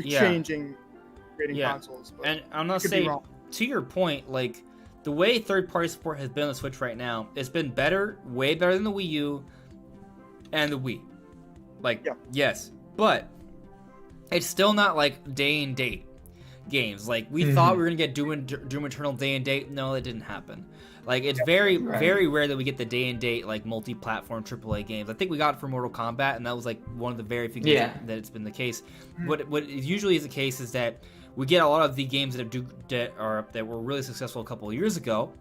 changing rating consoles. But and I'm not saying, to your point, like, the way third-party support has been on the Switch right now, it's been better, way better than the Wii U and the Wii. Like, yes, but it's still not like day and date games. Like, we thought we were gonna get Doom Eternal day and date. No, it didn't happen. Like, it's very rare that we get the day and date, like, multi-platform AAA games. I think we got it for Mortal Kombat, and that was like one of the very few games that it's been the case. What usually is the case is that we get a lot of the games that were really successful a couple of years ago,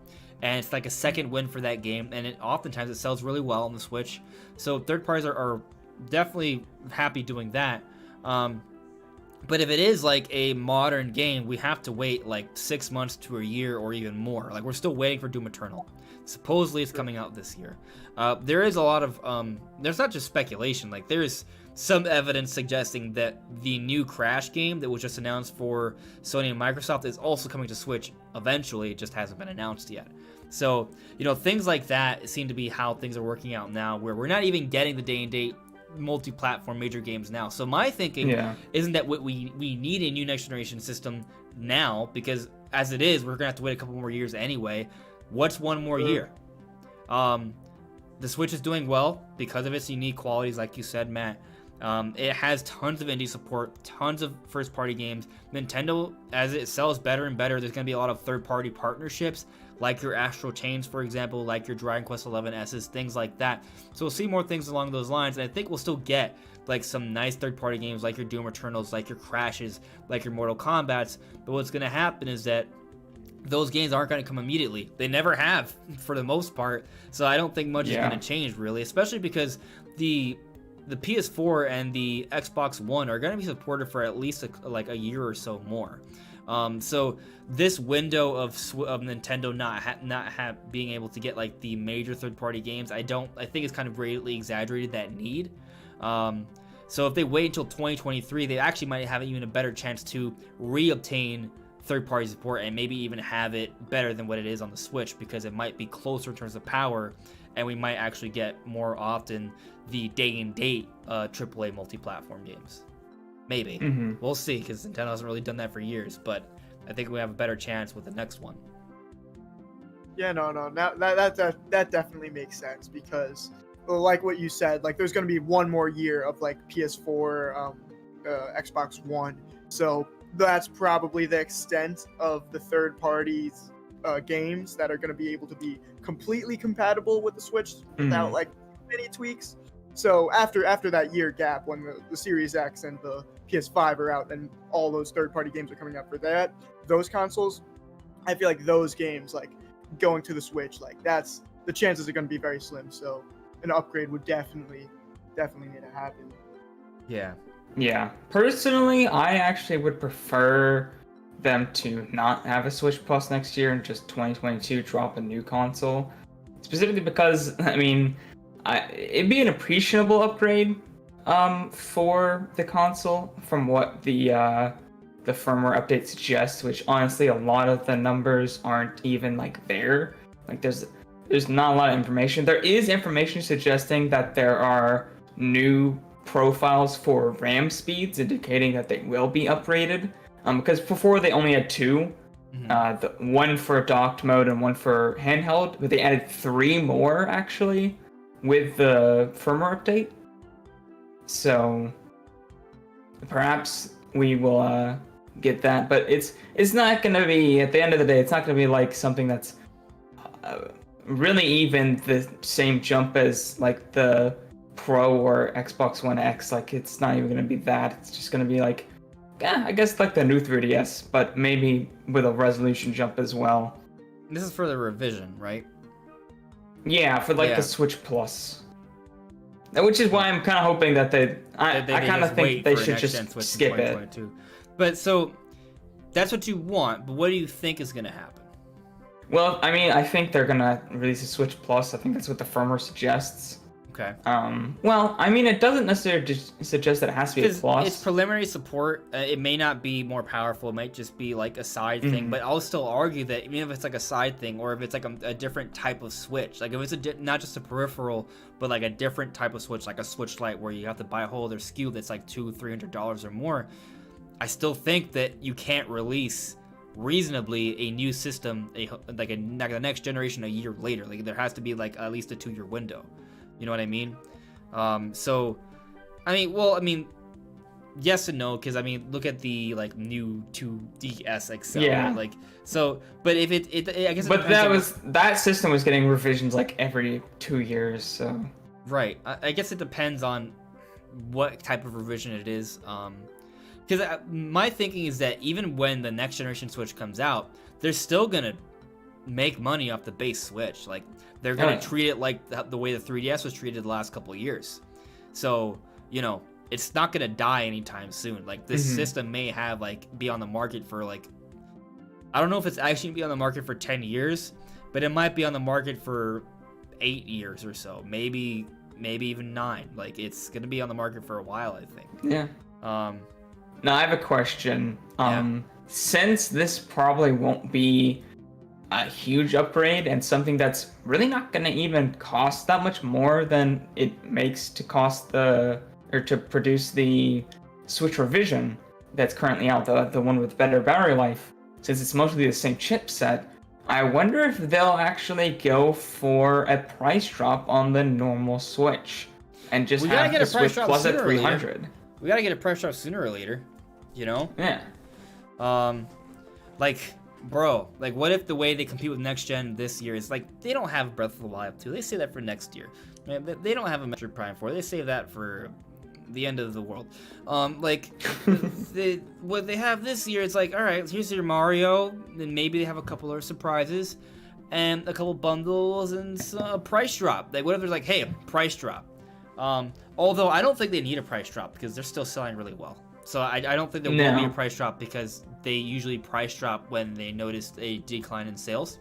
and it's like a second win for that game, and oftentimes it sells really well on the Switch. So third parties are definitely happy doing that. But if it is like a modern game, we have to wait like 6 months to a year or even more. Like, we're still waiting for Doom Eternal. Supposedly it's coming out this year. There is a lot of there's not just speculation. Like, there's some evidence suggesting that the new Crash game that was just announced for Sony and Microsoft is also coming to Switch eventually. It just hasn't been announced yet. So, you know, things like that seem to be how things are working out now, where we're not even getting the day and date multi-platform major games now. So my thinking isn't that we need a new next generation system now, because as it is, we're gonna have to wait a couple more years anyway. What's one more year? The Switch is doing well because of its unique qualities, like you said, Matt. It has tons of indie support, tons of first-party games. Nintendo, as it sells better and better, there's going to be a lot of third-party partnerships, like your Astral Chains, for example, like your Dragon Quest XI S's, things like that. So we'll see more things along those lines, and I think we'll still get like some nice third-party games like your Doom Eternals, like your Crashes, like your Mortal Kombats. But what's going to happen is that those games aren't going to come immediately. They never have, for the most part. So I don't think much is going to change, really, especially because the PS4 and the Xbox One are going to be supported for at least a year or so more. So this window of Nintendo not being able to get like the major third-party games, I think it's kind of greatly exaggerated that need. So if they wait until 2023, they actually might have even a better chance to reobtain third-party support and maybe even have it better than what it is on the Switch, because it might be closer in terms of power and we might actually get more often the day and date AAA multi-platform games. Maybe. We'll see, because Nintendo hasn't really done that for years, but I think we have a better chance with the next one. Yeah, no, that definitely makes sense, because like what you said, like there's going to be one more year of like PS4, Xbox One, so that's probably the extent of the third parties games that are going to be able to be completely compatible with the Switch without like any tweaks. So after that year gap, when the Series X and the PS5 are out and all those third party games are coming out for those consoles, I feel like those games, like going to the Switch, like that's the chances are going to be very slim. So an upgrade would definitely need to happen. Yeah. Personally, I actually would prefer them to not have a Switch Plus next year and just 2022 drop a new console. Specifically because, I mean, it'd be an appreciable upgrade for the console from what the firmware update suggests, which honestly a lot of the numbers aren't even like there. Like there's not a lot of information. There is information suggesting that there are new profiles for RAM speeds, indicating that they will be upgraded. Because before they only had two, the one for docked mode and one for handheld, but they added 3 more actually with the firmware update. So perhaps we will get that, but it's not going to be, at the end of the day, it's not going to be like something that's really even the same jump as like the Pro or Xbox One X. Like it's not even going to be that. It's just going to be like, I guess like the new 3DS, but maybe with a resolution jump as well. This is for the revision, right? Yeah, for like the Switch Plus. Which is why I'm kind of hoping that I kind of think they should just skip it. But so, that's what you want, but what do you think is going to happen? Well, I mean, I think they're going to release a Switch Plus. I think that's what the firmware suggests. Okay. Well, I mean, it doesn't necessarily suggest that it has to be a plus. It's preliminary support. It may not be more powerful. It might just be like a side thing. But I'll still argue that even if it's like a side thing, or if it's like a different type of Switch, like if it's not just a peripheral, but like a different type of Switch, like a Switch Lite, where you have to buy a whole other SKU that's like $200-$300 or more, I still think that you can't release reasonably a new system, like the next generation a year later. Like there has to be like at least a 2-year window. You know what I mean? So, I mean, yes and no, because I mean, look at the like new 2DS XL. Yeah. Like, so, but if I guess. But that system was getting revisions like every 2 years. So. Right. I guess it depends on what type of revision it is. Because my thinking is that even when the next generation Switch comes out, they're still gonna make money off the base Switch. Like they're gonna treat it like the way the 3DS was treated the last couple of years. So it's not gonna die anytime soon. Like this system may have be on the market for I don't know if it's actually gonna be on the market for 10 years, but it might be on the market for 8 years or so, maybe even 9. Like it's gonna be on the market for a while, I think. Yeah. Now I have a question. Since this probably won't be a huge upgrade and something that's really not going to even cost that much more than it makes to to produce the Switch revision that's currently out, the one with better battery life, since it's mostly the same chipset, I wonder if they'll actually go for a price drop on the normal Switch and just have the Switch Plus at $300. We gotta get a price drop sooner or later, Yeah. Bro, what if the way they compete with next gen this year is they don't have Breath of the Wild 2. They save that for next year. They don't have a Metroid Prime 4. They save that for the end of the world. What they have this year, it's all right, here's your Mario, and maybe they have a couple of surprises and a couple bundles and a price drop. What if there's hey, a price drop? Although I don't think they need a price drop because they're still selling really well. So I don't think there will be a price drop because they usually price drop when they notice a decline in sales.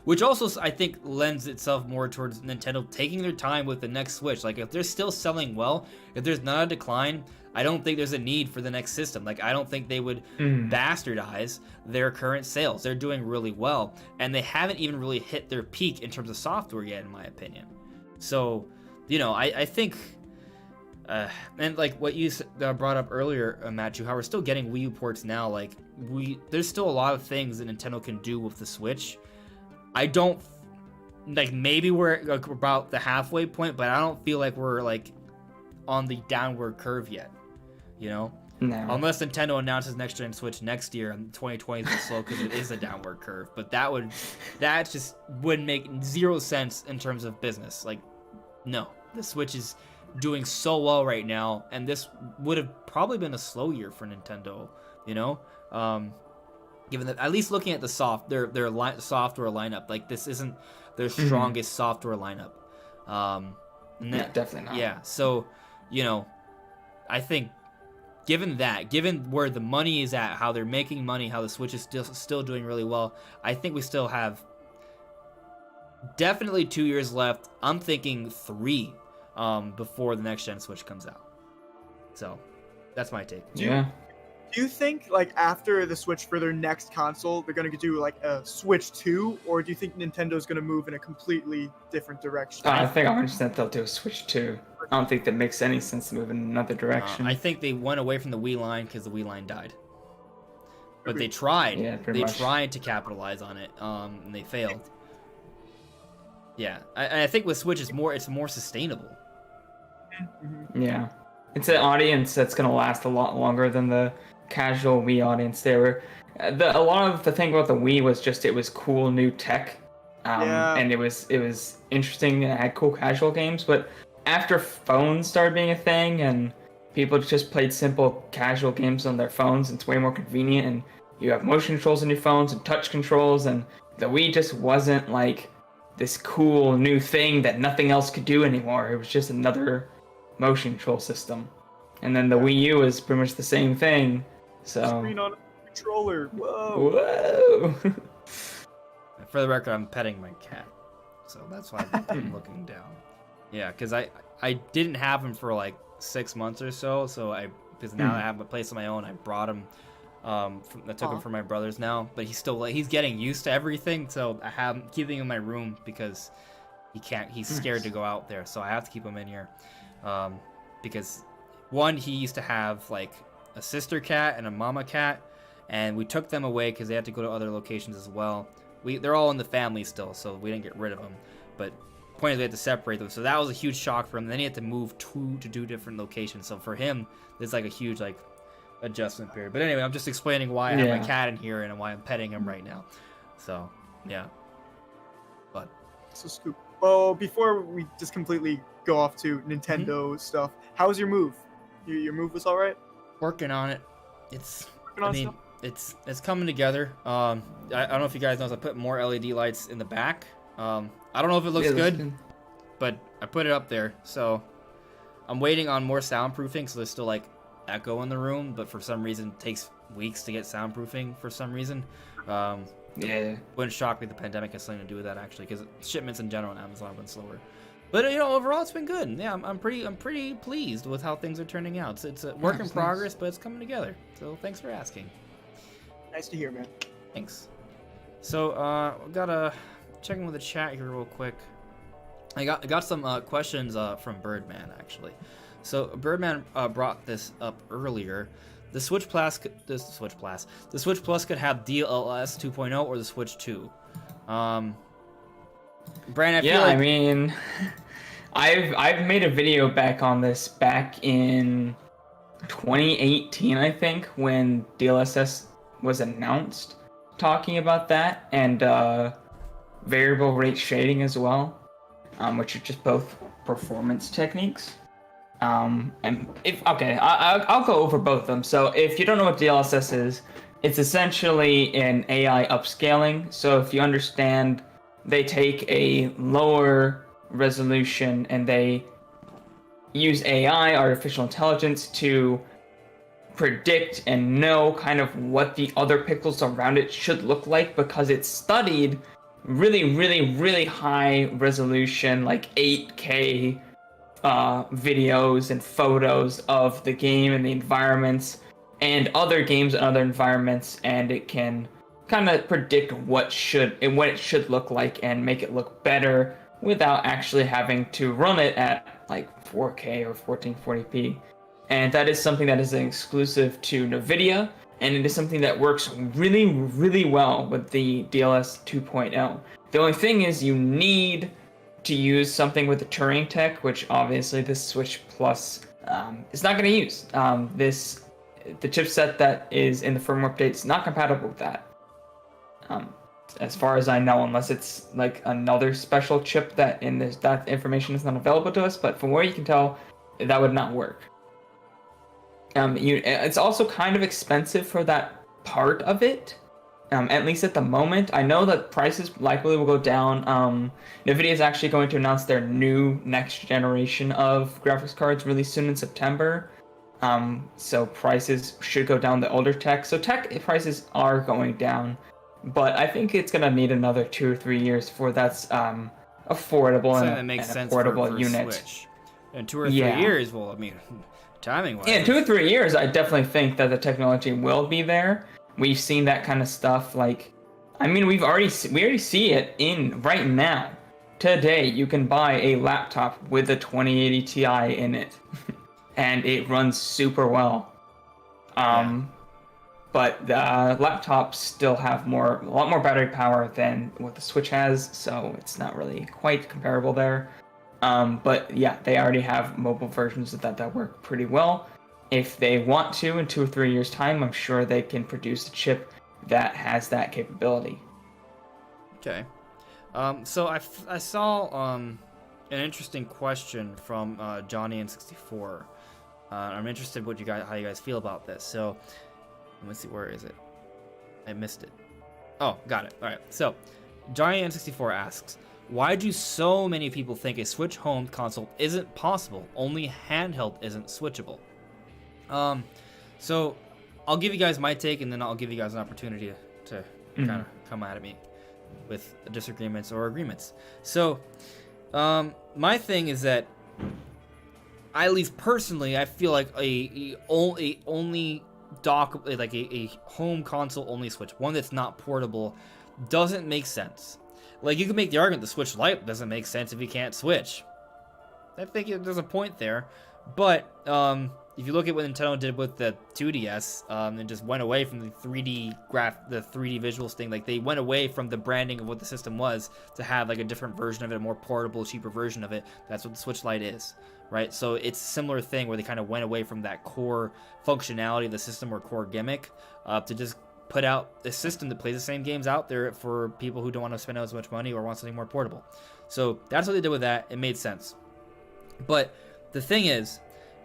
Which also, I think, lends itself more towards Nintendo taking their time with the next Switch. If they're still selling well, if there's not a decline, I don't think there's a need for the next system. Like, I don't think they would bastardize their current sales. They're doing really well, and they haven't even really hit their peak in terms of software yet, in my opinion. So, you know, I think, and like what you brought up earlier, Mattchu, how we're still getting Wii U ports now. Like, there's still a lot of things that Nintendo can do with the Switch. I don't, like, maybe we're like about the halfway point, but I don't feel like we're like on the downward curve yet, you know? No. Unless Nintendo announces next gen Switch next year, and 2020 is slow because it is a downward curve. But that just would make zero sense in terms of business. Like, no, the Switch is doing so well right now, and this would have probably been a slow year for Nintendo, you know? Given that, at least looking at the software lineup, like, this isn't their strongest software lineup. Definitely not. Yeah, so, you know, I think given where the money is at, how they're making money, how the Switch is still doing really well, I think we still have definitely 2 years left. I'm thinking 3 before the next gen Switch comes out. So that's my take. Do you think, like, after the Switch for their next console, they're going to do, like, a Switch 2? Or do you think Nintendo's going to move in a completely different direction? I think 100% they'll do a Switch 2. I don't think that makes any sense to move in another direction. I think they went away from the Wii line because the Wii line died. But they tried. Yeah, they tried to capitalize on it, and they failed. Yeah, I think with Switch, it's more sustainable. Yeah. It's an audience that's going to last a lot longer than the casual Wii audience. A lot of the thing about the Wii was just it was cool new tech, and it was interesting and it had cool casual games. But after phones started being a thing and people just played simple casual games on their phones, it's way more convenient, and you have motion controls on your phones and touch controls, and the Wii just wasn't like this cool new thing that nothing else could do anymore. It was just another motion control system. And then the Wii U is pretty much the same thing. So screen on a controller. Whoa. For the record, I'm petting my cat, so that's why I'm looking down. Yeah, because I didn't have him for like 6 months or so. Because now I have a place of my own. I brought him. I took him from my brother's now, but he's getting used to everything. So I have keeping him in my room because he's scared to go out there. So I have to keep him in here, because one, he used to have like a sister cat and a mama cat, and we took them away because they had to go to other locations as well. They're all in the family still, so we didn't get rid of them. But the point is we had to separate them, so that was a huge shock for him. Then he had to move to 2 different locations. So for him, there's like a huge like adjustment period. But anyway, I'm just explaining why I have my cat in here and why I'm petting him right now. So yeah. But so Scoop. Well, before we just completely go off to Nintendo stuff, how was your move? Your move was all right? Working on it. It's coming together. I don't know if you guys know, I put more LED lights in the back. I don't know if it looks good, but I put it up there. So I'm waiting on more soundproofing, so there's still like echo in the room, but for some reason it takes weeks to get soundproofing for some reason. Wouldn't shock me the pandemic has something to do with that, actually, because shipments in general on Amazon have been slower. But overall it's been good. Yeah, I'm pretty pleased with how things are turning out. It's a work in progress, but it's coming together. So thanks for asking. Nice to hear, man. Thanks. So gotta check in with the chat here real quick. I got some questions from Birdman, actually. So Birdman brought this up earlier. The Switch Plus could have DLSS 2.0 or the Switch 2. Brian, I mean, I've made a video back on this back in 2018, I think, when DLSS was announced, talking about that, and variable rate shading as well, which are just both performance techniques. I'll go over both of them. So if you don't know what DLSS is, it's essentially an AI upscaling. So if you understand, they take a lower resolution and they use AI, artificial intelligence, to predict and know kind of what the other pixels around it should look like, because it's studied really, really, really high resolution, like 8K videos and photos of the game and the environments and other games and other environments, and it can kind of predict what it should look like and make it look better without actually having to run it at like 4K or 1440p. And that is something that is exclusive to NVIDIA, and it is something that works really, really well with the DLSS 2.0. The only thing is you need to use something with the Turing tech, which obviously this Switch Plus is not going to use. The chipset that is in the firmware update is not compatible with that. As far as I know, unless it's like another special chip that information is not available to us. But from what you can tell, that would not work. It's also kind of expensive for that part of it. At least at the moment. I know that prices likely will go down. NVIDIA is actually going to announce their new next generation of graphics cards really soon in September. So prices should go down the older tech. So tech prices are going down, but I think it's going to need another 2 or 3 years before that's affordable and affordable for unit. Switch. In 2 or 3 years, well, I mean, timing-wise. Yeah, 2 or 3 years, I definitely think that the technology will be there. We've seen that kind of stuff. Like, I mean, we already see it in right now. Today, you can buy a laptop with a 2080 Ti in it, and it runs super well. But the laptops still have a lot more battery power than what the Switch has, so it's not really quite comparable there. But yeah, they already have mobile versions of that work pretty well. If they want to, in 2 or 3 years' time, I'm sure they can produce a chip that has that capability. Okay. So I saw an interesting question from Johnny N64. I'm interested how you guys feel about this. So let's see, where is it? I missed it. Oh, got it. All right. So Johnny N64 asks, why do so many people think a Switch home console isn't possible? Only handheld isn't switchable. So I'll give you guys my take, and then I'll give you guys an opportunity to kind of come at me with disagreements or agreements. So, my thing is that, at least personally, I feel like a only dock, like a home console only Switch, one that's not portable, doesn't make sense. Like, you can make the argument the Switch Lite doesn't make sense if you can't switch. I think there's a point there, but if you look at what Nintendo did with the 2DS, and just went away from the 3D visuals thing, like they went away from the branding of what the system was to have like a different version of it, a more portable, cheaper version of it. That's what the Switch Lite is, right? So it's a similar thing where they kind of went away from that core functionality of the system or core gimmick to just put out a system that plays the same games out there for people who don't want to spend as much money or want something more portable. So that's what they did with that. It made sense. But the thing is,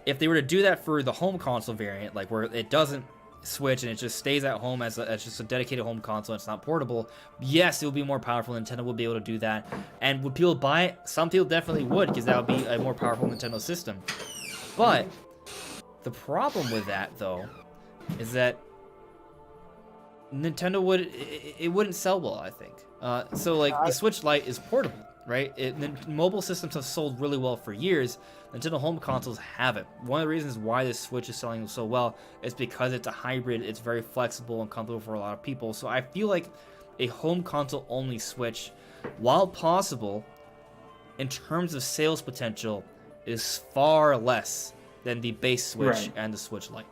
if they were to do that for the home console variant, like where it doesn't switch and it just stays at home as just a dedicated home console, and it's not portable, yes, it would be more powerful. Nintendo would be able to do that. And would people buy it? Some people definitely would, because that would be a more powerful Nintendo system. But the problem with that, though, is that Nintendo wouldn't sell well, I think. So like the Switch Lite is portable, right? The mobile systems have sold really well for years. Nintendo home consoles haven't. One of the reasons why this Switch is selling so well is because it's a hybrid. It's very flexible and comfortable for a lot of people. So I feel like a home console only Switch, while possible, in terms of sales potential, is far less than the base Switch and the Switch Lite.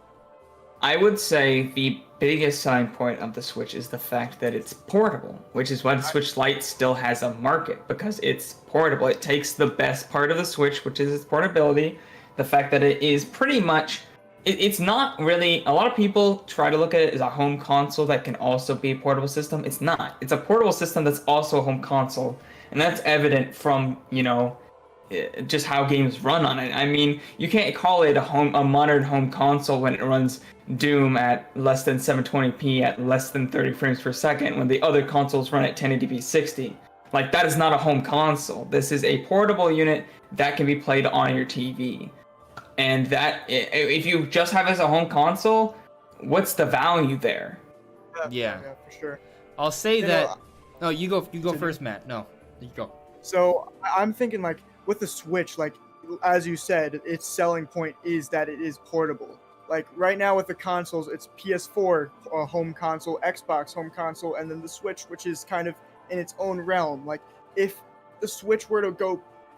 I would say the biggest selling point of the Switch is the fact that it's portable, which is why the Switch Lite still has a market, because it's portable. It takes the best part of the Switch, which is its portability, the fact that it is pretty much, it's not really, a lot of people try to look at it as a home console that can also be a portable system. It's not. It's a portable system that's also a home console, and that's evident from, just how games run on it. I mean, you can't call it a modern home console when it runs Doom at less than 720p at less than 30 frames per second when the other consoles run at 1080p 60. Like, that is not a home console. This is a portable unit that can be played on your TV. And that, if you just have it as a home console, what's the value there? Yeah, for sure. I'll say that. No, you go first, Matt. No, you go. So I'm thinking, like, with the Switch, like, as you said, its selling point is that it is portable. Like right now with the consoles, it's PS4 home console, Xbox home console, and then the Switch, which is kind of in its own realm. Like if the Switch were to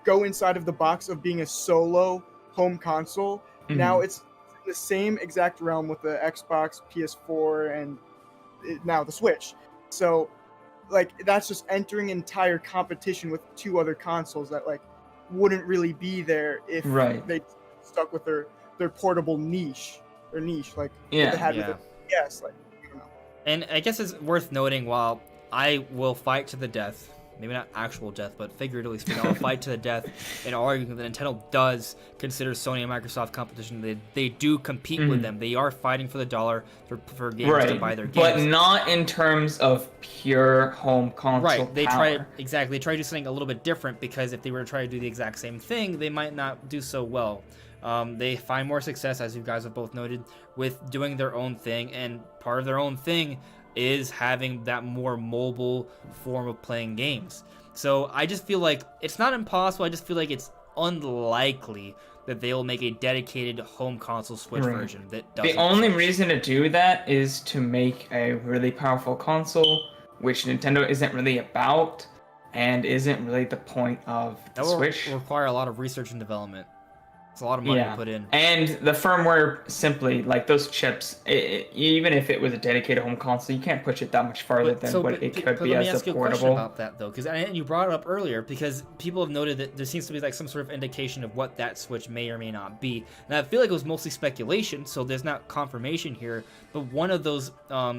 go inside of the box of being a solo home console, now it's in the same exact realm with the Xbox, PS4, and now the Switch. So like that's just entering entire competition with two other consoles that like wouldn't really be there if they stuck with their portable niche. Their niche, like what they had with it. Yes, like I don't know. And I guess it's worth noting, while I will fight to the death, maybe not actual death, but figuratively speaking, I'll fight to the death in arguing that Nintendo does consider Sony and Microsoft competition. They do compete with them. They are fighting for the dollar for games to buy their games. But not in terms of pure home console They power. try to do something a little bit different, because if they were to try to do the exact same thing, they might not do so well. They find more success, as you guys have both noted, with doing their own thing, and part of their own thing is having that more mobile form of playing games. So I just feel like it's not impossible. I just feel like it's unlikely that they will make a dedicated home console Switch version that doesn't. The only reason to do that is to make a really powerful console, which Nintendo isn't really about, and isn't really the point of the Switch. That will require a lot of research and development. It's a lot of money to put in. And the firmware, simply, like those chips, even if it was a dedicated home console, you can't push it that much farther than what it could be as a portable. Let me ask you a question about that, though, because you brought it up earlier, because people have noted that there seems to be like some sort of indication of what that Switch may or may not be. And I feel like it was mostly speculation, so there's not confirmation here, but one of those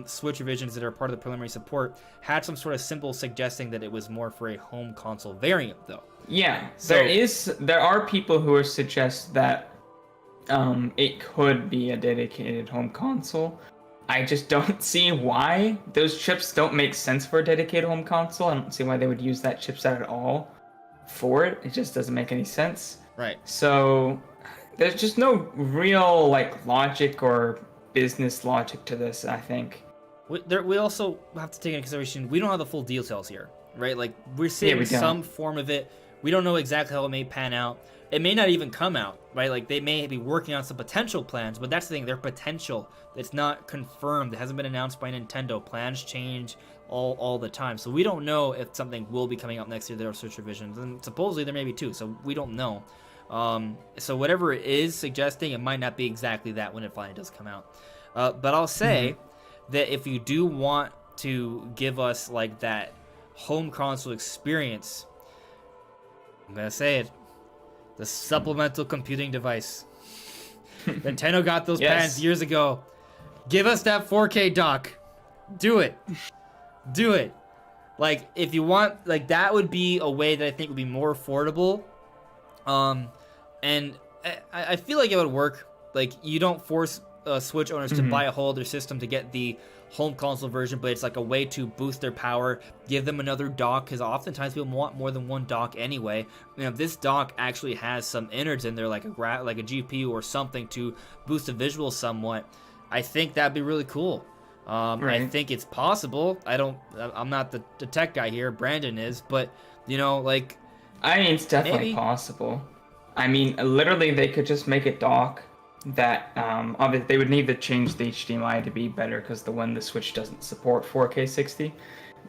Switch revisions that are part of the preliminary support had some sort of symbol suggesting that it was more for a home console variant, though. Yeah, so, there are people who suggest that it could be a dedicated home console. I just don't see why. Those chips don't make sense for a dedicated home console. I don't see why they would use that chipset at all for it. It just doesn't make any sense. Right. So there's just no real like logic or business logic to this, I think. We also have to take into consideration, we don't have the full details here, right? Like, we're seeing some form of it. We don't know exactly how it may pan out. It may not even come out, right? Like, they may be working on some potential plans, but that's the thing, they're potential. It's not confirmed. It hasn't been announced by Nintendo. Plans change all the time. So we don't know if something will be coming out next year. There are Switch revisions, and supposedly there may be two, so we don't know. So whatever it is suggesting, it might not be exactly that when it finally does come out. But I'll say that if you do want to give us, like, that home console experience, I'm gonna say it, the supplemental computing device. Nintendo got those patents years ago. Give us that 4K dock. Do it. Do it. Like, if you want, like, that would be a way that I think would be more affordable. And I feel like it would work. Like, you don't force Switch owners to buy a whole other system to get the home console version, but it's like a way to boost their power, give them another dock, because oftentimes people want more than one dock anyway. You know, if this dock actually has some innards in there, like a GPU or something to boost the visuals somewhat, I think that'd be really cool. I think it's possible. I'm not the tech guy here, Brandon is, but you know, like, I mean, it's definitely possible. I mean, literally, they could just make a dock that obviously they would need to change the HDMI to be better, because the Switch doesn't support 4K 60.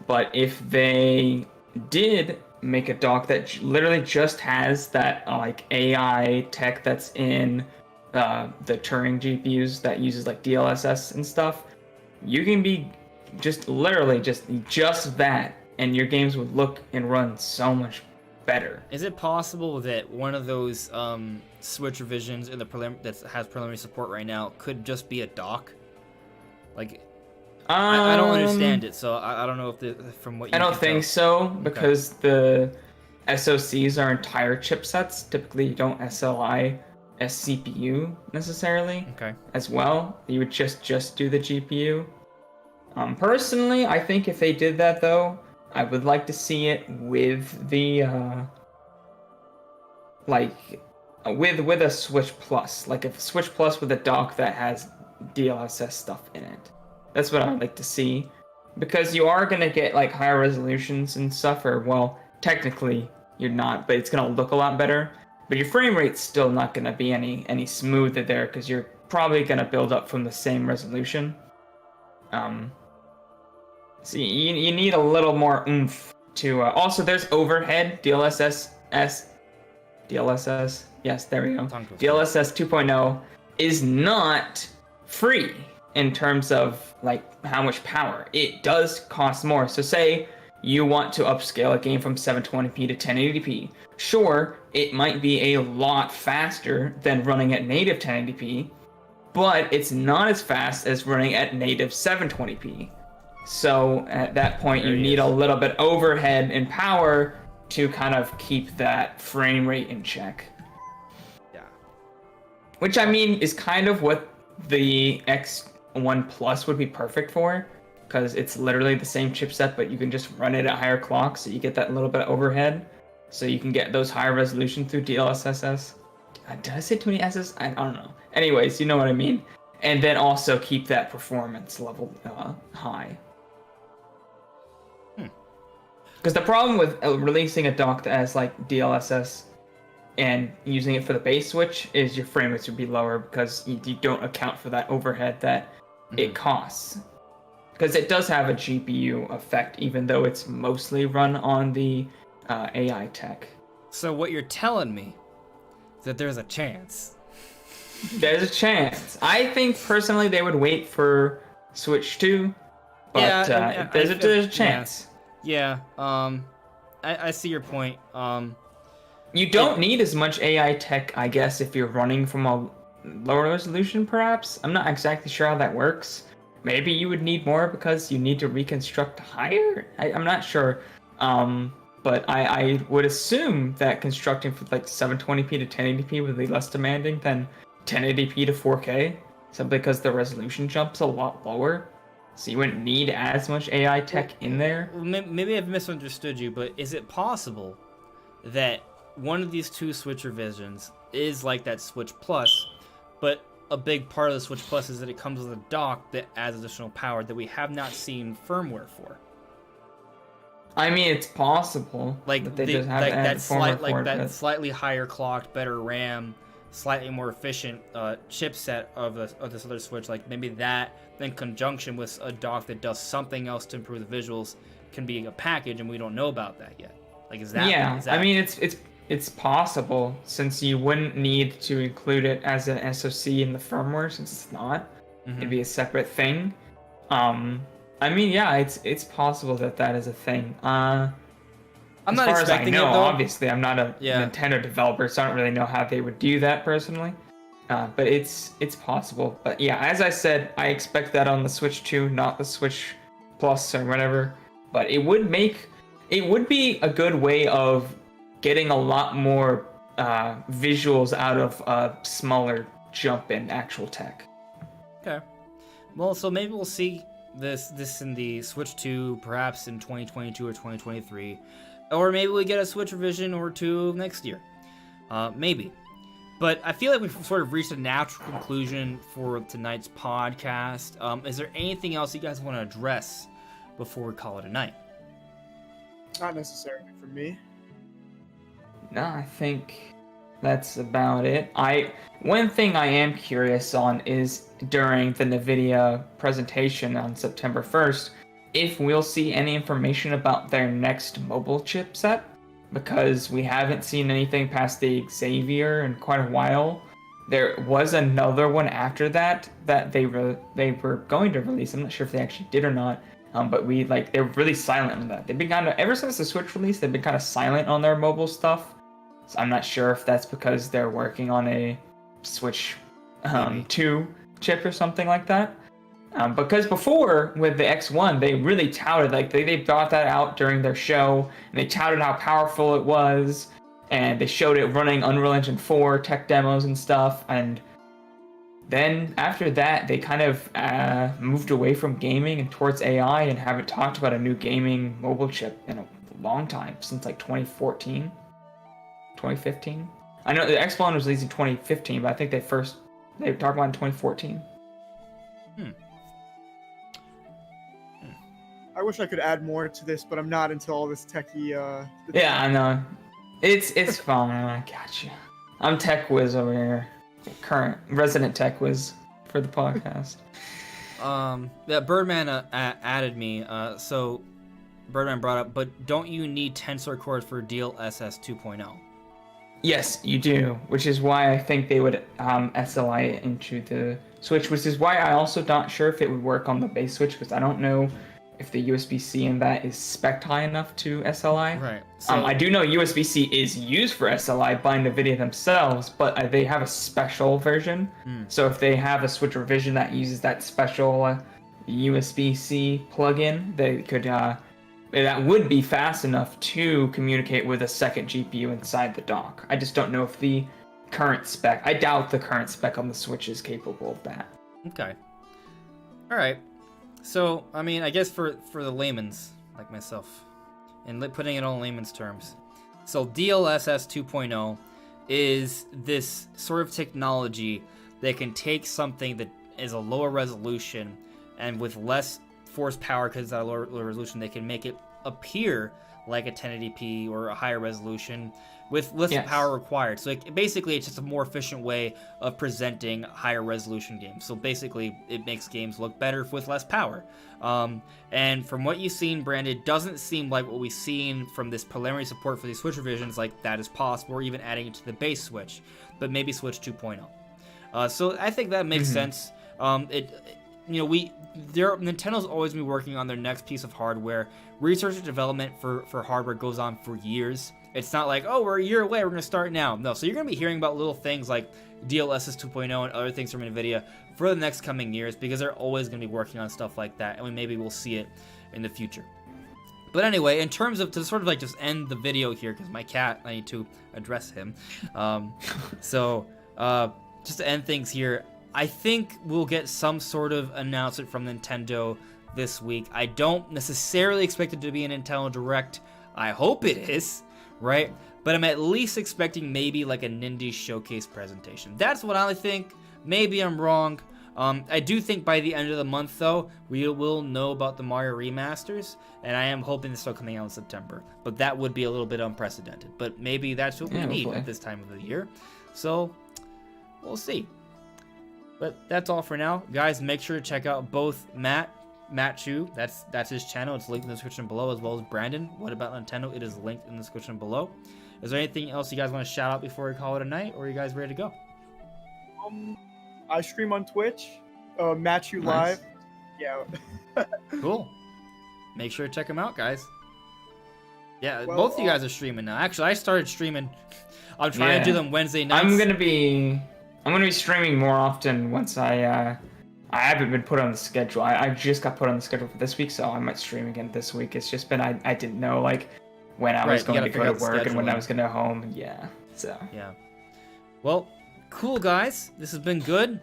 But if they did make a dock that literally just has that like AI tech that's in the Turing GPUs that uses like DLSS and stuff, you can be just literally just that, and your games would look and run so much better. Is it possible that one of those Switch revisions in the that has preliminary support right now could just be a dock? Like, I don't understand it, so I don't know if from what you I don't think so, because the SoCs are entire chipsets. Typically, you don't SLI a CPU necessarily. As well, you would just do the GPU. Personally, I think if they did that though, I would like to see it with the with a Switch Plus, like a Switch Plus with a dock that has DLSS stuff in it. That's what I'd like to see, because you are gonna get like higher resolutions and stuff, or well, technically you're not, but it's gonna look a lot better. but your frame rate's still not going to be any smoother there because you're probably going to build up from the same resolution. So you need a little more oomph to. Also, there's overhead DLSS. Yes, there we go. DLSS 2.0 is not free in terms of like how much power. It does cost more. So say you want to upscale a game from 720p to 1080p. Sure, it might be a lot faster than running at native 1080p, but it's not as fast as running at native 720p. So at that point, you need a little bit overhead and power to kind of keep that frame rate in check. Yeah. Which I mean is kind of what the X1 Plus would be perfect for, because it's literally the same chipset, but you can just run it at higher clocks, so you get that little bit of overhead, so you can get those higher resolution through DLSS. Did I say too many S's? I don't know. Anyways, you know what I mean. And then also keep that performance level high. Because the problem with releasing a dock that has like DLSS and using it for the base switch is your frame rates would be lower because you don't account for that overhead that it costs. Because it does have a GPU effect, even though it's mostly run on the AI tech. So what you're telling me is that there's a chance. There's a chance. I think personally they would wait for Switch 2, but there's a chance. Yeah, I see your point. You don't need as much AI tech, I guess, if you're running from a lower resolution, perhaps? I'm not exactly sure how that works. Maybe you would need more because you need to reconstruct higher? I'm not sure. But I would assume that constructing from like 720p to 1080p would be less demanding than 1080p to 4K, simply because the resolution jumps a lot lower. So you wouldn't need as much AI tech in there. Maybe I've misunderstood you, but is it possible that one of these two Switch revisions is like that Switch Plus, but a big part of the Switch Plus is that it comes with a dock that adds additional power that we have not seen firmware for? I mean, it's possible. Like that they just have that slightly higher clocked, better RAM, slightly more efficient chipset of this other Switch. Like maybe that, in conjunction with a dock that does something else to improve the visuals, can be a package, and we don't know about that yet. Like, is that? Yeah, I mean, it's possible, since you wouldn't need to include it as an SoC in the firmware, since it's not. It'd be a separate thing. I mean, yeah, it's possible that is a thing. I'm not expecting it, though. Obviously, I'm not a Nintendo developer, so I don't really know how they would do that personally. But it's possible. But yeah, as I said, I expect that on the Switch 2, not the Switch Plus or whatever. But it would be a good way of getting a lot more visuals out of a smaller jump in actual tech. Okay. Well, so maybe we'll see this in the Switch 2, perhaps in 2022 or 2023. Or maybe we get a Switch revision or two next year. Maybe. But I feel like we've sort of reached a natural conclusion for tonight's podcast. Is there anything else you guys want to address before we call it a night? Not necessarily for me. No, I think that's about it. One thing I am curious on is during the NVIDIA presentation on September 1st, if we'll see any information about their next mobile chipset, because we haven't seen anything past the Xavier in quite a while. There was another one after that they were going to release. I'm not sure if they actually did or not. But they were really silent on that. They've been ever since the Switch release, they've been kind of silent on their mobile stuff. So I'm not sure if that's because they're working on a Switch 2 chip or something like that. Because before, with the X1, they really touted, they brought that out during their show, and they touted how powerful it was, and they showed it running Unreal Engine 4 tech demos and stuff, and then after that, they kind of moved away from gaming and towards AI, and haven't talked about a new gaming mobile chip in a long time, since 2014, 2015. I know the X1 was released in 2015, but I think they talked about it in 2014. I wish I could add more to this, but I'm not into all this techie. Yeah, I know. It's fun. I got you. I'm Tech Whiz over here. Current resident Tech Whiz for the podcast. Yeah, Birdman added me. So Birdman brought up, but don't you need tensor cores for DLSS 2.0? Yes, you do, which is why I think they would SLI it into the Switch, which is why I also not sure if it would work on the base Switch, because I don't know if the USB-C in that is spec'd high enough to SLI. Right. So, I do know USB-C is used for SLI by NVIDIA themselves, but they have a special version. So if they have a Switch revision that uses that special USB-C plugin, they could that would be fast enough to communicate with a second GPU inside the dock. I just don't know if the current spec. I doubt the current spec on the Switch is capable of that. Okay. All right. So, I mean, I guess for the layman's, like myself, and putting it on layman's terms. So, DLSS 2.0 is this sort of technology that can take something that is a lower resolution and with less force power, because it's at a lower resolution, they can make it appear like a 1080p or a higher resolution with less power required. So basically, it's just a more efficient way of presenting higher resolution games. So basically, it makes games look better with less power. And from what you've seen, Brandon, it doesn't seem like what we've seen from this preliminary support for these Switch revisions, like that is possible, or even adding it to the base Switch, but maybe Switch 2.0. So I think that makes sense. Nintendo's always been working on their next piece of hardware. Research and development for hardware goes on for years. It's not like, oh, we're a year away, we're going to start now. No, so you're going to be hearing about little things like DLSS 2.0 and other things from NVIDIA for the next coming years, because they're always going to be working on stuff like that, and maybe we'll see it in the future. But anyway, in terms of, to sort of like just end the video here, because my cat, I need to address him. Just to end things here, I think we'll get some sort of announcement from Nintendo this week. I don't necessarily expect it to be a Nintendo Direct. I hope it is, right? But I'm at least expecting maybe like a Nindy Showcase presentation. That's what I think. Maybe I'm wrong. I do think by the end of the month, though, we will know about the Mario remasters, and I am hoping to start coming out in September. But that would be a little bit unprecedented. But maybe that's what we need at this time of the year. So, we'll see. But that's all for now. Guys, make sure to check out both Mattchu, that's his channel. It's linked in the description below, as well as Brandon, What About Nintendo. It is linked in the description below. Is there anything else you guys want to shout out before we call it a night, or are you guys ready to go? I stream on Twitch, Mattchu Live. Yeah. Cool. Make sure to check them out, guys. Yeah, both of you guys are streaming now. Actually, I started streaming. I'm trying to do them Wednesday nights. I'm gonna be streaming more often once I haven't been put on the schedule. I just got put on the schedule for this week, so I might stream again this week. It's just been I didn't know like when I was going to go to work and when I was going to home. Yeah. So. Yeah. Well, cool guys. This has been good.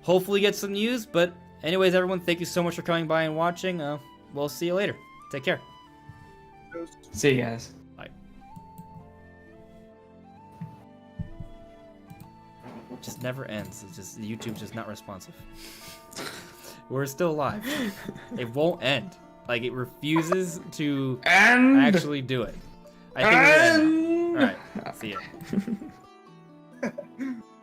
Hopefully get some news. But anyways, everyone, thank you so much for coming by and watching. We'll see you later. Take care. See you guys. Bye. It just never ends. It's just YouTube's just not responsive. We're still live. It won't end. Like, it refuses to actually do it. I think we're gonna end now. All right. See ya.